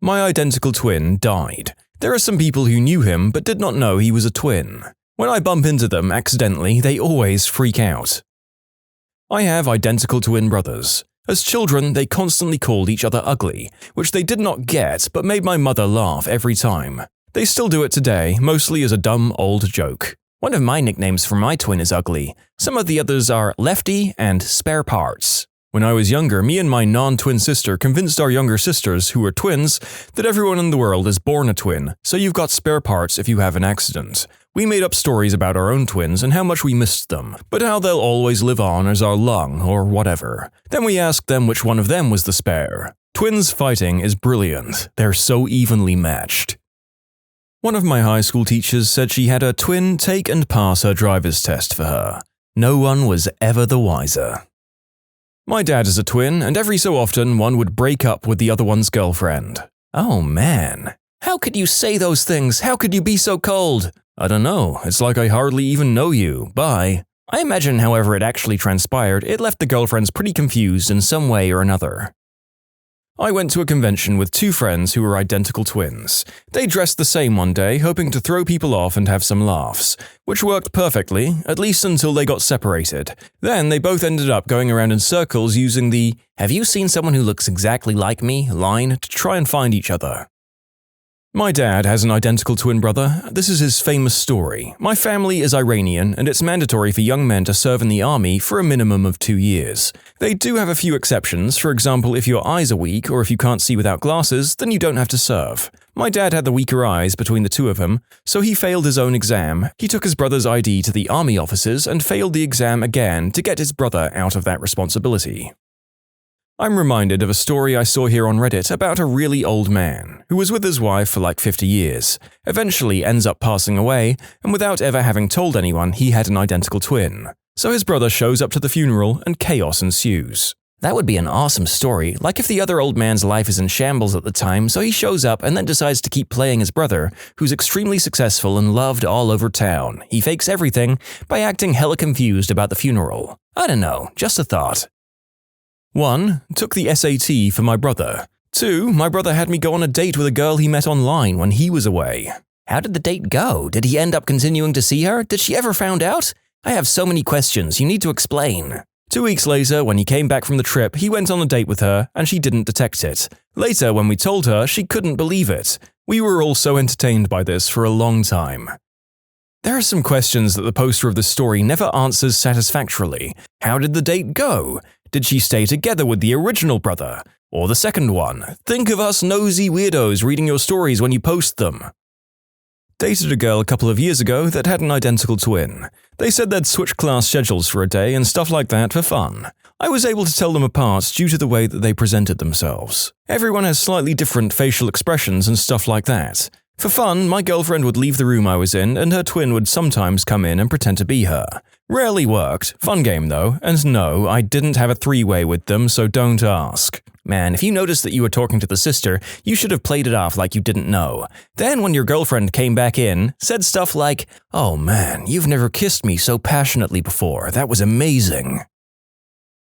My identical twin died. There are some people who knew him but did not know he was a twin. When I bump into them accidentally, they always freak out. I have identical twin brothers. As children, they constantly called each other ugly, which they did not get but made my mother laugh every time. They still do it today, mostly as a dumb old joke. One of my nicknames for my twin is ugly. Some of the others are Lefty and Spare Parts. When I was younger, me and my non-twin sister convinced our younger sisters, who are twins, that everyone in the world is born a twin, so you've got spare parts if you have an accident. We made up stories about our own twins and how much we missed them, but how they'll always live on as our lung or whatever. Then we asked them which one of them was the spare. Twins fighting is brilliant. They're so evenly matched. One of my high school teachers said she had her twin take and pass her driver's test for her. No one was ever the wiser. My dad is a twin, and every so often one would break up with the other one's girlfriend. Oh man. How could you say those things? How could you be so cold? I don't know, it's like I hardly even know you. Bye. I imagine however it actually transpired, it left the girlfriends pretty confused in some way or another. I went to a convention with 2 friends who were identical twins. They dressed the same one day, hoping to throw people off and have some laughs, which worked perfectly, at least until they got separated. Then they both ended up going around in circles using the "Have you seen someone who looks exactly like me?" line to try and find each other. My dad has an identical twin brother. This is his famous story. My family is Iranian, and it's mandatory for young men to serve in the army for a minimum of 2 years. They do have a few exceptions. For example, if your eyes are weak or if you can't see without glasses, then you don't have to serve. My dad had the weaker eyes between the two of them, so he failed his own exam. He took his brother's ID to the army officers and failed the exam again to get his brother out of that responsibility. I'm reminded of a story I saw here on Reddit about a really old man who was with his wife for like 50 years, eventually ends up passing away, and without ever having told anyone he had an identical twin. So his brother shows up to the funeral and chaos ensues. That would be an awesome story, like if the other old man's life is in shambles at the time, so he shows up and then decides to keep playing his brother, who's extremely successful and loved all over town. He fakes everything by acting hella confused about the funeral. I don't know, just a thought. 1. Took the SAT for my brother. 2. My brother had me go on a date with a girl he met online when he was away. How did the date go? Did he end up continuing to see her? Did she ever found out? I have so many questions, you need to explain. 2 weeks later, when he came back from the trip, he went on a date with her and she didn't detect it. Later, when we told her, she couldn't believe it. We were all so entertained by this for a long time. There are some questions that the poster of the story never answers satisfactorily. How did the date go? Did she stay together with the original brother? Or the second one? Think of us nosy weirdos reading your stories when you post them. Dated a girl a couple of years ago that had an identical twin. They said they'd switch class schedules for a day and stuff like that for fun. I was able to tell them apart due to the way that they presented themselves. Everyone has slightly different facial expressions and stuff like that. For fun, my girlfriend would leave the room I was in and her twin would sometimes come in and pretend to be her. Rarely worked. Fun game though, and no, I didn't have a three-way with them, so don't ask. Man, if you noticed that you were talking to the sister, you should have played it off like you didn't know. Then when your girlfriend came back in, said stuff like, "Oh man, you've never kissed me so passionately before, that was amazing."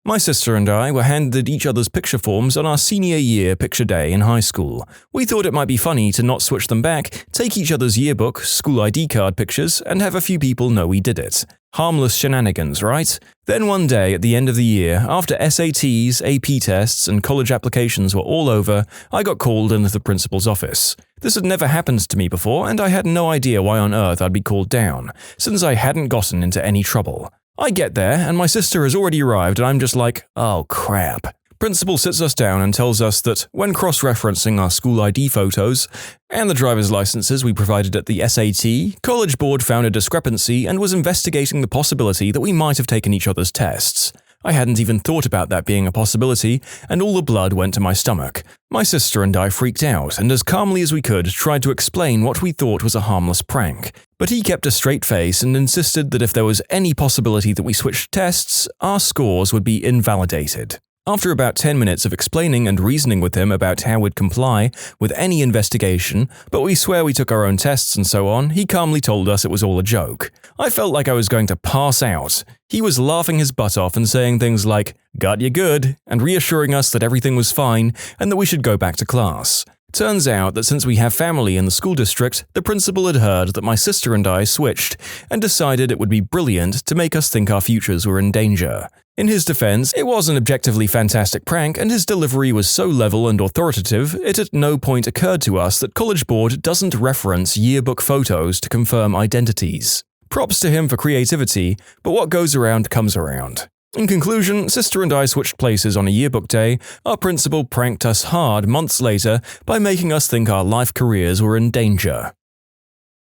My sister and I were handed each other's picture forms on our senior year picture day in high school. We thought it might be funny to not switch them back, take each other's yearbook, school ID card pictures, and have a few people know we did it. Harmless shenanigans, right? Then one day at the end of the year, after SATs, AP tests, and college applications were all over, I got called into the principal's office. This had never happened to me before, and I had no idea why on earth I'd be called down, since I hadn't gotten into any trouble. I get there, and my sister has already arrived, and I'm just like, oh crap. Principal sits us down and tells us that when cross-referencing our school ID photos and the driver's licenses we provided at the SAT, College Board found a discrepancy and was investigating the possibility that we might have taken each other's tests. I hadn't even thought about that being a possibility, and all the blood went to my stomach. My sister and I freaked out, and as calmly as we could tried to explain what we thought was a harmless prank. But he kept a straight face and insisted that if there was any possibility that we switched tests, our scores would be invalidated. After about 10 minutes of explaining and reasoning with him about how we'd comply with any investigation, but we swear we took our own tests and so on, he calmly told us it was all a joke. I felt like I was going to pass out. He was laughing his butt off and saying things like, "Got you good," and reassuring us that everything was fine and that we should go back to class. Turns out that since we have family in the school district, the principal had heard that my sister and I switched and decided it would be brilliant to make us think our futures were in danger. In his defense, it was an objectively fantastic prank, and his delivery was so level and authoritative, it at no point occurred to us that College Board doesn't reference yearbook photos to confirm identities. Props to him for creativity, but what goes around comes around. In conclusion, sister and I switched places on a yearbook day. Our principal pranked us hard months later by making us think our life careers were in danger.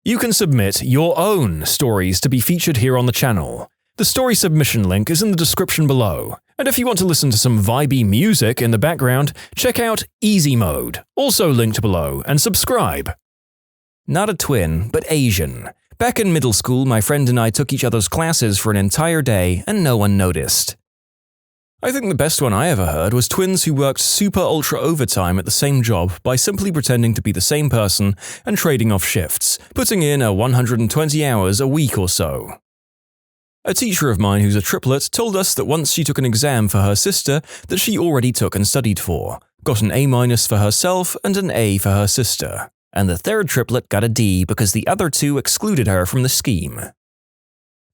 You can submit your own stories to be featured here on the channel. The story submission link is in the description below. And if you want to listen to some vibey music in the background, check out easymode, also linked below, and subscribe. Not a twin, but Asian. Back in middle school, my friend and I took each other's classes for an entire day, and no one noticed. I think the best one I ever heard was twins who worked super ultra overtime at the same job by simply pretending to be the same person and trading off shifts, putting in a 120 hours a week or so. A teacher of mine who's a triplet told us that once she took an exam for her sister that she already took and studied for, got an A- for herself and an A for her sister. And the third triplet got a D because the other two excluded her from the scheme.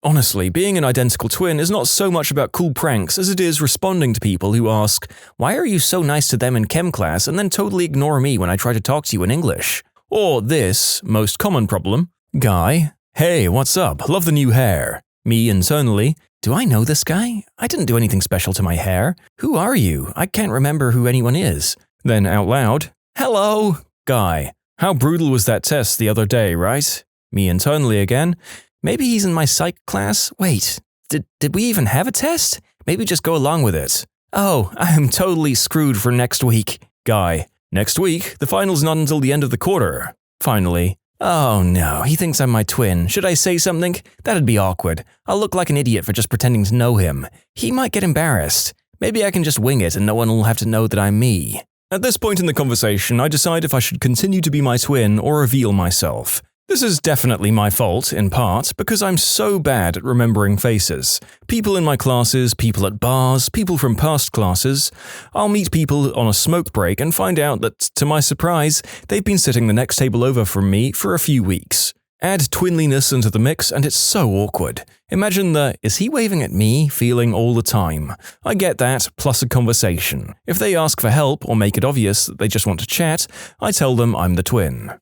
Honestly, being an identical twin is not so much about cool pranks as it is responding to people who ask, "Why are you so nice to them in chem class and then totally ignore me when I try to talk to you in English?" Or this, most common problem, guy, hey, what's up? Love the new hair. Me internally, do I know this guy? I didn't do anything special to my hair. Who are you? I can't remember who anyone is. Then out loud, hello, guy. How brutal was that test the other day, right? Me internally again, maybe he's in my psych class? Wait, did we even have a test? Maybe just go along with it. Oh, I am totally screwed for next week. Guy, next week? The final's not until the end of the quarter. Finally, oh no, he thinks I'm my twin. Should I say something? That'd be awkward. I'll look like an idiot for just pretending to know him. He might get embarrassed. Maybe I can just wing it and no one will have to know that I'm me. At this point in the conversation, I decide if I should continue to be my twin or reveal myself. This is definitely my fault, in part, because I'm so bad at remembering faces. People in my classes, people at bars, people from past classes. I'll meet people on a smoke break and find out that, to my surprise, they've been sitting the next table over from me for a few weeks. Add twinliness into the mix and it's so awkward. Imagine the, is he waving at me feeling all the time. I get that, plus a conversation. If they ask for help or make it obvious that they just want to chat, I tell them I'm the twin.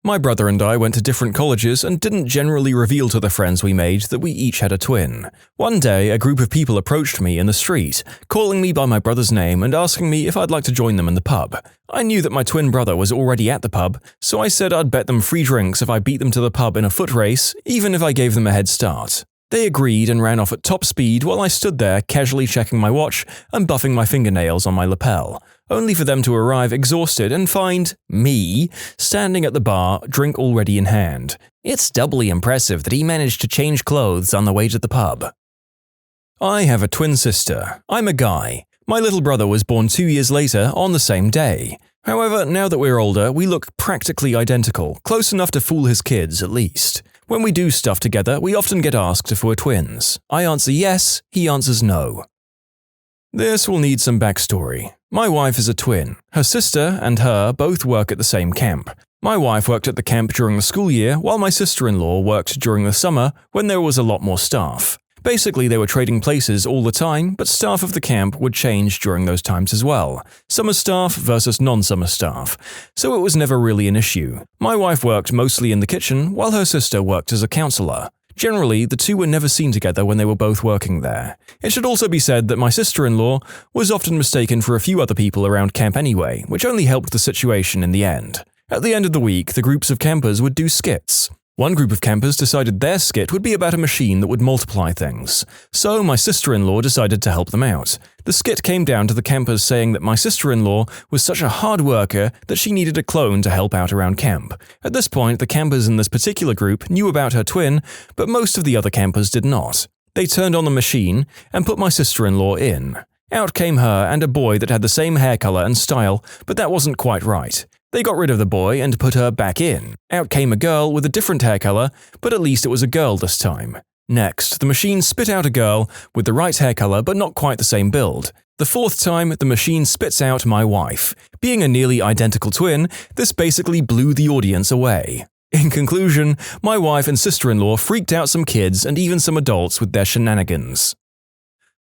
My brother and I went to different colleges and didn't generally reveal to the friends we made that we each had a twin. One day, a group of people approached me in the street, calling me by my brother's name and asking me if I'd like to join them in the pub. I knew that my twin brother was already at the pub, so I said I'd bet them free drinks if I beat them to the pub in a foot race, even if I gave them a head start. They agreed and ran off at top speed while I stood there casually checking my watch and buffing my fingernails on my lapel, only for them to arrive exhausted and find me standing at the bar, drink already in hand. It's doubly impressive that he managed to change clothes on the way to the pub. I have a twin sister. I'm a guy. My little brother was born 2 years later on the same day. However, now that we're older, we look practically identical, close enough to fool his kids at least. When we do stuff together, we often get asked if we're twins. I answer yes, he answers no. This will need some backstory. My wife is a twin. Her sister and her both work at the same camp. My wife worked at the camp during the school year, while my sister-in-law worked during the summer when there was a lot more staff. Basically, they were trading places all the time, but staff of the camp would change during those times as well. Summer staff versus non-summer staff. So it was never really an issue. My wife worked mostly in the kitchen, while her sister worked as a counselor. Generally, the two were never seen together when they were both working there. It should also be said that my sister-in-law was often mistaken for a few other people around camp anyway, which only helped the situation in the end. At the end of the week, the groups of campers would do skits. One group of campers decided their skit would be about a machine that would multiply things. So my sister-in-law decided to help them out. The skit came down to the campers saying that my sister-in-law was such a hard worker that she needed a clone to help out around camp. At this point, the campers in this particular group knew about her twin, but most of the other campers did not. They turned on the machine and put my sister-in-law in. Out came her and a boy that had the same hair color and style, but that wasn't quite right. They got rid of the boy and put her back in. Out came a girl with a different hair color, but at least it was a girl this time. Next, the machine spit out a girl with the right hair color but not quite the same build. The fourth time, the machine spits out my wife. Being a nearly identical twin, this basically blew the audience away. In conclusion, my wife and sister-in-law freaked out some kids and even some adults with their shenanigans.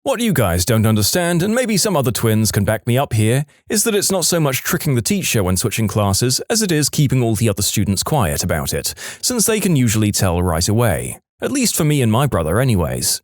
What you guys don't understand, and maybe some other twins can back me up here, is that it's not so much tricking the teacher when switching classes as it is keeping all the other students quiet about it, since they can usually tell right away. At least for me and my brother anyways.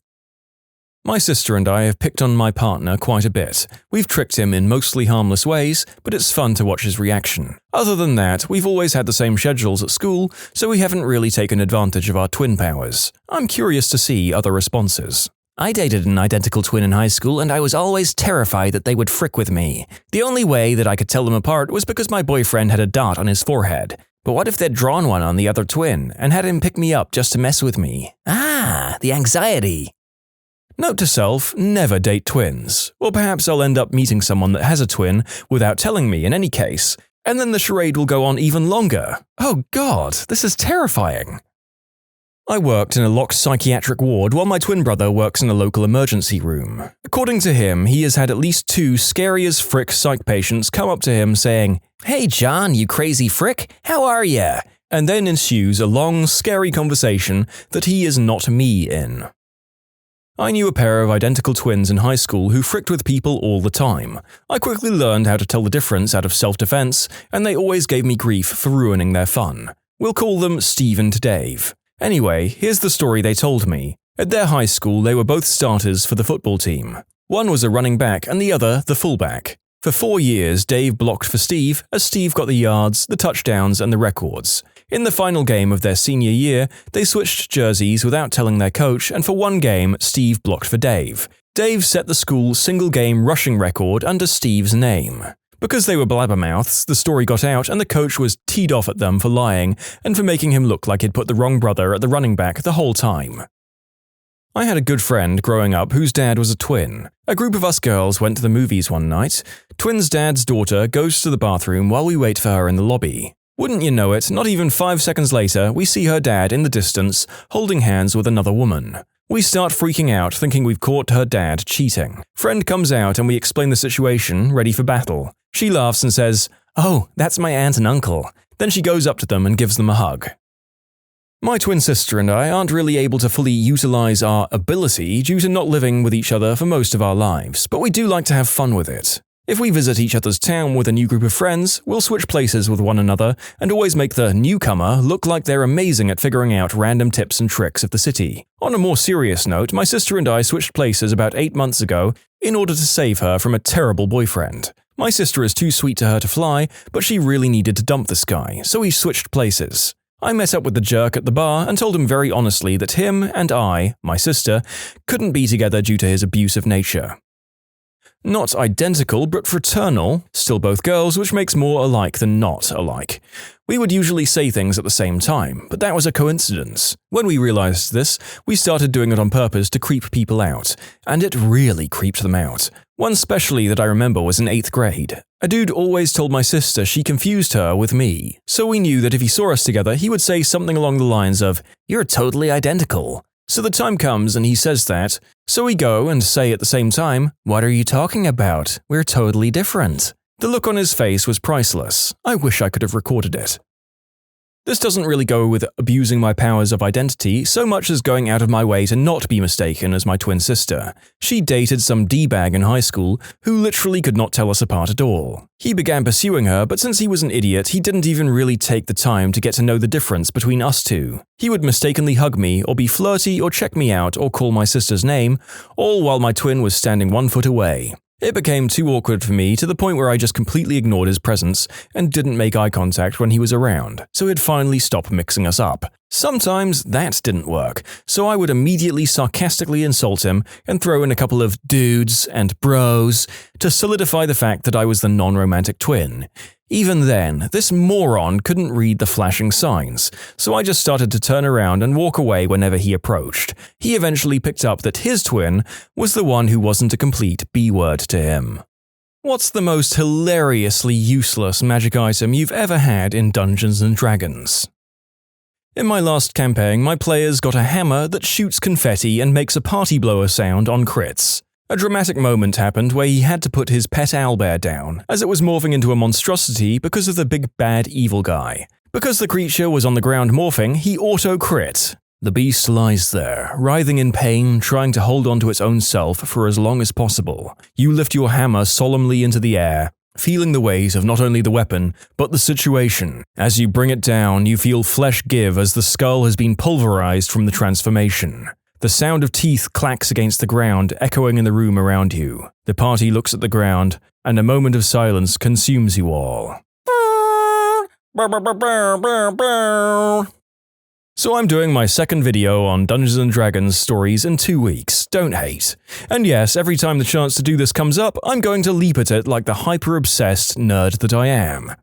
My sister and I have picked on my partner quite a bit. We've tricked him in mostly harmless ways, but it's fun to watch his reaction. Other than that, we've always had the same schedules at school, so we haven't really taken advantage of our twin powers. I'm curious to see other responses. I dated an identical twin in high school and I was always terrified that they would frick with me. The only way that I could tell them apart was because my boyfriend had a dot on his forehead. But what if they'd drawn one on the other twin and had him pick me up just to mess with me? Ah, the anxiety. Note to self, never date twins. Or perhaps I'll end up meeting someone that has a twin without telling me in any case. And then the charade will go on even longer. Oh god, this is terrifying. I worked in a locked psychiatric ward while my twin brother works in a local emergency room. According to him, he has had at least 2 scary as frick psych patients come up to him saying, "Hey John, you crazy frick, how are ya?" And then ensues a long, scary conversation that he is not me in. I knew a pair of identical twins in high school who fricked with people all the time. I quickly learned how to tell the difference out of self-defense, and they always gave me grief for ruining their fun. We'll call them Steve and Dave. Anyway, here's the story they told me. At their high school, they were both starters for the football team. One was a running back and the other the fullback. For 4 years, Dave blocked for Steve, as Steve got the yards, the touchdowns, and the records. In the final game of their senior year, they switched jerseys without telling their coach, and for one game, Steve blocked for Dave. Dave set the school single-game rushing record under Steve's name. Because they were blabbermouths, the story got out and the coach was teed off at them for lying and for making him look like he'd put the wrong brother at the running back the whole time. I had a good friend growing up whose dad was a twin. A group of us girls went to the movies one night. Twin's dad's daughter goes to the bathroom while we wait for her in the lobby. Wouldn't you know it, not even 5 seconds later, we see her dad in the distance, holding hands with another woman. We start freaking out, thinking we've caught her dad cheating. Friend comes out and we explain the situation, ready for battle. She laughs and says, "Oh, that's my aunt and uncle." Then she goes up to them and gives them a hug. My twin sister and I aren't really able to fully utilize our ability due to not living with each other for most of our lives, but we do like to have fun with it. If we visit each other's town with a new group of friends, we'll switch places with one another and always make the newcomer look like they're amazing at figuring out random tips and tricks of the city. On a more serious note, my sister and I switched places about 8 months ago in order to save her from a terrible boyfriend. My sister is too sweet to her to fly, but she really needed to dump this guy, so we switched places. I met up with the jerk at the bar and told him very honestly that him and I, my sister, couldn't be together due to his abusive nature. Not identical, but fraternal, still both girls, which makes more alike than not alike. We would usually say things at the same time, but that was a coincidence. When we realized this, we started doing it on purpose to creep people out, and it really creeped them out. One specially that I remember was in 8th grade. A dude always told my sister she confused her with me, so we knew that if he saw us together, he would say something along the lines of, "You're totally identical." So the time comes and he says that, so we go and say at the same time, "What are you talking about? We're totally different." The look on his face was priceless. I wish I could have recorded it. This doesn't really go with abusing my powers of identity so much as going out of my way to not be mistaken as my twin sister. She dated some D-bag in high school who literally could not tell us apart at all. He began pursuing her, but since he was an idiot, he didn't even really take the time to get to know the difference between us two. He would mistakenly hug me, or be flirty, or check me out, or call my sister's name, all while my twin was standing 1 foot away. It became too awkward for me to the point where I just completely ignored his presence and didn't make eye contact when he was around, so he'd finally stop mixing us up. Sometimes that didn't work, so I would immediately sarcastically insult him and throw in a couple of dudes and bros to solidify the fact that I was the non-romantic twin. Even then, this moron couldn't read the flashing signs, so I just started to turn around and walk away whenever he approached. He eventually picked up that his twin was the one who wasn't a complete B-word to him. What's the most hilariously useless magic item you've ever had in Dungeons & Dragons? In my last campaign, my players got a hammer that shoots confetti and makes a party blower sound on crits. A dramatic moment happened where he had to put his pet owlbear down, as it was morphing into a monstrosity because of the big bad evil guy. Because the creature was on the ground morphing, he auto-crit. The beast lies there, writhing in pain, trying to hold on to its own self for as long as possible. You lift your hammer solemnly into the air, feeling the weight of not only the weapon, but the situation. As you bring it down, you feel flesh give as the skull has been pulverized from the transformation. The sound of teeth clacks against the ground, echoing in the room around you. The party looks at the ground, and a moment of silence consumes you all. So I'm doing my second video on Dungeons & Dragons stories in 2 weeks, don't hate. And yes, every time the chance to do this comes up, I'm going to leap at it like the hyper-obsessed nerd that I am.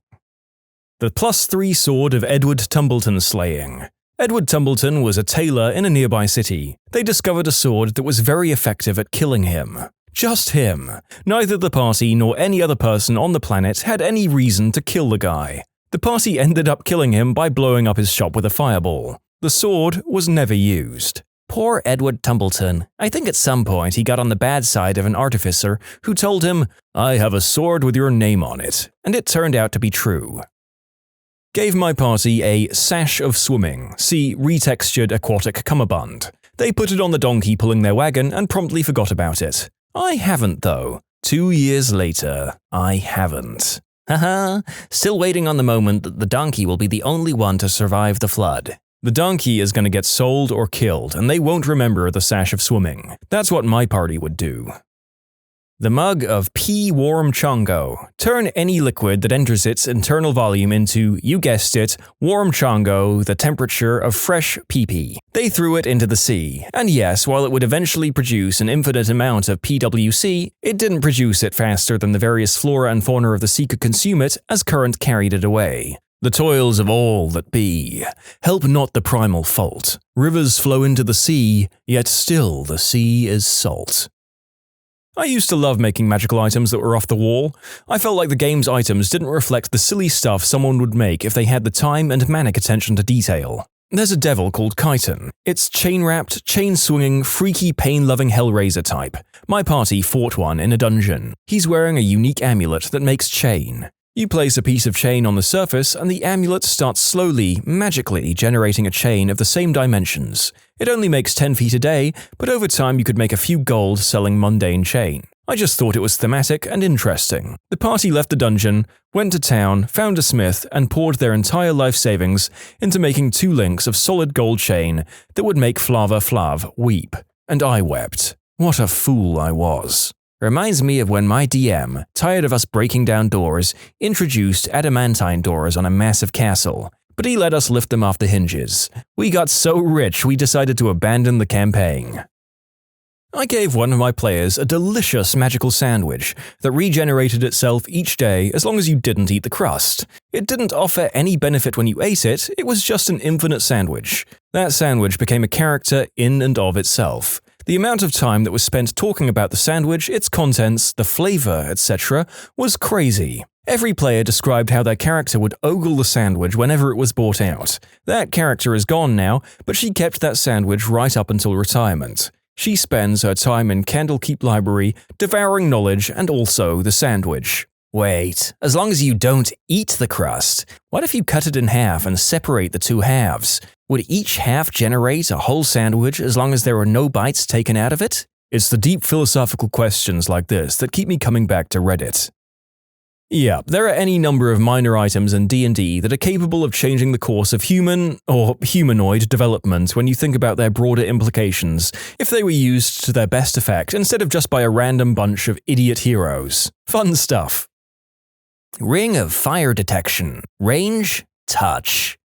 The +3 sword of Edward Tumbleton slaying. Edward Tumbleton was a tailor in a nearby city. They discovered a sword that was very effective at killing him. Just him. Neither the party nor any other person on the planet had any reason to kill the guy. The party ended up killing him by blowing up his shop with a fireball. The sword was never used. Poor Edward Tumbleton. I think at some point he got on the bad side of an artificer who told him, "I have a sword with your name on it," and it turned out to be true. Gave my party a sash of swimming, see retextured aquatic cummerbund. They put it on the donkey pulling their wagon and promptly forgot about it. I haven't, though. 2 years later, I haven't. Haha, still waiting on the moment that the donkey will be the only one to survive the flood. The donkey is going to get sold or killed, and they won't remember the sash of swimming. That's what my party would do. The mug of pea warm chongo. Turn any liquid that enters its internal volume into, you guessed it, warm chongo, the temperature of fresh pee-pee. They threw it into the sea, and yes, while it would eventually produce an infinite amount of PWC, it didn't produce it faster than the various flora and fauna of the sea could consume it as current carried it away. The toils of all that be help not the primal fault. Rivers flow into the sea, yet still the sea is salt. I used to love making magical items that were off the wall. I felt like the game's items didn't reflect the silly stuff someone would make if they had the time and manic attention to detail. There's a devil called Chiton. It's chain-wrapped, chain-swinging, freaky, pain-loving Hellraiser type. My party fought one in a dungeon. He's wearing a unique amulet that makes chain. You place a piece of chain on the surface and the amulet starts slowly, magically generating a chain of the same dimensions. It only makes 10 feet a day, but over time you could make a few gold selling mundane chain. I just thought it was thematic and interesting. The party left the dungeon, went to town, found a smith, and poured their entire life savings into making 2 links of solid gold chain that would make Flava Flav weep. And I wept. What a fool I was. Reminds me of when my DM, tired of us breaking down doors, introduced adamantine doors on a massive castle, but he let us lift them off the hinges. We got so rich we decided to abandon the campaign. I gave one of my players a delicious magical sandwich that regenerated itself each day as long as you didn't eat the crust. It didn't offer any benefit when you ate it, it was just an infinite sandwich. That sandwich became a character in and of itself. The amount of time that was spent talking about the sandwich, its contents, the flavor, etc. was crazy. Every player described how their character would ogle the sandwich whenever it was brought out. That character is gone now, but she kept that sandwich right up until retirement. She spends her time in Candlekeep Library, devouring knowledge and also the sandwich. Wait, as long as you don't eat the crust, what if you cut it in half and separate the 2 halves? Would each half generate a whole sandwich as long as there were no bites taken out of it? It's the deep philosophical questions like this that keep me coming back to Reddit. Yeah, there are any number of minor items in D&D that are capable of changing the course of human, or humanoid, development when you think about their broader implications, if they were used to their best effect instead of just by a random bunch of idiot heroes. Fun stuff. Ring of fire detection. Range? Touch.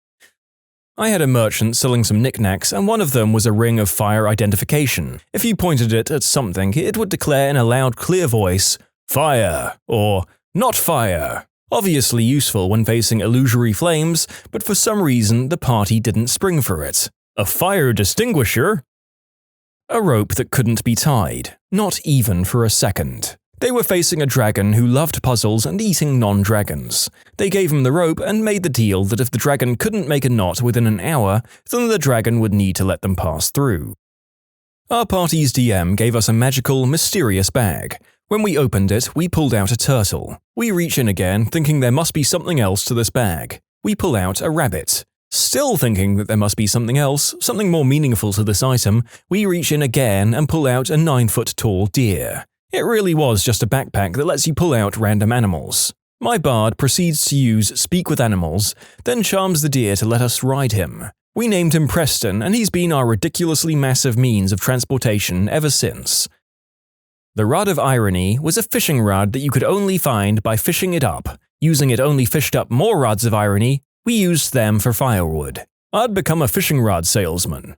I had a merchant selling some knickknacks, and one of them was a ring of fire identification. If you pointed it at something, it would declare in a loud, clear voice, "Fire," or "Not fire." Obviously useful when facing illusory flames, but for some reason the party didn't spring for it. A fire distinguisher? A rope that couldn't be tied, not even for a second. They were facing a dragon who loved puzzles and eating non-dragons. They gave him the rope and made the deal that if the dragon couldn't make a knot within an hour, then the dragon would need to let them pass through. Our party's DM gave us a magical, mysterious bag. When we opened it, we pulled out a turtle. We reach in again, thinking there must be something else to this bag. We pull out a rabbit. Still thinking that there must be something else, something more meaningful to this item, we reach in again and pull out a 9-foot-tall deer. It really was just a backpack that lets you pull out random animals. My bard proceeds to use Speak with Animals, then charms the deer to let us ride him. We named him Preston, and he's been our ridiculously massive means of transportation ever since. The Rod of Irony was a fishing rod that you could only find by fishing it up. Using it only fished up more rods of irony, we used them for firewood. I'd become a fishing rod salesman.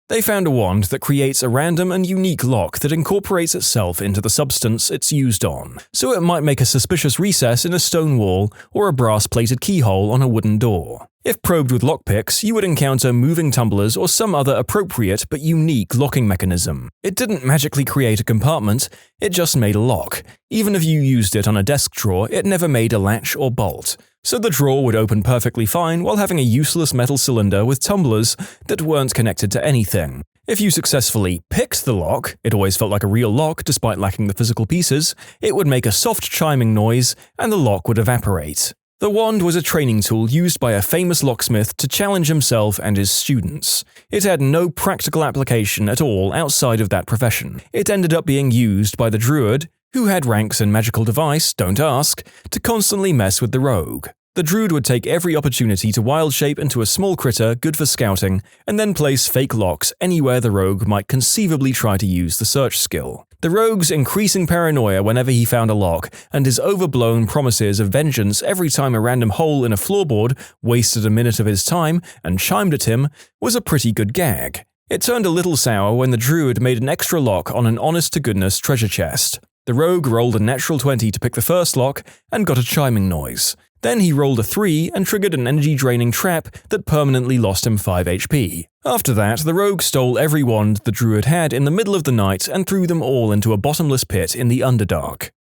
They found a wand that creates a random and unique lock that incorporates itself into the substance it's used on, so it might make a suspicious recess in a stone wall or a brass-plated keyhole on a wooden door. If probed with lockpicks, you would encounter moving tumblers or some other appropriate but unique locking mechanism. It didn't magically create a compartment, it just made a lock. Even if you used it on a desk drawer, it never made a latch or bolt. So the drawer would open perfectly fine while having a useless metal cylinder with tumblers that weren't connected to anything. If you successfully picked the lock, it always felt like a real lock despite lacking the physical pieces, it would make a soft chiming noise and the lock would evaporate. The wand was a training tool used by a famous locksmith to challenge himself and his students. It had no practical application at all outside of that profession. It ended up being used by the druid, who had ranks in magical device, don't ask, to constantly mess with the rogue. The druid would take every opportunity to wild shape into a small critter good for scouting, and then place fake locks anywhere the rogue might conceivably try to use the search skill. The rogue's increasing paranoia whenever he found a lock, and his overblown promises of vengeance every time a random hole in a floorboard wasted a minute of his time and chimed at him, was a pretty good gag. It turned a little sour when the druid made an extra lock on an honest-to-goodness treasure chest. The rogue rolled a natural 20 to pick the first lock and got a chiming noise. Then he rolled a 3 and triggered an energy-draining trap that permanently lost him 5 HP. After that, the rogue stole every wand the druid had in the middle of the night and threw them all into a bottomless pit in the Underdark.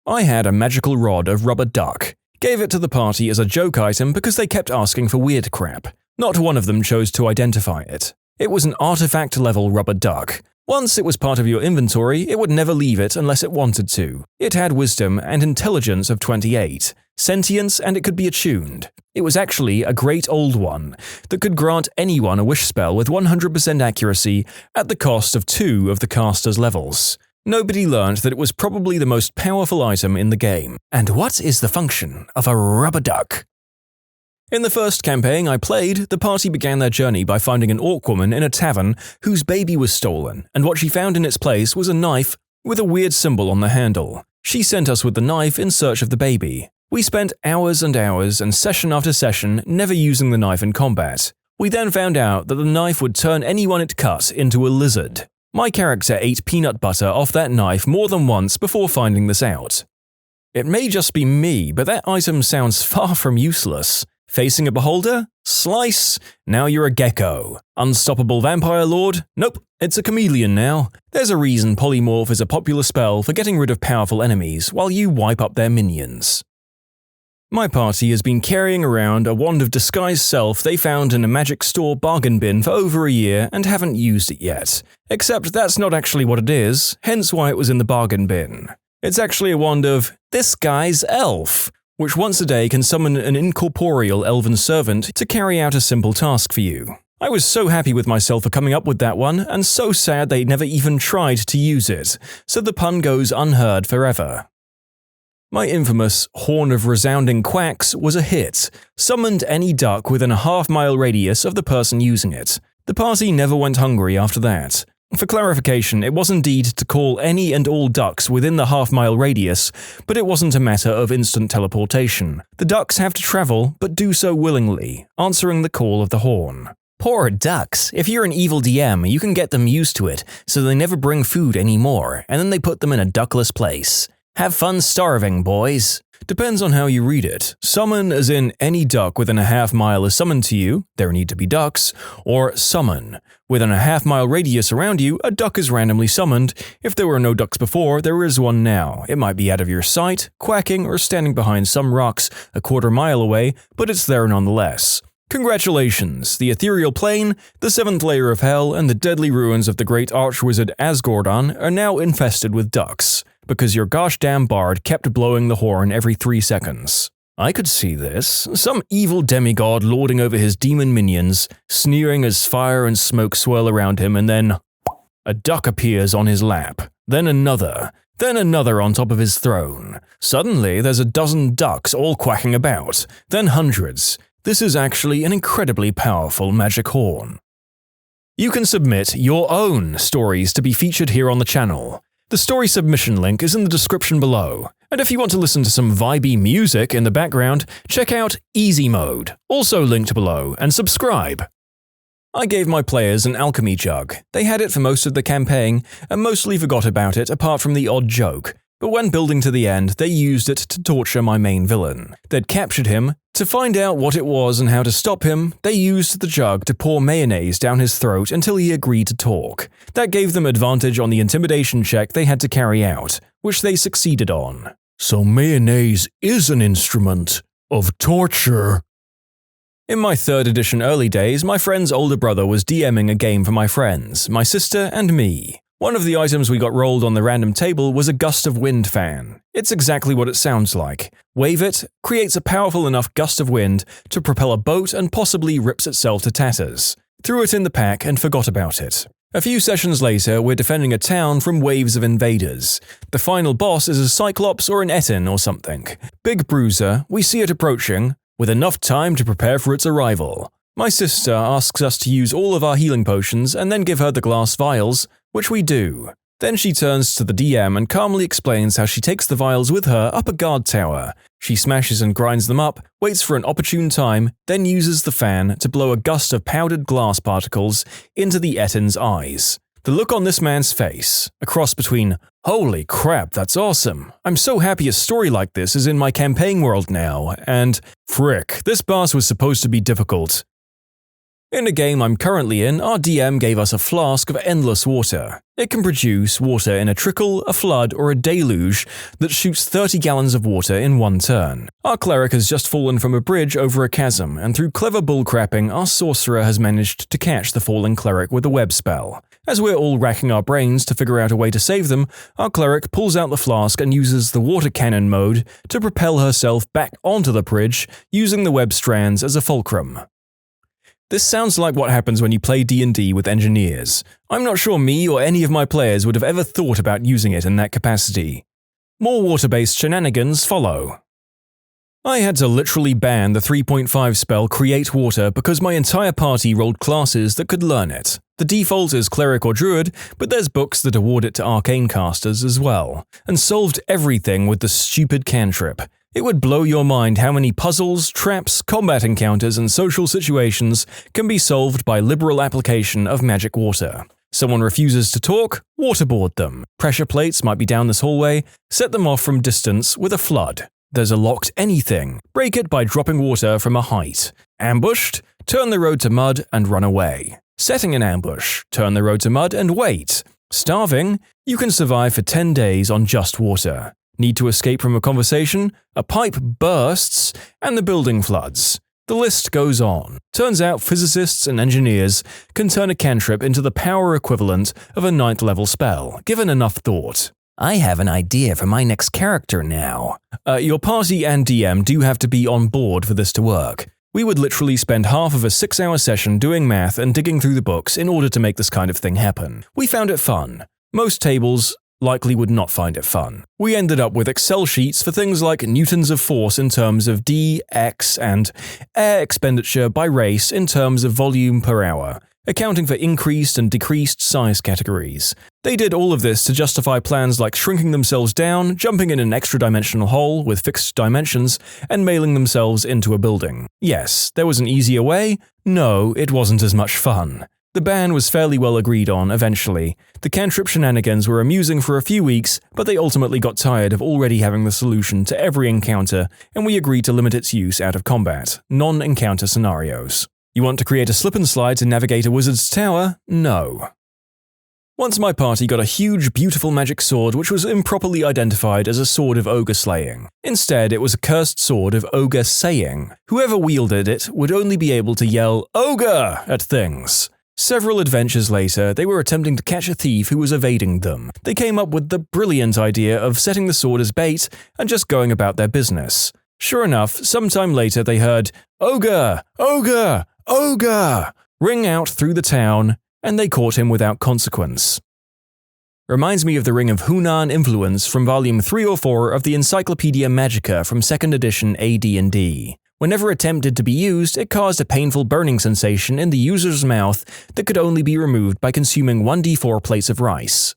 I had a magical rod of rubber duck. Gave it to the party as a joke item because they kept asking for weird crap. Not one of them chose to identify it. It was an artifact-level rubber duck. Once it was part of your inventory, it would never leave it unless it wanted to. It had wisdom and intelligence of 28, sentience, and it could be attuned. It was actually a great old one that could grant anyone a wish spell with 100% accuracy at the cost of 2 of the caster's levels. Nobody learned that it was probably the most powerful item in the game. And what is the function of a rubber duck? In the first campaign I played, the party began their journey by finding an orc woman in a tavern whose baby was stolen, and what she found in its place was a knife with a weird symbol on the handle. She sent us with the knife in search of the baby. We spent hours and hours and session after session never using the knife in combat. We then found out that the knife would turn anyone it cut into a lizard. My character ate peanut butter off that knife more than once before finding this out. It may just be me, but that item sounds far from useless. Facing a beholder? Slice? Now you're a gecko. Unstoppable vampire lord? Nope, it's a chameleon now. There's a reason polymorph is a popular spell for getting rid of powerful enemies while you wipe up their minions. My party has been carrying around a wand of disguised self they found in a magic store bargain bin for over a year and haven't used it yet. Except that's not actually what it is, hence why it was in the bargain bin. It's actually a wand of this guy's elf, which once a day can summon an incorporeal elven servant to carry out a simple task for you. I was so happy with myself for coming up with that one, and so sad they never even tried to use it, so the pun goes unheard forever. My infamous Horn of Resounding Quacks was a hit, summoned any duck within a half-mile radius of the person using it. The party never went hungry after that. For clarification, it was indeed to call any and all ducks within the half-mile radius, but it wasn't a matter of instant teleportation. The ducks have to travel, but do so willingly, answering the call of the horn. Poor ducks. If you're an evil DM, you can get them used to it, so they never bring food anymore, and then they put them in a duckless place. Have fun starving, boys. Depends on how you read it. Summon as in any duck within a half-mile is summoned to you, there need to be ducks, or summon. Within a half-mile radius around you, a duck is randomly summoned. If there were no ducks before, there is one now. It might be out of your sight, quacking, or standing behind some rocks a quarter-mile away, but it's there nonetheless. Congratulations! The ethereal plane, the 7th layer of hell, and the deadly ruins of the great archwizard Asgordon are now infested with ducks, because your gosh damn bard kept blowing the horn every 3 seconds. I could see this. Some evil demigod lording over his demon minions, sneering as fire and smoke swirl around him, and then a duck appears on his lap. Then another on top of his throne. Suddenly, there's a dozen ducks all quacking about. Then hundreds. This is actually an incredibly powerful magic horn. You can submit your own stories to be featured here on the channel. The story submission link is in the description below. And if you want to listen to some vibey music in the background, check out easymode, also linked below, and subscribe. I gave my players an alchemy jug. They had it for most of the campaign, and mostly forgot about it apart from the odd joke. But when building to the end, they used it to torture my main villain. They'd captured him. To find out what it was and how to stop him, they used the jug to pour mayonnaise down his throat until he agreed to talk. That gave them advantage on the intimidation check they had to carry out, which they succeeded on. So mayonnaise is an instrument of torture. In my 3rd edition early days, my friend's older brother was DMing a game for my friends, my sister, and me. One of the items we got rolled on the random table was a gust of wind fan. It's exactly what it sounds like. Wave it, creates a powerful enough gust of wind to propel a boat and possibly rips itself to tatters. Threw it in the pack and forgot about it. A few sessions later, we're defending a town from waves of invaders. The final boss is a Cyclops or an Etin or something. Big bruiser, we see it approaching, with enough time to prepare for its arrival. My sister asks us to use all of our healing potions and then give her the glass vials, which we do. Then she turns to the DM and calmly explains how she takes the vials with her up a guard tower. She smashes and grinds them up, waits for an opportune time, then uses the fan to blow a gust of powdered glass particles into the Etin's eyes. The look on this man's face, a cross between, "Holy crap, that's awesome. I'm so happy a story like this is in my campaign world now," and "Frick, this boss was supposed to be difficult." In a game I'm currently in, our DM gave us a flask of endless water. It can produce water in a trickle, a flood, or a deluge that shoots 30 gallons of water in one turn. Our cleric has just fallen from a bridge over a chasm, and through clever bullcrapping, our sorcerer has managed to catch the falling cleric with a web spell. As we're all racking our brains to figure out a way to save them, our cleric pulls out the flask and uses the water cannon mode to propel herself back onto the bridge, using the web strands as a fulcrum. This sounds like what happens when you play D&D with engineers. I'm not sure me or any of my players would have ever thought about using it in that capacity. More water-based shenanigans follow. I had to literally ban the 3.5 spell Create Water because my entire party rolled classes that could learn it. The default is Cleric or Druid, but there's books that award it to Arcane casters as well, and solved everything with the stupid cantrip. It would blow your mind how many puzzles, traps, combat encounters, and social situations can be solved by liberal application of magic water. Someone refuses to talk, waterboard them. Pressure plates might be down this hallway, set them off from distance with a flood. There's a locked anything, break it by dropping water from a height. Ambushed, turn the road to mud and run away. Setting an ambush, turn the road to mud and wait. Starving, you can survive for 10 days on just water. Need to escape from a conversation, a pipe bursts, and the building floods. The list goes on. Turns out physicists and engineers can turn a cantrip into the power equivalent of a 9th level spell, given enough thought. I have an idea for my next character now. Your party and DM do have to be on board for this to work. We would literally spend half of a 6-hour session doing math and digging through the books in order to make this kind of thing happen. We found it fun. Most tables likely would not find it fun. We ended up with Excel sheets for things like newtons of force in terms of D, X, and air expenditure by race in terms of volume per hour, accounting for increased and decreased size categories. They did all of this to justify plans like shrinking themselves down, jumping in an extra-dimensional hole with fixed dimensions, and mailing themselves into a building. Yes, there was an easier way. No, it wasn't as much fun. The ban was fairly well agreed on eventually. The cantrip shenanigans were amusing for a few weeks, but they ultimately got tired of already having the solution to every encounter, and we agreed to limit its use out of combat, non-encounter scenarios. You want to create a slip and slide to navigate a wizard's tower? No. Once my party got a huge, beautiful magic sword which was improperly identified as a sword of ogre slaying. Instead, it was a cursed sword of ogre saying. Whoever wielded it would only be able to yell, "Ogre!" at things. Several adventures later, they were attempting to catch a thief who was evading them. They came up with the brilliant idea of setting the sword as bait and just going about their business. Sure enough, sometime later they heard, "Ogre! Ogre! Ogre!" ring out through the town, and they caught him without consequence. Reminds me of the Ring of Hunan influence from volume 3 or 4 of the Encyclopedia Magica from 2nd edition AD&D. Whenever attempted to be used, it caused a painful burning sensation in the user's mouth that could only be removed by consuming 1d4 plates of rice.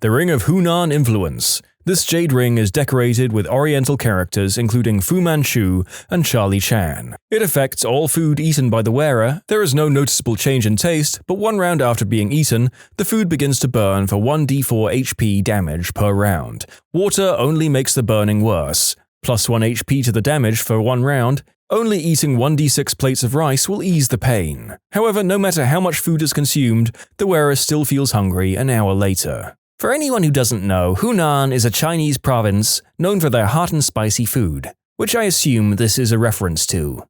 The Ring of Hunan influence. This jade ring is decorated with oriental characters including Fu Manchu and Charlie Chan. It affects all food eaten by the wearer. There is no noticeable change in taste, but 1 round after being eaten, the food begins to burn for 1d4 HP damage per round. Water only makes the burning worse. Plus 1 HP to the damage for 1 round. Only eating 1d6 plates of rice will ease the pain. However, no matter how much food is consumed, the wearer still feels hungry an hour later. For anyone who doesn't know, Hunan is a Chinese province known for their hot and spicy food, which I assume this is a reference to.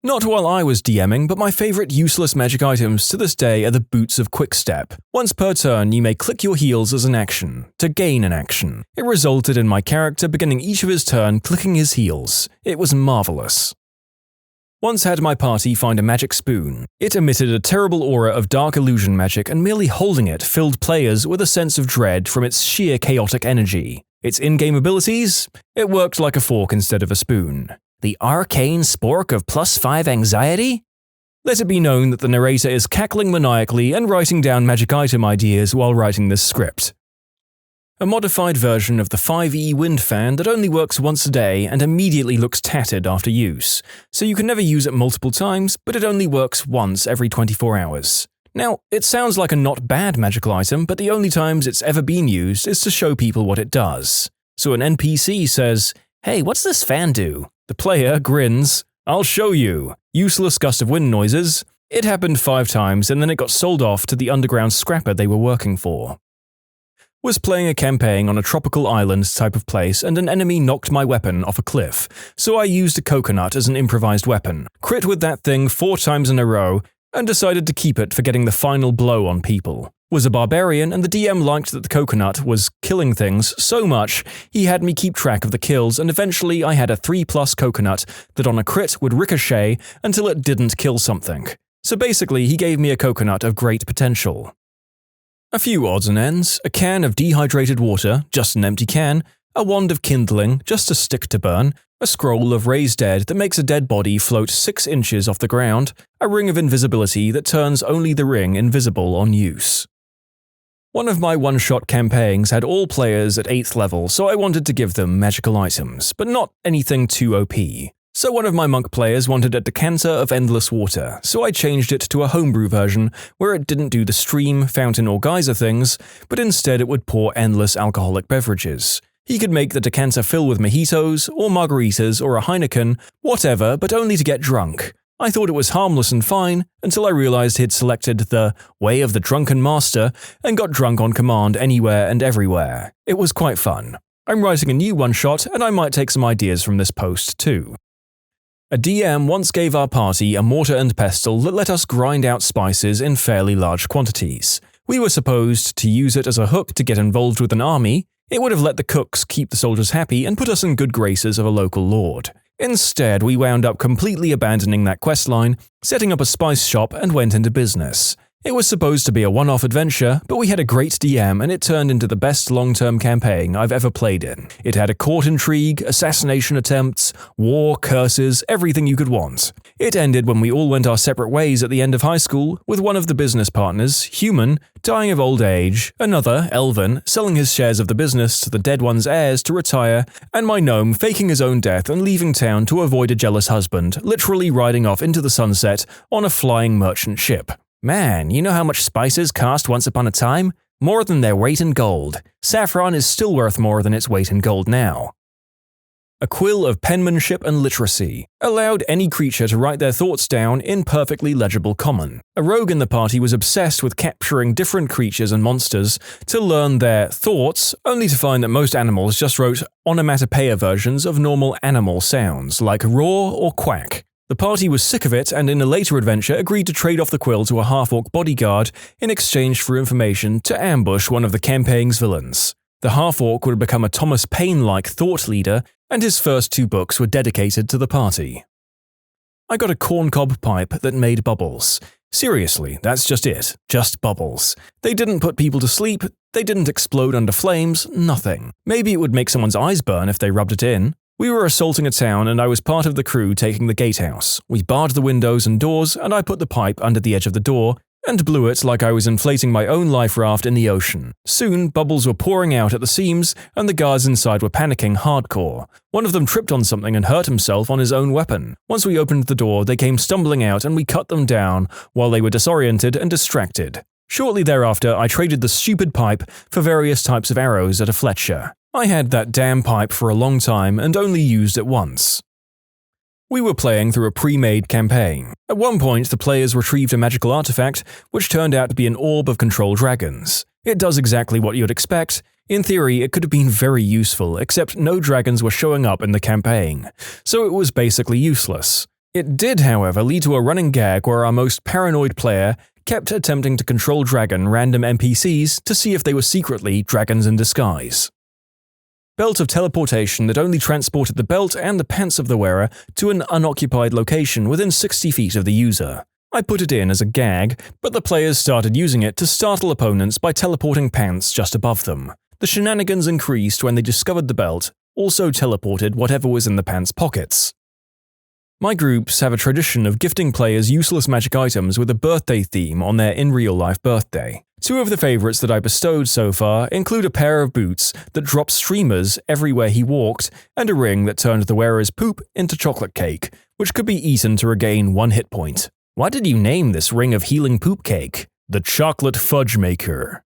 Not while I was DMing, but my favorite useless magic items to this day are the Boots of Quickstep. Once per turn, you may click your heels as an action, to gain an action. It resulted in my character beginning each of his turn clicking his heels. It was marvelous. Once had my party find a magic spoon. It emitted a terrible aura of dark illusion magic, and merely holding it filled players with a sense of dread from its sheer chaotic energy. Its in-game abilities? It worked like a fork instead of a spoon. The arcane spork of +5 anxiety? Let it be known that the narrator is cackling maniacally and writing down magic item ideas while writing this script. A modified version of the 5E wind fan that only works once a day and immediately looks tattered after use, so you can never use it multiple times, but it only works once every 24 hours. Now, it sounds like a not bad magical item, but the only times it's ever been used is to show people what it does. So an NPC says, "Hey, what's this fan do?" The player grins, "I'll show you." Useless gust of wind noises. It happened 5 times and then it got sold off to the underground scrapper they were working for. Was playing a campaign on a tropical island type of place and an enemy knocked my weapon off a cliff, so I used a coconut as an improvised weapon, crit with that thing 4 times in a row, and decided to keep it for getting the final blow on people. Was a barbarian and the DM liked that the coconut was killing things so much he had me keep track of the kills, and eventually I had a 3+ coconut that on a crit would ricochet until it didn't kill something. So basically he gave me a coconut of great potential. A few odds and ends, a can of dehydrated water, just an empty can, a wand of kindling, just a stick to burn, a scroll of raise dead that makes a dead body float 6 inches off the ground, a ring of invisibility that turns only the ring invisible on use. One of my one-shot campaigns had all players at 8th level, so I wanted to give them magical items, but not anything too OP. So one of my monk players wanted a decanter of endless water, so I changed it to a homebrew version where it didn't do the stream, fountain or geyser things, but instead it would pour endless alcoholic beverages. He could make the decanter fill with mojitos, or margaritas, or a Heineken, whatever, but only to get drunk. I thought it was harmless and fine, until I realized he'd selected the Way of the Drunken Master and got drunk on command anywhere and everywhere. It was quite fun. I'm writing a new one-shot, and I might take some ideas from this post too. A DM once gave our party a mortar and pestle that let us grind out spices in fairly large quantities. We were supposed to use it as a hook to get involved with an army. It would have let the cooks keep the soldiers happy and put us in good graces of a local lord. Instead, we wound up completely abandoning that questline, setting up a spice shop and went into business. It was supposed to be a one-off adventure, but we had a great DM and it turned into the best long-term campaign I've ever played in. It had a court intrigue, assassination attempts, war, curses, everything you could want. It ended when we all went our separate ways at the end of high school, with one of the business partners, human, dying of old age, another, elven, selling his shares of the business to the dead one's heirs to retire, and my gnome faking his own death and leaving town to avoid a jealous husband, literally riding off into the sunset on a flying merchant ship. Man, you know how much spices cost once upon a time? More than their weight in gold. Saffron is still worth more than its weight in gold now. A quill of penmanship and literacy allowed any creature to write their thoughts down in perfectly legible common. A rogue in the party was obsessed with capturing different creatures and monsters to learn their thoughts, only to find that most animals just wrote onomatopoeia versions of normal animal sounds, like roar or quack. The party was sick of it and in a later adventure agreed to trade off the quill to a half-orc bodyguard in exchange for information to ambush one of the campaign's villains. The half-orc would become a Thomas Paine-like thought leader, and his first 2 books were dedicated to the party. I got a corncob pipe that made bubbles. Seriously, that's just it. Just bubbles. They didn't put people to sleep, they didn't explode under flames, nothing. Maybe it would make someone's eyes burn if they rubbed it in. We were assaulting a town and I was part of the crew taking the gatehouse. We barred the windows and doors and I put the pipe under the edge of the door and blew it like I was inflating my own life raft in the ocean. Soon, bubbles were pouring out at the seams and the guards inside were panicking hardcore. One of them tripped on something and hurt himself on his own weapon. Once we opened the door, they came stumbling out and we cut them down while they were disoriented and distracted. Shortly thereafter, I traded the stupid pipe for various types of arrows at a Fletcher. I had that damn pipe for a long time and only used it once. We were playing through a pre-made campaign. At one point, the players retrieved a magical artifact, which turned out to be an orb of control dragons. It does exactly what you'd expect. In theory, it could have been very useful, except no dragons were showing up in the campaign, so it was basically useless. It did, however, lead to a running gag where our most paranoid player kept attempting to control dragon random NPCs to see if they were secretly dragons in disguise. Belt of teleportation that only transported the belt and the pants of the wearer to an unoccupied location within 60 feet of the user. I put it in as a gag, but the players started using it to startle opponents by teleporting pants just above them. The shenanigans increased when they discovered the belt also teleported whatever was in the pants' pockets. My groups have a tradition of gifting players useless magic items with a birthday theme on their in-real-life birthday. Two of the favorites that I bestowed so far include a pair of boots that dropped streamers everywhere he walked and a ring that turned the wearer's poop into chocolate cake, which could be eaten to regain 1 hit point. Why did you name this ring of healing poop cake? The Chocolate Fudge Maker.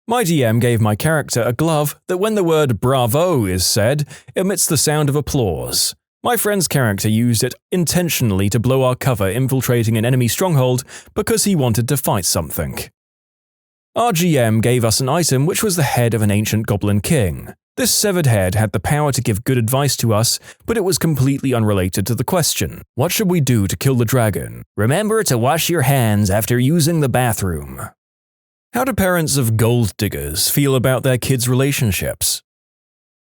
My DM gave my character a glove that when the word bravo is said, emits the sound of applause. My friend's character used it intentionally to blow our cover infiltrating an enemy stronghold because he wanted to fight something. Our GM gave us an item which was the head of an ancient goblin king. This severed head had the power to give good advice to us, but it was completely unrelated to the question. What should we do to kill the dragon? Remember to wash your hands after using the bathroom. How do parents of gold diggers feel about their kids' relationships?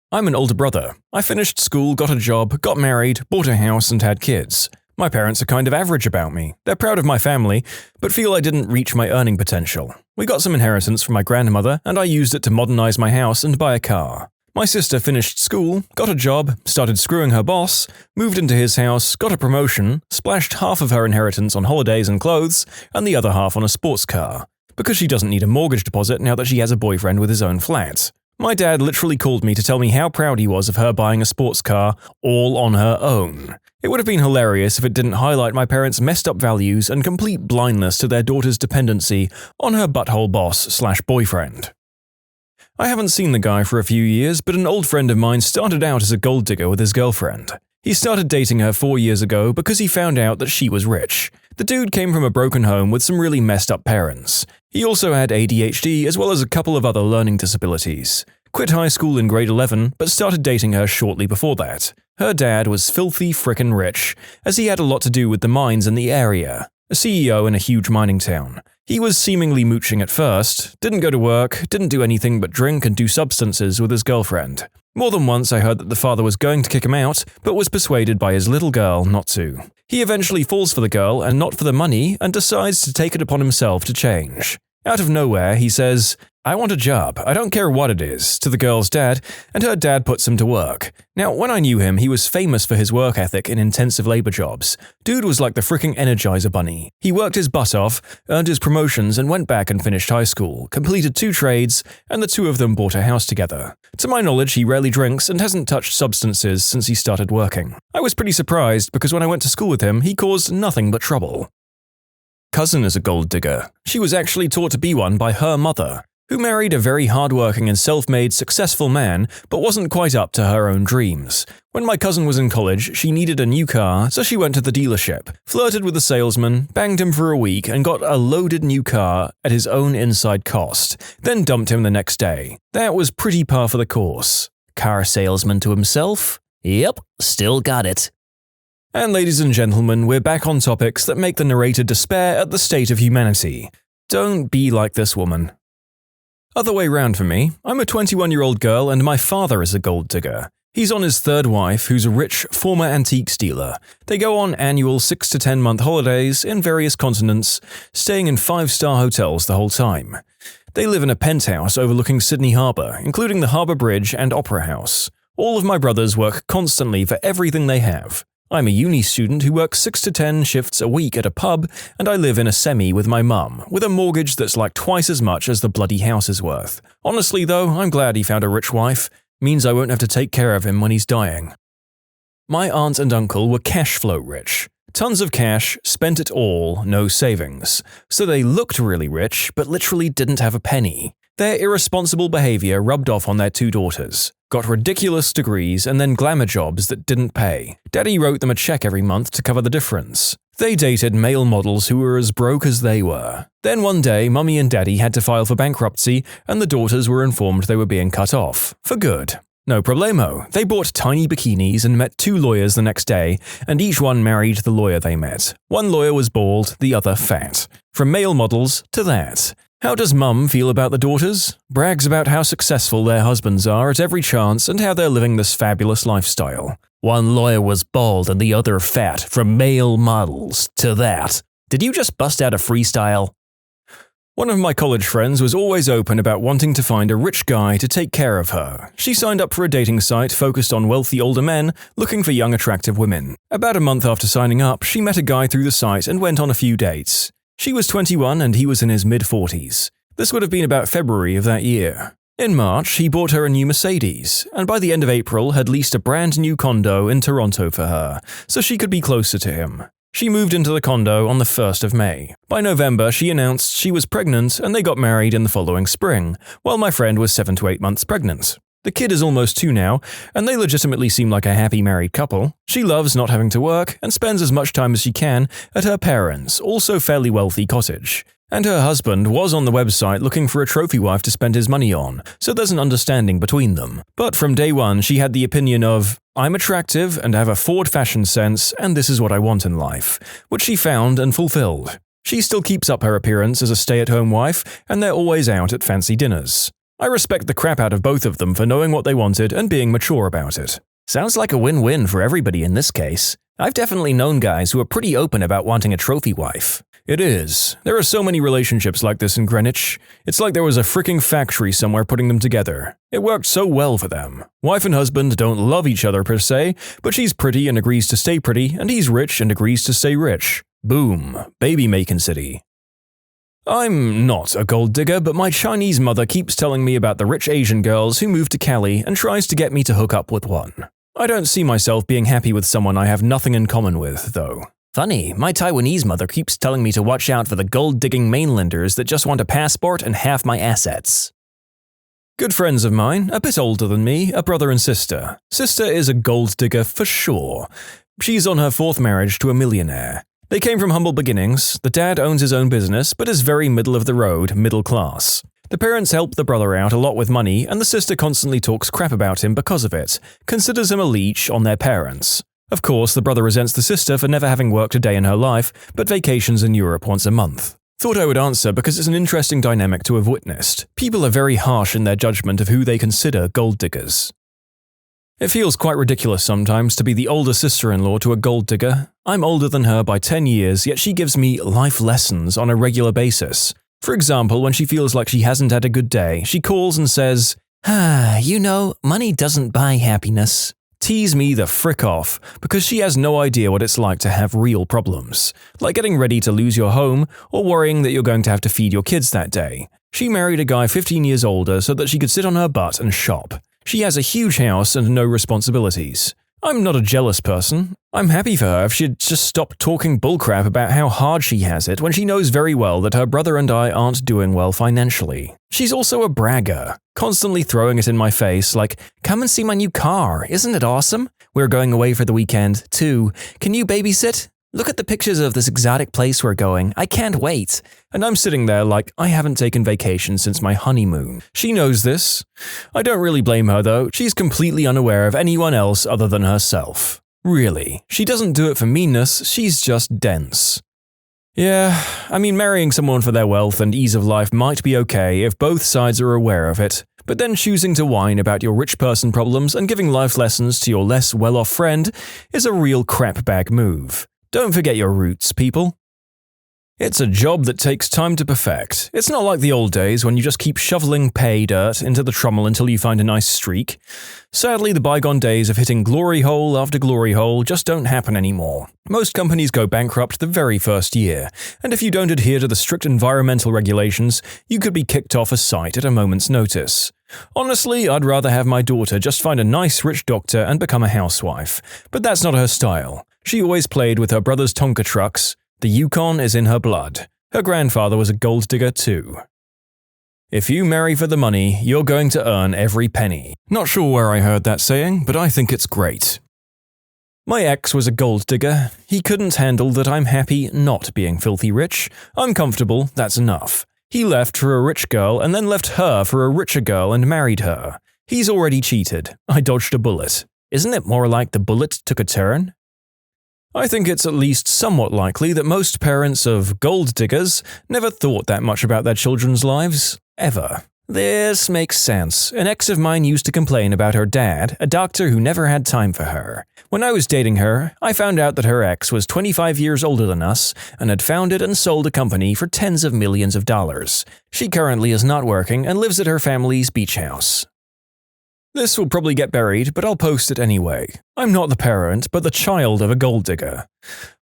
I'm an older brother. I finished school, got a job, got married, bought a house, and had kids. My parents are kind of average about me. They're proud of my family, but feel I didn't reach my earning potential. We got some inheritance from my grandmother, and I used it to modernize my house and buy a car. My sister finished school, got a job, started screwing her boss, moved into his house, got a promotion, splashed half of her inheritance on holidays and clothes, and the other half on a sports car, because she doesn't need a mortgage deposit now that she has a boyfriend with his own flat. My dad literally called me to tell me how proud he was of her buying a sports car all on her own. It would have been hilarious if it didn't highlight my parents' messed up values and complete blindness to their daughter's dependency on her butthole boss/boyfriend. I haven't seen the guy for a few years, but an old friend of mine started out as a gold digger with his girlfriend. He started dating her 4 years ago because he found out that she was rich. The dude came from a broken home with some really messed up parents. He also had ADHD as well as a couple of other learning disabilities. Quit high school in grade 11, but started dating her shortly before that. Her dad was filthy frickin' rich, as he had a lot to do with the mines in the area. A CEO in a huge mining town. He was seemingly mooching at first, didn't go to work, didn't do anything but drink and do substances with his girlfriend. More than once I heard that the father was going to kick him out, but was persuaded by his little girl not to. He eventually falls for the girl and not for the money and decides to take it upon himself to change. Out of nowhere, he says, "I want a job, I don't care what it is," to the girl's dad, and her dad puts him to work. Now, when I knew him, he was famous for his work ethic in intensive labor jobs. Dude was like the freaking Energizer Bunny. He worked his butt off, earned his promotions, and went back and finished high school, completed 2 trades, and the 2 of them bought a house together. To my knowledge, he rarely drinks and hasn't touched substances since he started working. I was pretty surprised because when I went to school with him, he caused nothing but trouble. Cousin is a gold digger. She was actually taught to be one by her mother, who married a very hardworking and self-made successful man, but wasn't quite up to her own dreams. When my cousin was in college, she needed a new car, so she went to the dealership, flirted with the salesman, banged him for a week, and got a loaded new car at his own inside cost, then dumped him the next day. That was pretty par for the course. Car salesman to himself? Yep, still got it. And ladies and gentlemen, we're back on topics that make the narrator despair at the state of humanity. Don't be like this woman. Other way round for me, I'm a 21-year-old girl and my father is a gold digger. He's on his 3rd wife, who's a rich, former antiques dealer. They go on annual 6 to 10 month holidays in various continents, staying in 5-star hotels the whole time. They live in a penthouse overlooking Sydney Harbour, including the Harbour Bridge and Opera House. All of my brothers work constantly for everything they have. I'm a uni student who works 6 to 10 shifts a week at a pub, and I live in a semi with my mum, with a mortgage that's like twice as much as the bloody house is worth. Honestly though, I'm glad he found a rich wife. Means I won't have to take care of him when he's dying. My aunt and uncle were cash flow rich. Tons of cash, spent it all, no savings. So they looked really rich, but literally didn't have a penny. Their irresponsible behavior rubbed off on their 2 daughters. Got ridiculous degrees and then glamour jobs that didn't pay. Daddy wrote them a check every month to cover the difference. They dated male models who were as broke as they were. Then one day, Mummy and Daddy had to file for bankruptcy and the daughters were informed they were being cut off. For good. No problemo. They bought tiny bikinis and met 2 lawyers the next day, and each one married the lawyer they met. One lawyer was bald, the other fat. From male models to that. How does mum feel about the daughters? Brags about how successful their husbands are at every chance and how they're living this fabulous lifestyle. One lawyer was bald and the other fat. From male models to that. Did you just bust out a freestyle? One of my college friends was always open about wanting to find a rich guy to take care of her. She signed up for a dating site focused on wealthy older men looking for young attractive women. About a month after signing up, she met a guy through the site and went on a few dates. She was 21 and he was in his mid-40s. This would have been about February of that year. In March, he bought her a new Mercedes, and by the end of April had leased a brand new condo in Toronto for her, so she could be closer to him. She moved into the condo on the 1st of May. By November, she announced she was pregnant and they got married in the following spring, while my friend was 7 to 8 months pregnant. The kid is almost 2 now, and they legitimately seem like a happy married couple. She loves not having to work and spends as much time as she can at her parents', also fairly wealthy cottage. And her husband was on the website looking for a trophy wife to spend his money on, so there's an understanding between them. But from day one, she had the opinion of, I'm attractive and have a forward fashion sense, and this is what I want in life, which she found and fulfilled. She still keeps up her appearance as a stay-at-home wife, and they're always out at fancy dinners. I respect the crap out of both of them for knowing what they wanted and being mature about it. Sounds like a win-win for everybody in this case. I've definitely known guys who are pretty open about wanting a trophy wife. It is. There are so many relationships like this in Greenwich. It's like there was a freaking factory somewhere putting them together. It worked so well for them. Wife and husband don't love each other per se, but she's pretty and agrees to stay pretty, and he's rich and agrees to stay rich. Boom. Baby-making city. I'm not a gold digger, but my Chinese mother keeps telling me about the rich Asian girls who move to Cali and tries to get me to hook up with one. I don't see myself being happy with someone I have nothing in common with, though. Funny, my Taiwanese mother keeps telling me to watch out for the gold-digging mainlanders that just want a passport and half my assets. Good friends of mine, a bit older than me, a brother and sister. Sister is a gold digger for sure. She's on her 4th marriage to a millionaire. They came from humble beginnings. The dad owns his own business, but is very middle of the road, middle class. The parents help the brother out a lot with money, and the sister constantly talks crap about him because of it, considers him a leech on their parents. Of course, the brother resents the sister for never having worked a day in her life, but vacations in Europe once a month. Thought I would answer because it's an interesting dynamic to have witnessed. People are very harsh in their judgment of who they consider gold diggers. It feels quite ridiculous sometimes to be the older sister-in-law to a gold digger. I'm older than her by 10 years, yet she gives me life lessons on a regular basis. For example, when she feels like she hasn't had a good day, she calls and says, money doesn't buy happiness. Tease me the frick off, because she has no idea what it's like to have real problems, like getting ready to lose your home or worrying that you're going to have to feed your kids that day. She married a guy 15 years older so that she could sit on her butt and shop. She has a huge house and no responsibilities. I'm not a jealous person. I'm happy for her if she'd just stop talking bullcrap about how hard she has it when she knows very well that her brother and I aren't doing well financially. She's also a bragger, constantly throwing it in my face like, come and see my new car, isn't it awesome? We're going away for the weekend, too. Can you babysit? Look at the pictures of this exotic place we're going. I can't wait. And I'm sitting there like I haven't taken vacation since my honeymoon. She knows this. I don't really blame her though. She's completely unaware of anyone else other than herself. Really. She doesn't do it for meanness, she's just dense. Yeah, marrying someone for their wealth and ease of life might be okay if both sides are aware of it. But then choosing to whine about your rich person problems and giving life lessons to your less well-off friend is a real crapbag move. Don't forget your roots, people. It's a job that takes time to perfect. It's not like the old days when you just keep shoveling pay dirt into the trommel until you find a nice streak. Sadly, the bygone days of hitting glory hole after glory hole just don't happen anymore. Most companies go bankrupt the very first year, and if you don't adhere to the strict environmental regulations, you could be kicked off a site at a moment's notice. Honestly, I'd rather have my daughter just find a nice rich doctor and become a housewife, but that's not her style. She always played with her brother's Tonka trucks. The Yukon is in her blood. Her grandfather was a gold digger too. If you marry for the money, you're going to earn every penny. Not sure where I heard that saying, but I think it's great. My ex was a gold digger. He couldn't handle that I'm happy not being filthy rich. I'm comfortable, that's enough. He left for a rich girl and then left her for a richer girl and married her. He's already cheated. I dodged a bullet. Isn't it more like the bullet took a turn? I think it's at least somewhat likely that most parents of gold diggers never thought that much about their children's lives, ever. This makes sense. An ex of mine used to complain about her dad, a doctor who never had time for her. When I was dating her, I found out that her ex was 25 years older than us and had founded and sold a company for tens of millions of dollars. She currently is not working and lives at her family's beach house. This will probably get buried, but I'll post it anyway. I'm not the parent, but the child of a gold digger.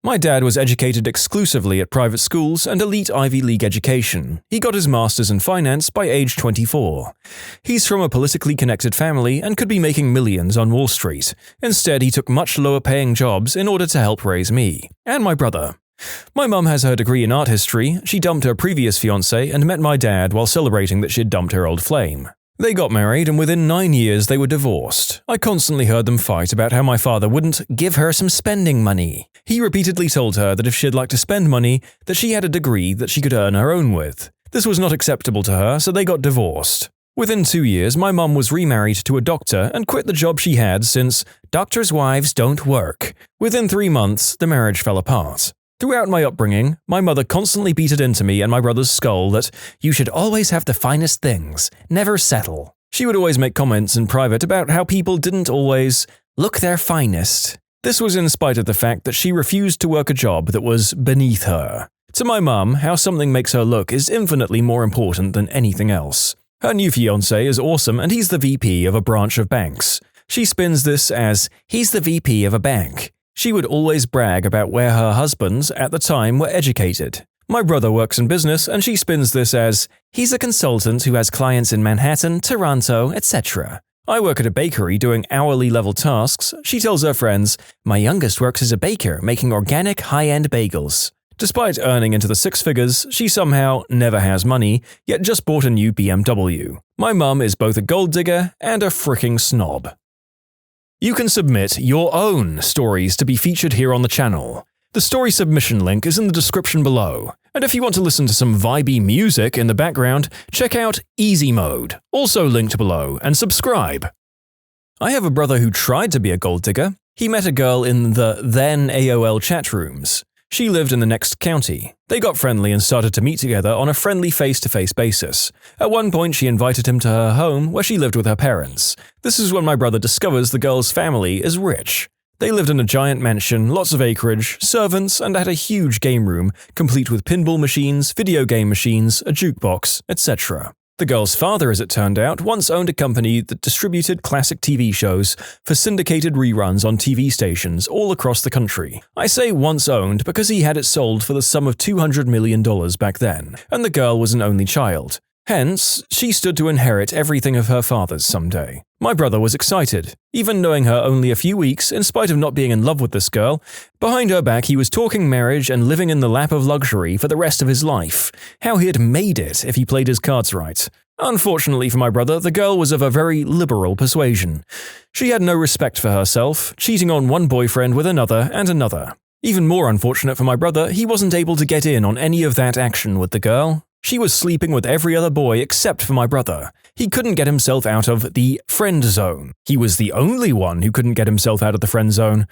My dad was educated exclusively at private schools and elite Ivy League education. He got his master's in finance by age 24. He's from a politically connected family and could be making millions on Wall Street. Instead, he took much lower paying jobs in order to help raise me and my brother. My mum has her degree in art history. She dumped her previous fiancé and met my dad while celebrating that she'd dumped her old flame. They got married, and within 9 years they were divorced. I constantly heard them fight about how my father wouldn't give her some spending money. He repeatedly told her that if she'd like to spend money, that she had a degree that she could earn her own with. This was not acceptable to her, so they got divorced. Within 2 years, my mum was remarried to a doctor and quit the job she had since doctors' wives don't work. Within 3 months, the marriage fell apart. Throughout my upbringing, my mother constantly beat it into me and my brother's skull that you should always have the finest things, never settle. She would always make comments in private about how people didn't always look their finest. This was in spite of the fact that she refused to work a job that was beneath her. To my mum, how something makes her look is infinitely more important than anything else. Her new fiancé is awesome and he's the VP of a branch of banks. She spins this as, he's the VP of a bank. She would always brag about where her husbands, at the time, were educated. My brother works in business and she spins this as, he's a consultant who has clients in Manhattan, Toronto, etc. I work at a bakery doing hourly level tasks. She tells her friends, my youngest works as a baker making organic high-end bagels. Despite earning into the six figures, she somehow never has money, yet just bought a new BMW. My mum is both a gold digger and a fricking snob. You can submit your own stories to be featured here on the channel. The story submission link is in the description below. And if you want to listen to some vibey music in the background, check out easymode, also linked below, and subscribe. I have a brother who tried to be a gold digger. He met a girl in the then AOL chat rooms. She lived in the next county. They got friendly and started to meet together on a friendly face-to-face basis. At one point, she invited him to her home where she lived with her parents. This is when my brother discovers the girl's family is rich. They lived in a giant mansion, lots of acreage, servants, and had a huge game room, complete with pinball machines, video game machines, a jukebox, etc. The girl's father, as it turned out, once owned a company that distributed classic TV shows for syndicated reruns on TV stations all across the country. I say once owned because he had it sold for the sum of $200 million back then, and the girl was an only child. Hence, she stood to inherit everything of her father's someday. My brother was excited, even knowing her only a few weeks, in spite of not being in love with this girl. Behind her back, he was talking marriage and living in the lap of luxury for the rest of his life. How he had made it if he played his cards right. Unfortunately for my brother, the girl was of a very liberal persuasion. She had no respect for herself, cheating on one boyfriend with another and another. Even more unfortunate for my brother, he wasn't able to get in on any of that action with the girl. She was sleeping with every other boy except for my brother. He couldn't get himself out of the friend zone. He was the only one who couldn't get himself out of the friend zone.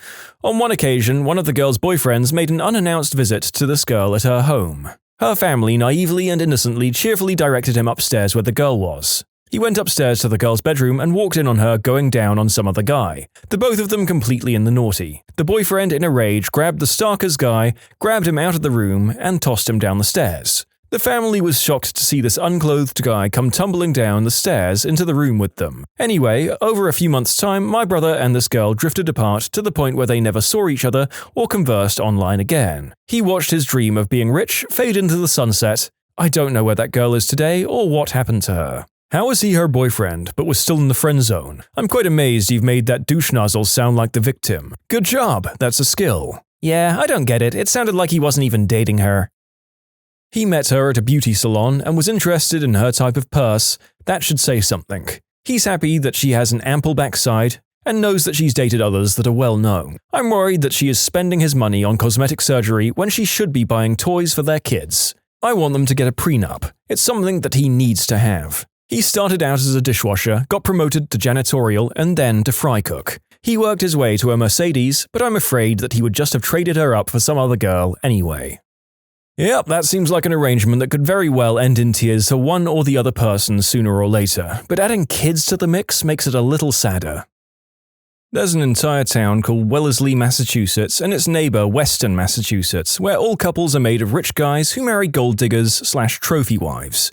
On one occasion, one of the girl's boyfriends made an unannounced visit to this girl at her home. Her family naively and innocently cheerfully directed him upstairs where the girl was. He went upstairs to the girl's bedroom and walked in on her going down on some other guy, the both of them completely in the naughty. The boyfriend, in a rage, grabbed the stalker's guy, grabbed him out of the room, and tossed him down the stairs. The family was shocked to see this unclothed guy come tumbling down the stairs into the room with them. Anyway, over a few months' time, my brother and this girl drifted apart to the point where they never saw each other or conversed online again. He watched his dream of being rich fade into the sunset. I don't know where that girl is today or what happened to her. How is he her boyfriend, but was still in the friend zone? I'm quite amazed you've made that douche nozzle sound like the victim. Good job, that's a skill. Yeah, I don't get it. It sounded like he wasn't even dating her. He met her at a beauty salon and was interested in her type of purse. That should say something. He's happy that she has an ample backside and knows that she's dated others that are well known. I'm worried that she is spending his money on cosmetic surgery when she should be buying toys for their kids. I want them to get a prenup. It's something that he needs to have. He started out as a dishwasher, got promoted to janitorial, and then to fry cook. He worked his way to a Mercedes, but I'm afraid that he would just have traded her up for some other girl anyway. Yep, that seems like an arrangement that could very well end in tears for one or the other person sooner or later, but adding kids to the mix makes it a little sadder. There's an entire town called Wellesley, Massachusetts, and its neighbor Weston, Massachusetts, where all couples are made of rich guys who marry gold diggers/trophy wives.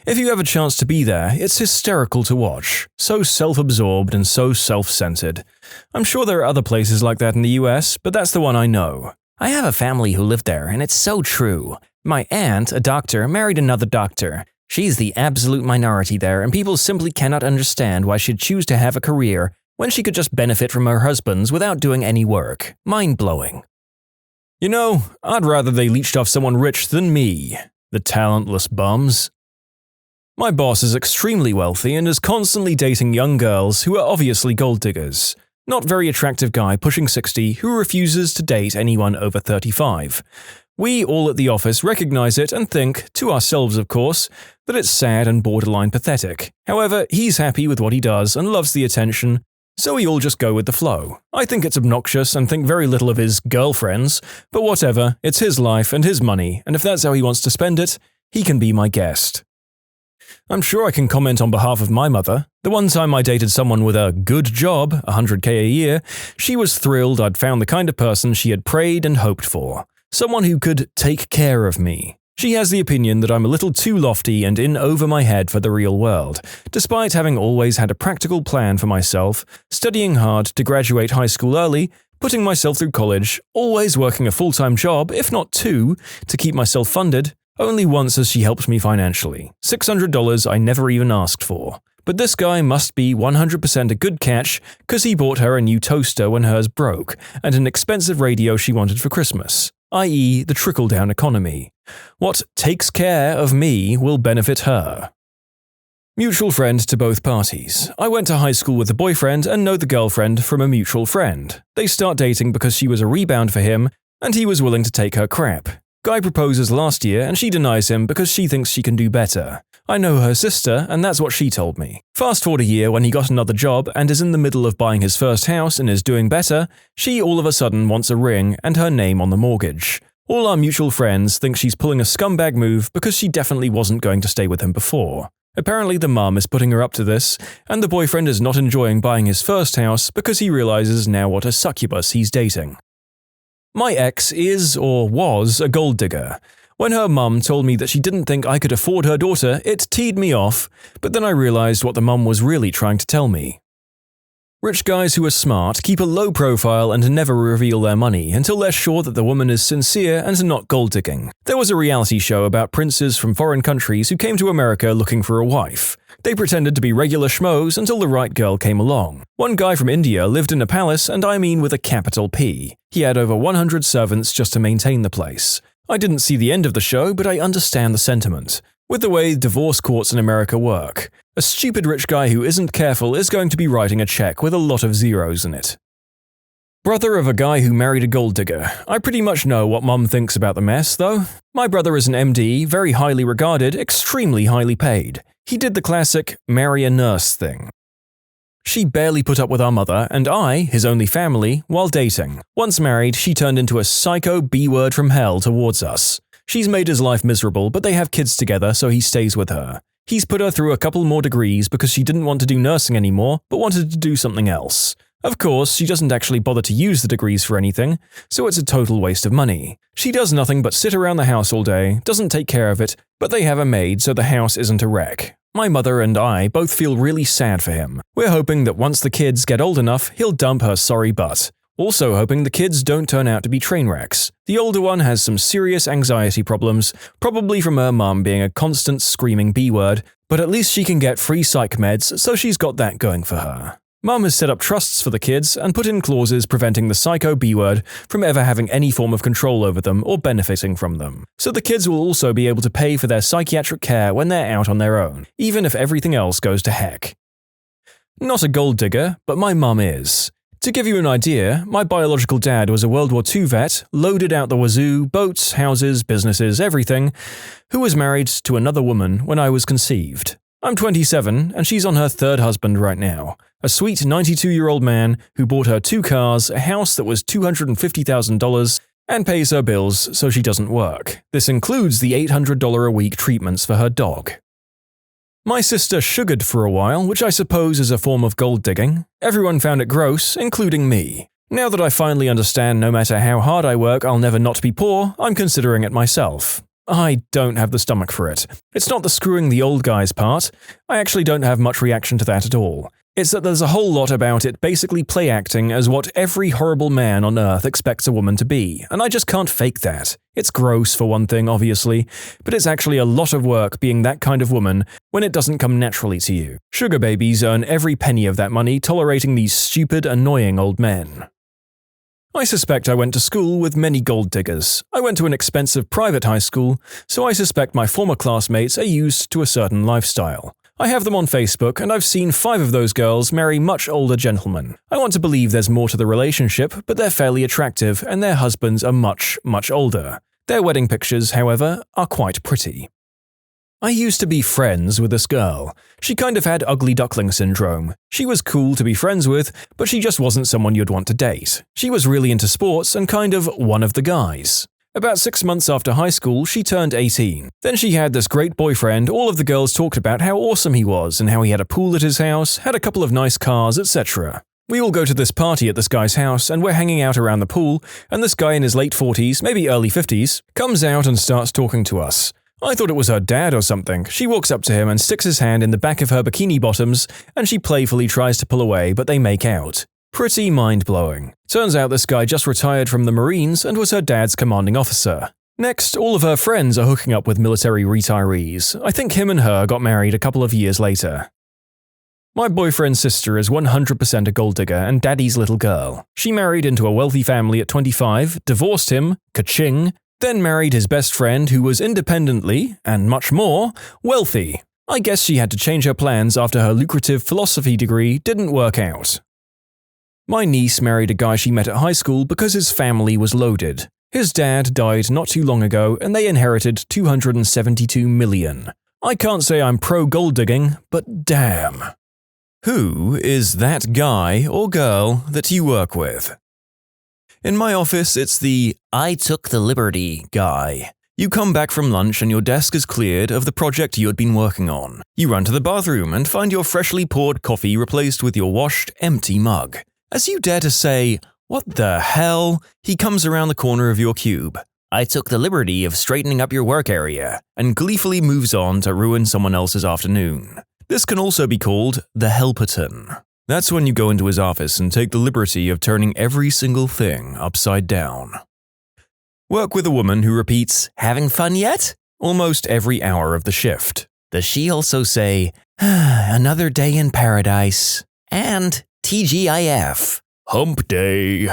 If you have a chance to be there, it's hysterical to watch. So self-absorbed and so self-centered. I'm sure there are other places like that in the US, but that's the one I know. I have a family who lived there, and it's so true. My aunt, a doctor, married another doctor. She's the absolute minority there, and people simply cannot understand why she'd choose to have a career when she could just benefit from her husband's without doing any work. Mind-blowing. You know, I'd rather they leached off someone rich than me. The talentless bums. My boss is extremely wealthy and is constantly dating young girls who are obviously gold diggers. Not very attractive guy pushing 60 who refuses to date anyone over 35. We all at the office recognize it and think, to ourselves of course, that it's sad and borderline pathetic. However, he's happy with what he does and loves the attention, so we all just go with the flow. I think it's obnoxious and think very little of his girlfriends, but whatever, it's his life and his money, and if that's how he wants to spend it, he can be my guest. I'm sure I can comment on behalf of my mother. The one time I dated someone with a good job, $100K a year, she was thrilled I'd found the kind of person she had prayed and hoped for. Someone who could take care of me. She has the opinion that I'm a little too lofty and in over my head for the real world, despite having always had a practical plan for myself, studying hard to graduate high school early, putting myself through college, always working a full-time job, if not two, to keep myself funded. Only once has she helped me financially. $600 I never even asked for. But this guy must be 100% a good catch because he bought her a new toaster when hers broke, and an expensive radio she wanted for Christmas, i.e. the trickle-down economy. What takes care of me will benefit her. Mutual friend to both parties. I went to high school with the boyfriend and know the girlfriend from a mutual friend. They start dating because she was a rebound for him, and he was willing to take her crap. Guy proposes last year and she denies him because she thinks she can do better. I know her sister and that's what she told me. Fast forward a year when he got another job and is in the middle of buying his first house and is doing better, she all of a sudden wants a ring and her name on the mortgage. All our mutual friends think she's pulling a scumbag move because she definitely wasn't going to stay with him before. Apparently the mum is putting her up to this, and the boyfriend is not enjoying buying his first house because he realizes now what a succubus he's dating. My ex is, or was, a gold digger. When her mum told me that she didn't think I could afford her daughter, it teed me off, but then I realized what the mum was really trying to tell me. Rich guys who are smart keep a low profile and never reveal their money until they're sure that the woman is sincere and not gold digging. There was a reality show about princes from foreign countries who came to America looking for a wife. They pretended to be regular schmoes until the right girl came along. One guy from India lived in a palace, and I mean with a capital P. He had over 100 servants just to maintain the place. I didn't see the end of the show, but I understand the sentiment. With the way divorce courts in America work, a stupid rich guy who isn't careful is going to be writing a check with a lot of zeros in it. Brother of a guy who married a gold digger. I pretty much know what mum thinks about the mess, though. My brother is an MD, very highly regarded, extremely highly paid. He did the classic marry a nurse thing. She barely put up with our mother and I, his only family, while dating. Once married, she turned into a psycho B-word from hell towards us. She's made his life miserable, but they have kids together, so he stays with her. He's put her through a couple more degrees because she didn't want to do nursing anymore, but wanted to do something else. Of course, she doesn't actually bother to use the degrees for anything, so it's a total waste of money. She does nothing but sit around the house all day, doesn't take care of it, but they have a maid so the house isn't a wreck. My mother and I both feel really sad for him. We're hoping that once the kids get old enough, he'll dump her sorry butt. Also hoping the kids don't turn out to be train wrecks. The older one has some serious anxiety problems, probably from her mum being a constant screaming B-word, but at least she can get free psych meds, so she's got that going for her. Mum has set up trusts for the kids and put in clauses preventing the psycho B-word from ever having any form of control over them or benefiting from them. So the kids will also be able to pay for their psychiatric care when they're out on their own, even if everything else goes to heck. Not a gold digger, but my mum is. To give you an idea, my biological dad was a World War II vet, loaded out the wazoo, boats, houses, businesses, everything, who was married to another woman when I was conceived. I'm 27, and she's on her third husband right now. A sweet 92-year-old man who bought her 2 cars, a house that was $250,000, and pays her bills so she doesn't work. This includes the $800 a week treatments for her dog. My sister sugared for a while, which I suppose is a form of gold digging. Everyone found it gross, including me. Now that I finally understand no matter how hard I work, I'll never not be poor, I'm considering it myself. I don't have the stomach for it. It's not the screwing the old guys part. I actually don't have much reaction to that at all. It's that there's a whole lot about it basically play acting as what every horrible man on earth expects a woman to be, and I just can't fake that. It's gross for one thing, obviously, but it's actually a lot of work being that kind of woman when it doesn't come naturally to you. Sugar babies earn every penny of that money tolerating these stupid, annoying old men. I suspect I went to school with many gold diggers. I went to an expensive private high school, so I suspect my former classmates are used to a certain lifestyle. I have them on Facebook, and I've seen 5 of those girls marry much older gentlemen. I want to believe there's more to the relationship, but they're fairly attractive, and their husbands are much, much older. Their wedding pictures, however, are quite pretty. I used to be friends with this girl. She kind of had ugly duckling syndrome. She was cool to be friends with, but she just wasn't someone you'd want to date. She was really into sports and kind of one of the guys. About 6 months after high school, she turned 18. Then she had this great boyfriend. All of the girls talked about how awesome he was and how he had a pool at his house, had a couple of nice cars, etc. We all go to this party at this guy's house, and we're hanging out around the pool, and this guy in his late 40s, maybe early 50s, comes out and starts talking to us. I thought it was her dad or something. She walks up to him and sticks his hand in the back of her bikini bottoms, and she playfully tries to pull away, but they make out. Pretty mind-blowing. Turns out this guy just retired from the Marines and was her dad's commanding officer. Next, all of her friends are hooking up with military retirees. I think him and her got married a couple of years later. My boyfriend's sister is 100% a gold digger and daddy's little girl. She married into a wealthy family at 25, divorced him, ka-ching, then married his best friend who was independently, and much more, wealthy. I guess she had to change her plans after her lucrative philosophy degree didn't work out. My niece married a guy she met at high school because his family was loaded. His dad died not too long ago and they inherited $272 million. I can't say I'm pro-gold digging, but damn. Who is that guy or girl that you work with? In my office, it's the "I took the liberty" guy. You come back from lunch and your desk is cleared of the project you had been working on. You run to the bathroom and find your freshly poured coffee replaced with your washed, empty mug. As you dare to say, "What the hell?" he comes around the corner of your cube. "I took the liberty of straightening up your work area," and gleefully moves on to ruin someone else's afternoon. This can also be called the helperton. That's when you go into his office and take the liberty of turning every single thing upside down. Work with a woman who repeats, "Having fun yet?" almost every hour of the shift. Does she also say, "Another day in paradise," and TGIF, hump day?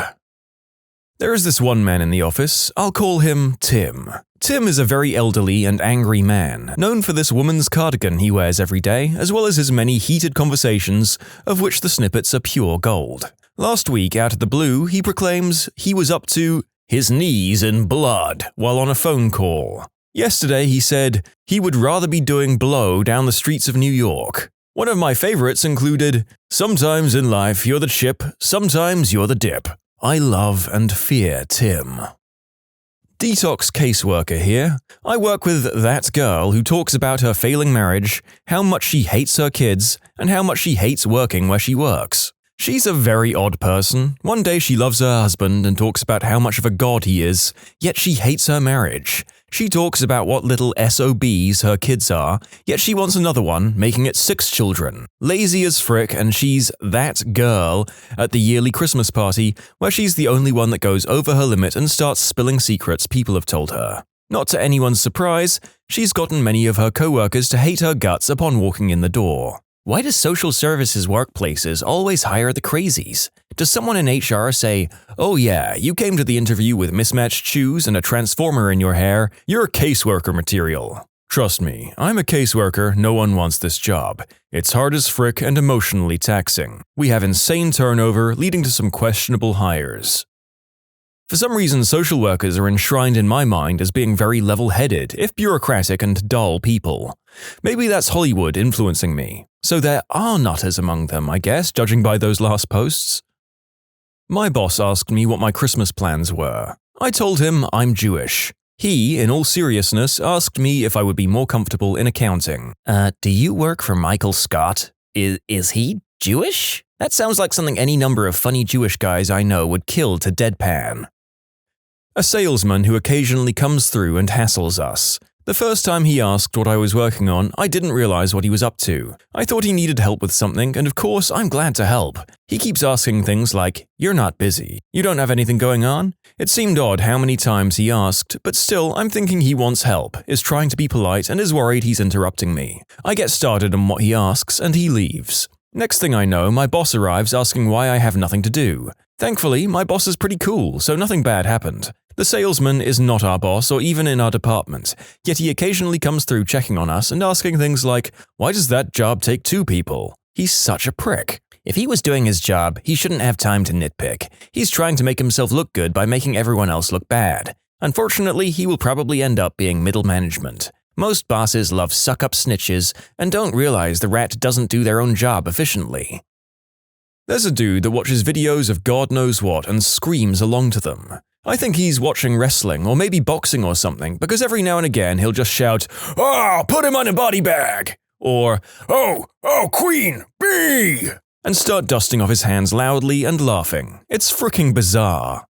There is this one man in the office. I'll call him Tim. Tim is a very elderly and angry man, known for this woman's cardigan he wears every day, as well as his many heated conversations, of which the snippets are pure gold. Last week, out of the blue, he proclaims he was up to his knees in blood while on a phone call. Yesterday, he said he would rather be doing blow down the streets of New York. One of my favorites included, "Sometimes in life you're the chip, sometimes you're the dip. I love and fear Tim." Detox caseworker here. I work with that girl who talks about her failing marriage, how much she hates her kids, and how much she hates working where she works. She's a very odd person. One day she loves her husband and talks about how much of a god he is, yet she hates her marriage. She talks about what little SOBs her kids are, yet she wants another one, making it 6 children. Lazy as frick, and she's that girl at the yearly Christmas party where she's the only one that goes over her limit and starts spilling secrets people have told her. Not to anyone's surprise, she's gotten many of her coworkers to hate her guts upon walking in the door. Why do social services workplaces always hire the crazies? Does someone in HR say, "Oh yeah, you came to the interview with mismatched shoes and a transformer in your hair, you're caseworker material"? Trust me, I'm a caseworker, no one wants this job. It's hard as frick and emotionally taxing. We have insane turnover, leading to some questionable hires. For some reason, social workers are enshrined in my mind as being very level-headed, if bureaucratic and dull people. Maybe that's Hollywood influencing me. So there are nutters among them, I guess, judging by those last posts. My boss asked me what my Christmas plans were. I told him I'm Jewish. He, in all seriousness, asked me if I would be more comfortable in accounting. Do you work for Michael Scott? Is he Jewish? That sounds like something any number of funny Jewish guys I know would kill to deadpan. A salesman who occasionally comes through and hassles us. The first time he asked what I was working on, I didn't realize what he was up to. I thought he needed help with something, and of course, I'm glad to help. He keeps asking things like, "You're not busy. You don't have anything going on?" It seemed odd how many times he asked, but still, I'm thinking he wants help, is trying to be polite, and is worried he's interrupting me. I get started on what he asks, and he leaves. Next thing I know, my boss arrives asking why I have nothing to do. Thankfully, my boss is pretty cool, so nothing bad happened. The salesman is not our boss or even in our department, yet he occasionally comes through checking on us and asking things like, "Why does that job take 2 people?" He's such a prick. If he was doing his job, he shouldn't have time to nitpick. He's trying to make himself look good by making everyone else look bad. Unfortunately, he will probably end up being middle management. Most bosses love suck-up snitches and don't realize the rat doesn't do their own job efficiently. There's a dude that watches videos of God knows what and screams along to them. I think he's watching wrestling or maybe boxing or something, because every now and again he'll just shout, "Oh, put him on a body bag!" Or, "Oh, Queen, B!" and start dusting off his hands loudly and laughing. It's fricking bizarre.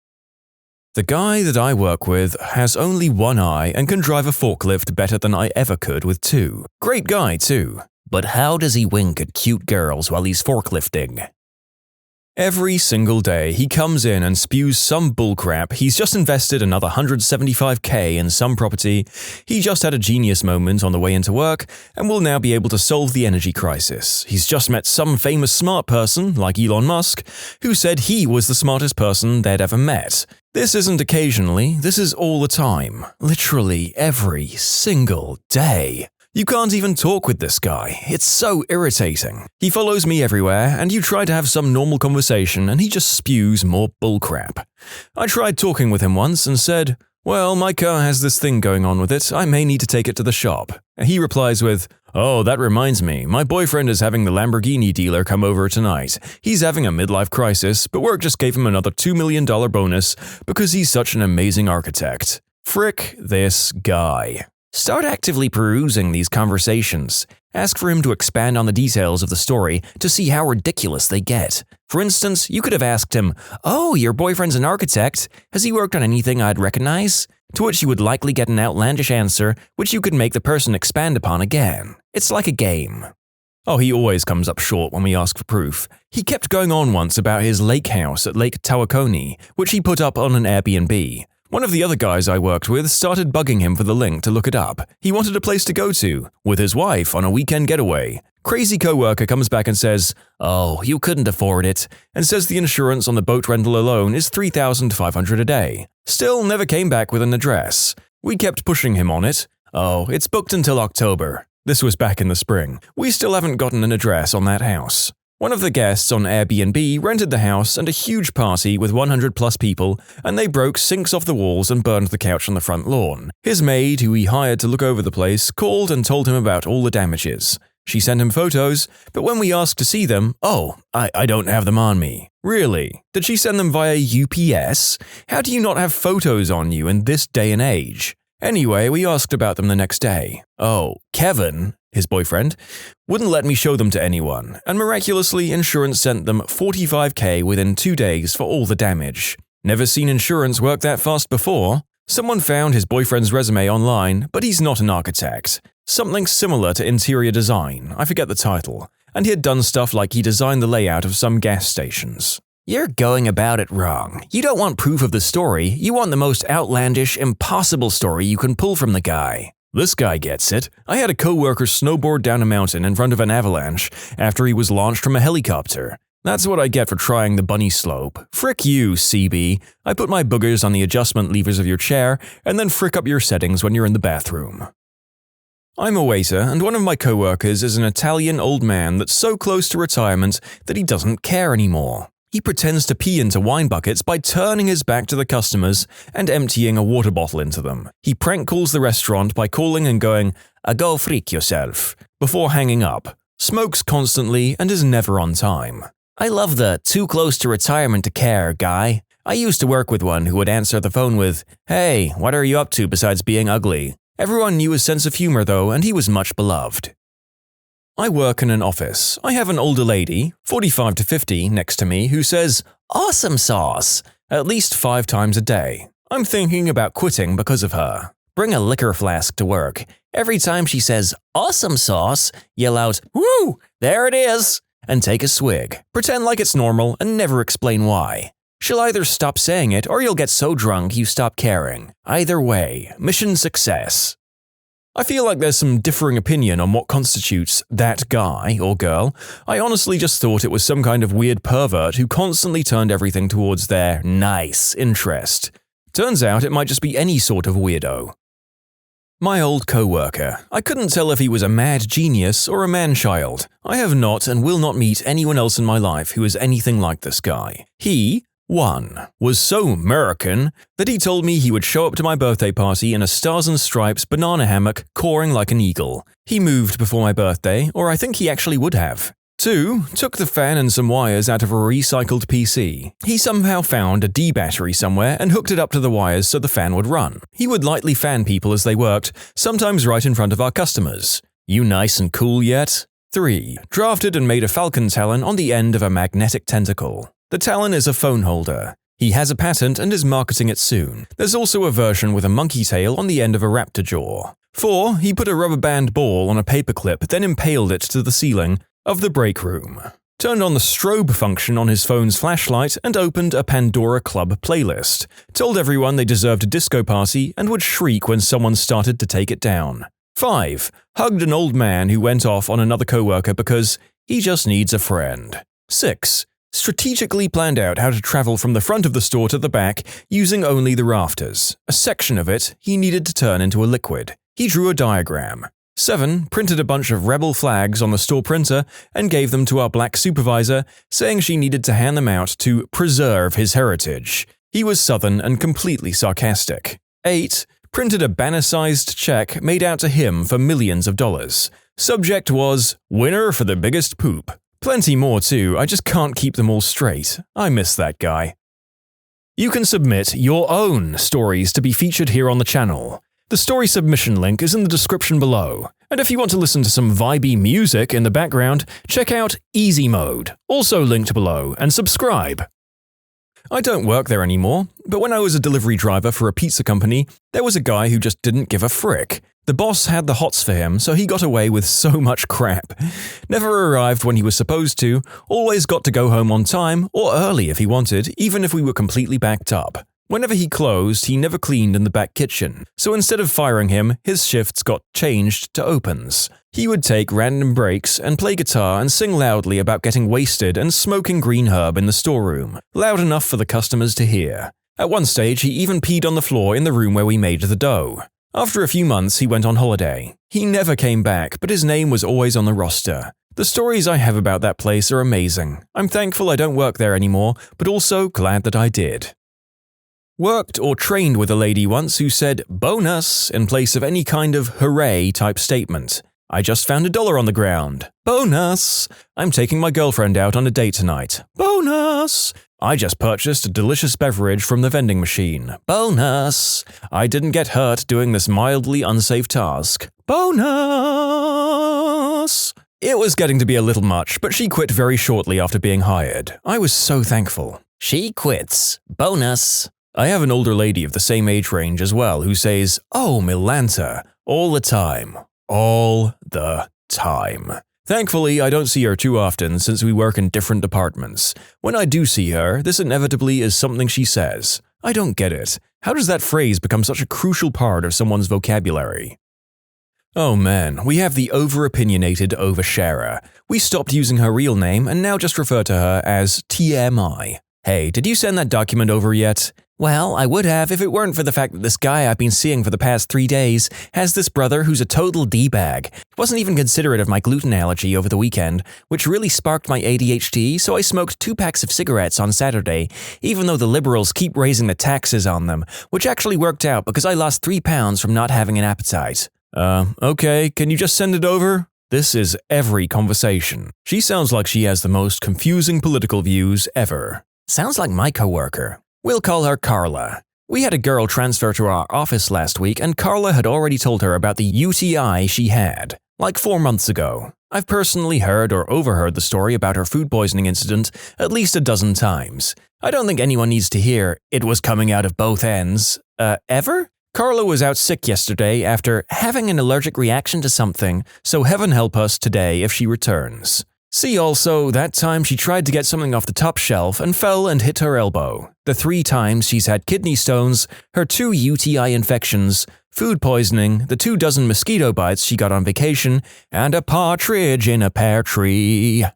The guy that I work with has only one eye and can drive a forklift better than I ever could with 2. Great guy, too. But how does he wink at cute girls while he's forklifting? Every single day, he comes in and spews some bullcrap. He's just invested another $175K in some property. He just had a genius moment on the way into work and will now be able to solve the energy crisis. He's just met some famous smart person, like Elon Musk, who said he was the smartest person they'd ever met. This isn't occasionally, this is all the time. Literally every single day. You can't even talk with this guy. It's so irritating. He follows me everywhere, and you try to have some normal conversation, and he just spews more bullcrap. I tried talking with him once and said, "Well, my car has this thing going on with it. I may need to take it to the shop." He replies with, "Oh, that reminds me. My boyfriend is having the Lamborghini dealer come over tonight. He's having a midlife crisis, but work just gave him another $2 million bonus because he's such an amazing architect." Frick this guy. Start actively perusing these conversations. Ask for him to expand on the details of the story to see how ridiculous they get. For instance, you could have asked him, "Oh, your boyfriend's an architect. Has he worked on anything I'd recognize?" To which you would likely get an outlandish answer, which you could make the person expand upon again. It's like a game. Oh, he always comes up short when we ask for proof. He kept going on once about his lake house at Lake Tawakoni, which he put up on an Airbnb. One of the other guys I worked with started bugging him for the link to look it up. He wanted a place to go to, with his wife on a weekend getaway. Crazy coworker comes back and says, "Oh, you couldn't afford it," and says the insurance on the boat rental alone is $3,500 a day. Still never came back with an address. We kept pushing him on it. "Oh, it's booked until October." This was back in the spring. We still haven't gotten an address on that house. One of the guests on Airbnb rented the house and a huge party with 100 plus people, and they broke sinks off the walls and burned the couch on the front lawn. His maid, who he hired to look over the place, called and told him about all the damages. She sent him photos, but when we asked to see them, "Oh, I don't have them on me." Really? Did she send them via UPS? How do you not have photos on you in this day and age? Anyway, we asked about them the next day. Oh, Kevin, his boyfriend, wouldn't let me show them to anyone, and miraculously insurance sent them $45K within 2 days for all the damage. Never seen insurance work that fast before. Someone found his boyfriend's resume online, but he's not an architect. Something similar to interior design, I forget the title, and he had done stuff like he designed the layout of some gas stations. You're going about it wrong. You don't want proof of the story, you want the most outlandish, impossible story you can pull from the guy. This guy gets it. I had a coworker snowboard down a mountain in front of an avalanche after he was launched from a helicopter. That's what I get for trying the bunny slope. Frick you, CB. I put my boogers on the adjustment levers of your chair and then frick up your settings when you're in the bathroom. I'm a waiter, and one of my coworkers is an Italian old man that's so close to retirement that he doesn't care anymore. He pretends to pee into wine buckets by turning his back to the customers and emptying a water bottle into them. He prank calls the restaurant by calling and going, "Go freak yourself," before hanging up. Smokes constantly and is never on time. I love the too close to retirement to care guy. I used to work with one who would answer the phone with, "Hey, what are you up to besides being ugly?" Everyone knew his sense of humor though, and he was much beloved. I work in an office. I have an older lady, 45 to 50, next to me who says, "Awesome sauce," at least 5 times a day. I'm thinking about quitting because of her. Bring a liquor flask to work. Every time she says, "Awesome sauce," yell out, "Woo, there it is," and take a swig. Pretend like it's normal and never explain why. She'll either stop saying it or you'll get so drunk you stop caring. Either way, mission success. I feel like there's some differing opinion on what constitutes that guy or girl. I honestly just thought it was some kind of weird pervert who constantly turned everything towards their nice interest. Turns out it might just be any sort of weirdo. My old co-worker. I couldn't tell if he was a mad genius or a man-child. I have not and will not meet anyone else in my life who is anything like this guy. He, 1, was so American that he told me he would show up to my birthday party in a Stars and Stripes banana hammock cawing like an eagle. He moved before my birthday, or I think he actually would have. 2, took the fan and some wires out of a recycled PC. He somehow found a D battery somewhere and hooked it up to the wires so the fan would run. He would lightly fan people as they worked, sometimes right in front of our customers. You nice and cool yet? 3, drafted and made a falcon talon on the end of a magnetic tentacle. The talon is a phone holder. He has a patent and is marketing it soon. There's also a version with a monkey tail on the end of a raptor jaw. 4, he put a rubber band ball on a paperclip, then impaled it to the ceiling of the break room. Turned on the strobe function on his phone's flashlight and opened a Pandora Club playlist. Told everyone they deserved a disco party and would shriek when someone started to take it down. 5, hugged an old man who went off on another coworker because he just needs a friend. 6, strategically planned out how to travel from the front of the store to the back using only the rafters. A section of it he needed to turn into a liquid. He drew a diagram. 7, printed a bunch of rebel flags on the store printer and gave them to our black supervisor, saying she needed to hand them out to preserve his heritage. He was Southern and completely sarcastic. 8, printed a banner-sized check made out to him for millions of dollars. Subject was, "Winner for the biggest poop." Plenty more too, I just can't keep them all straight. I miss that guy. You can submit your own stories to be featured here on the channel. The story submission link is in the description below. And if you want to listen to some vibey music in the background, check out easymode, also linked below, and subscribe. I don't work there anymore, but when I was a delivery driver for a pizza company, there was a guy who just didn't give a frick. The boss had the hots for him, so he got away with so much crap. Never arrived when he was supposed to, always got to go home on time, or early if he wanted, even if we were completely backed up. Whenever he closed, he never cleaned in the back kitchen, so instead of firing him, his shifts got changed to opens. He would take random breaks and play guitar and sing loudly about getting wasted and smoking green herb in the storeroom, loud enough for the customers to hear. At one stage, he even peed on the floor in the room where we made the dough. After a few months, he went on holiday. He never came back, but his name was always on the roster. The stories I have about that place are amazing. I'm thankful I don't work there anymore, but also glad that I did. Worked or trained with a lady once who said bonus in place of any kind of hooray type statement. I just found $1 on the ground. Bonus! I'm taking my girlfriend out on a date tonight. Bonus! I just purchased a delicious beverage from the vending machine. Bonus! I didn't get hurt doing this mildly unsafe task. Bonus! It was getting to be a little much, but she quit very shortly after being hired. I was so thankful. She quits. Bonus! I have an older lady of the same age range as well who says, "Oh, Milanta," all the time. All the time. Thankfully, I don't see her too often since we work in different departments. When I do see her, this inevitably is something she says. I don't get it. How does that phrase become such a crucial part of someone's vocabulary? Oh man, we have the over-opinionated oversharer. We stopped using her real name and now just refer to her as TMI. Hey, did you send that document over yet? Well, I would have if it weren't for the fact that this guy I've been seeing for the past 3 days has this brother who's a total D-bag. Wasn't even considerate of my gluten allergy over the weekend, which really sparked my ADHD, so I smoked 2 packs of cigarettes on Saturday, even though the liberals keep raising the taxes on them, which actually worked out because I lost 3 pounds from not having an appetite. Okay, can you just send it over? This is every conversation. She sounds like she has the most confusing political views ever. Sounds like my coworker. We'll call her Carla. We had a girl transfer to our office last week, and Carla had already told her about the UTI she had, like 4 months ago. I've personally heard or overheard the story about her food poisoning incident at least a dozen times. I don't think anyone needs to hear it was coming out of both ends, ever? Carla was out sick yesterday after having an allergic reaction to something, so heaven help us today if she returns. See also that time she tried to get something off the top shelf and fell and hit her elbow. The 3 times she's had kidney stones, her 2 UTI infections, food poisoning, the 24 mosquito bites she got on vacation, and a partridge in a pear tree.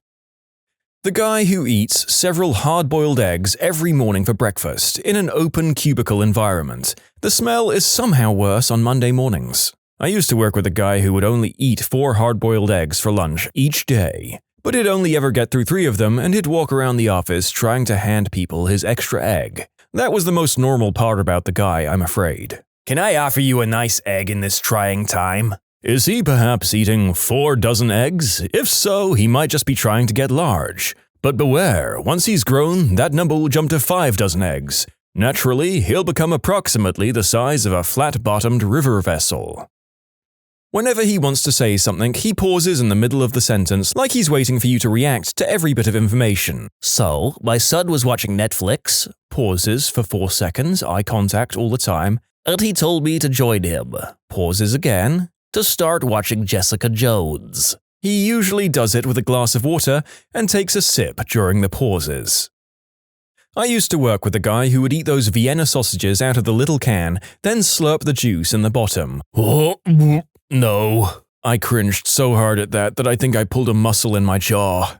The guy who eats several hard-boiled eggs every morning for breakfast in an open cubicle environment. The smell is somehow worse on Monday mornings. I used to work with a guy who would only eat 4 hard-boiled eggs for lunch each day. But he'd only ever get through 3 of them, and he'd walk around the office trying to hand people his extra egg. That was the most normal part about the guy, I'm afraid. Can I offer you a nice egg in this trying time? Is he perhaps eating 4 dozen eggs? If so, he might just be trying to get large. But beware, once he's grown, that number will jump to 5 dozen eggs. Naturally, he'll become approximately the size of a flat-bottomed river vessel. Whenever he wants to say something, he pauses in the middle of the sentence like he's waiting for you to react to every bit of information. So, my son was watching Netflix, Pauses for 4 seconds, eye contact all the time, and he told me to join him. Pauses again, to start watching Jessica Jones. He usually does it with a glass of water and takes a sip during the pauses. I used to work with a guy who would eat those Vienna sausages out of the little can, then slurp the juice in the bottom. Oh, no. I cringed so hard at that I think I pulled a muscle in my jaw.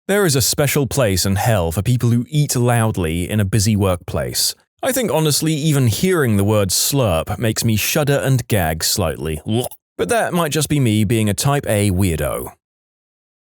There is a special place in hell for people who eat loudly in a busy workplace. I think honestly even hearing the word slurp makes me shudder and gag slightly. But that might just be me being a type A weirdo.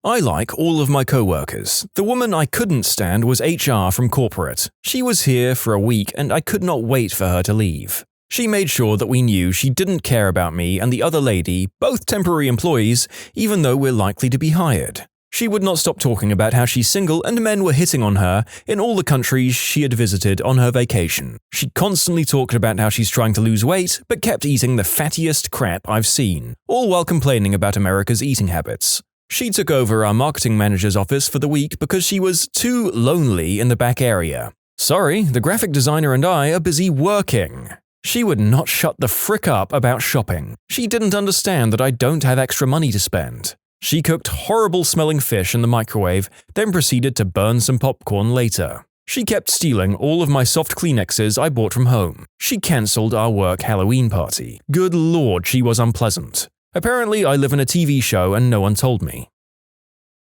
I like all of my coworkers. The woman I couldn't stand was HR from corporate. She was here for a week and I could not wait for her to leave. She made sure that we knew she didn't care about me and the other lady, both temporary employees, even though we're likely to be hired. She would not stop talking about how she's single and men were hitting on her in all the countries she had visited on her vacation. She constantly talked about how she's trying to lose weight, but kept eating the fattiest crap I've seen, all while complaining about America's eating habits. She took over our marketing manager's office for the week because she was too lonely in the back area. Sorry, the graphic designer and I are busy working. She would not shut the frick up about shopping. She didn't understand that I don't have extra money to spend. She cooked horrible-smelling fish in the microwave, then proceeded to burn some popcorn later. She kept stealing all of my soft Kleenexes I bought from home. She cancelled our work Halloween party. Good lord, she was unpleasant. Apparently, I live in a TV show and no one told me.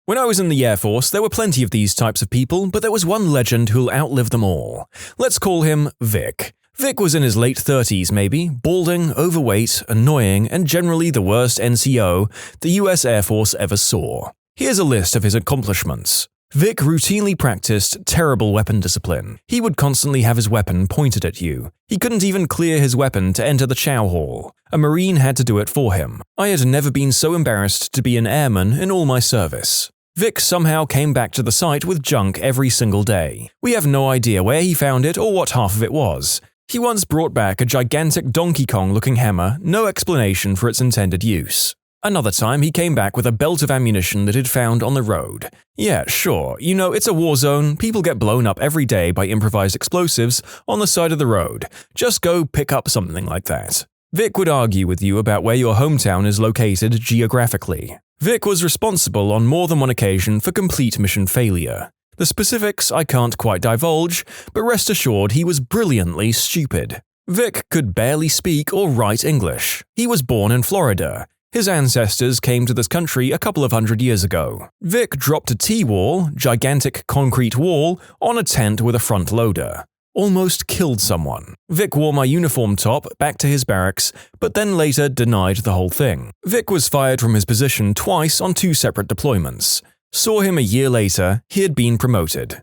When I was in the Air Force, there were plenty of these types of people, but there was one legend who'll outlive them all. Let's call him Vic. Vic was in his late 30s maybe, balding, overweight, annoying, and generally the worst NCO the US Air Force ever saw. Here's a list of his accomplishments. Vic routinely practiced terrible weapon discipline. He would constantly have his weapon pointed at you. He couldn't even clear his weapon to enter the chow hall. A Marine had to do it for him. I had never been so embarrassed to be an airman in all my service. Vic somehow came back to the site with junk every single day. We have no idea where he found it or what half of it was. He once brought back a gigantic Donkey Kong-looking hammer, no explanation for its intended use. Another time he came back with a belt of ammunition that he'd found on the road. Yeah, sure, you know, it's a war zone, people get blown up every day by improvised explosives on the side of the road. Just go pick up something like that. Vic would argue with you about where your hometown is located geographically. Vic was responsible on more than one occasion for complete mission failure. The specifics I can't quite divulge, but rest assured he was brilliantly stupid. Vic could barely speak or write English. He was born in Florida. His ancestors came to this country a couple of 100 years ago. Vic dropped a T-wall, gigantic concrete wall, on a tent with a front loader. almost killed someone. Vic wore my uniform top back to his barracks, but then later denied the whole thing. Vic was fired from his position twice on 2 separate deployments. Saw him a year later, he had been promoted.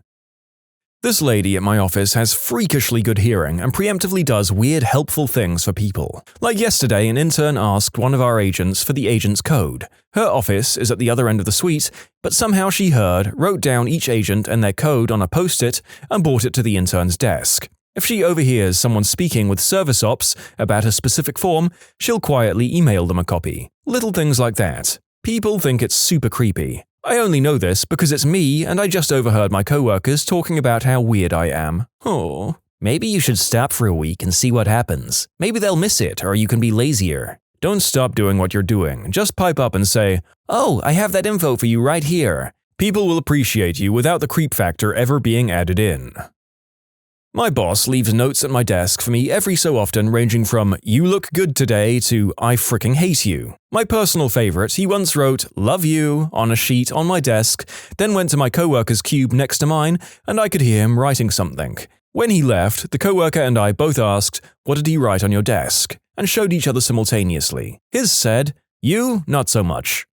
This lady at my office has freakishly good hearing and preemptively does weird helpful things for people. Like yesterday, an intern asked one of our agents for the agent's code. Her office is at the other end of the suite, but somehow she heard, wrote down each agent and their code on a post-it, and brought it to the intern's desk. If she overhears someone speaking with service ops about a specific form, she'll quietly email them a copy. Little things like that. People think it's super creepy. I only know this because it's me and I just overheard my coworkers talking about how weird I am. Oh. Maybe you should stop for a week and see what happens. Maybe they'll miss it, or you can be lazier. Don't stop doing what you're doing. Just pipe up and say, "Oh, I have that info for you right here." People will appreciate you without the creep factor ever being added in. My boss leaves notes at my desk for me every so often, ranging from "you look good today" to "I fricking hate you." My personal favorite, he once wrote "love you" on a sheet on my desk, then went to my coworker's cube next to mine, and I could hear him writing something. When he left, the coworker and I both asked, "What did he write on your desk?" and showed each other simultaneously. His said, "You, not so much."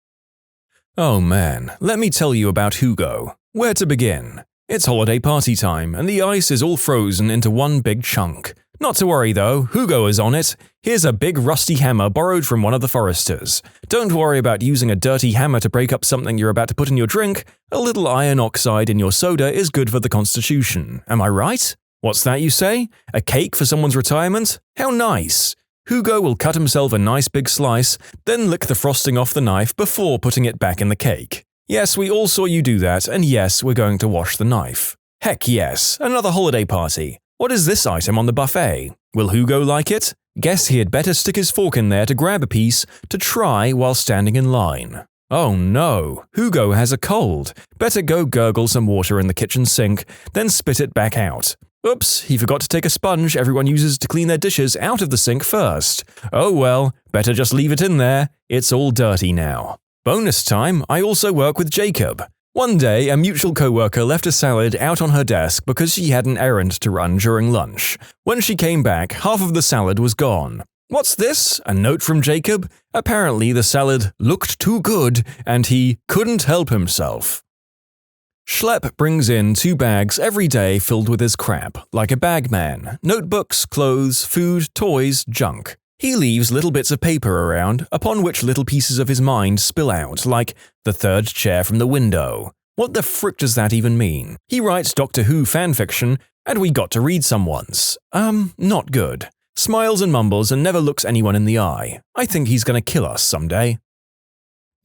Oh man, let me tell you about Hugo. Where to begin? It's holiday party time, and the ice is all frozen into one big chunk. Not to worry though, Hugo is on it. Here's a big rusty hammer borrowed from one of the foresters. Don't worry about using a dirty hammer to break up something you're about to put in your drink. A little iron oxide in your soda is good for the constitution. Am I right? What's that you say? A cake for someone's retirement? How nice! Hugo will cut himself a nice big slice, then lick the frosting off the knife before putting it back in the cake. Yes, we all saw you do that, and yes, we're going to wash the knife. Heck yes, another holiday party. What is this item on the buffet? Will Hugo like it? Guess he had better stick his fork in there to grab a piece to try while standing in line. Oh no, Hugo has a cold. Better go gurgle some water in the kitchen sink, then spit it back out. Oops, he forgot to take a sponge everyone uses to clean their dishes out of the sink first. Oh well, better just leave it in there. It's all dirty now. Bonus time, I also work with Jacob. One day, a mutual coworker left a salad out on her desk because she had an errand to run during lunch. When she came back, half of the salad was gone. What's this? A note from Jacob? Apparently, the salad looked too good, and he couldn't help himself. Schlepp brings in 2 bags every day filled with his crap, like a bagman. Notebooks, clothes, food, toys, junk. He leaves little bits of paper around, upon which little pieces of his mind spill out, like the third chair from the window. What the frick does that even mean? He writes Doctor Who fanfiction, and we got to read some once. Not good. Smiles and mumbles and never looks anyone in the eye. I think he's gonna kill us someday.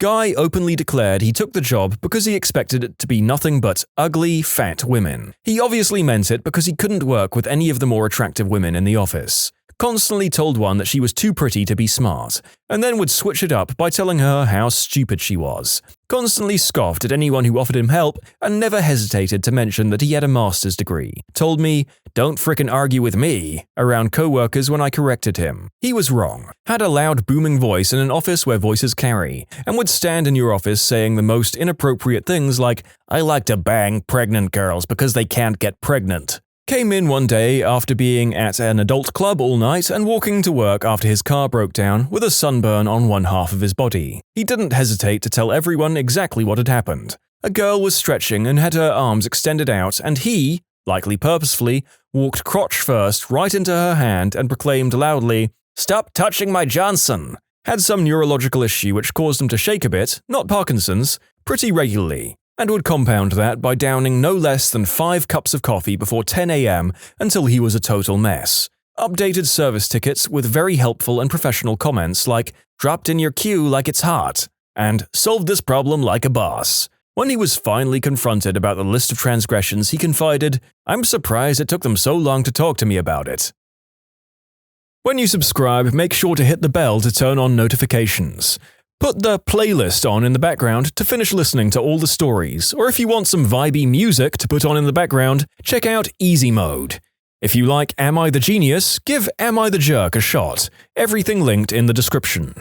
Guy openly declared he took the job because he expected it to be nothing but ugly, fat women. He obviously meant it because he couldn't work with any of the more attractive women in the office. Constantly told one that she was too pretty to be smart, and then would switch it up by telling her how stupid she was. Constantly scoffed at anyone who offered him help, and never hesitated to mention that he had a master's degree. Told me, "Don't frickin' argue with me," around co-workers when I corrected him. He was wrong. Had a loud booming voice in an office where voices carry, and would stand in your office saying the most inappropriate things like, "I like to bang pregnant girls because they can't get pregnant." Came in one day after being at an adult club all night and walking to work after his car broke down with a sunburn on one half of his body. He didn't hesitate to tell everyone exactly what had happened. A girl was stretching and had her arms extended out, and he, likely purposefully, walked crotch first right into her hand and proclaimed loudly, "Stop touching my Johnson!" Had some neurological issue which caused him to shake a bit, not Parkinson's, pretty regularly, and would compound that by downing no less than 5 cups of coffee before 10 a.m. until he was a total mess. Updated service tickets with very helpful and professional comments like, "Dropped in your queue like it's hot," and "Solved this problem like a boss." When he was finally confronted about the list of transgressions, he confided, "I'm surprised it took them so long to talk to me about it." When you subscribe, make sure to hit the bell to turn on notifications. Put the playlist on in the background to finish listening to all the stories, or if you want some vibey music to put on in the background, check out easymode. If you like Am I the Genius, give Am I the Jerk a shot. Everything linked in the description.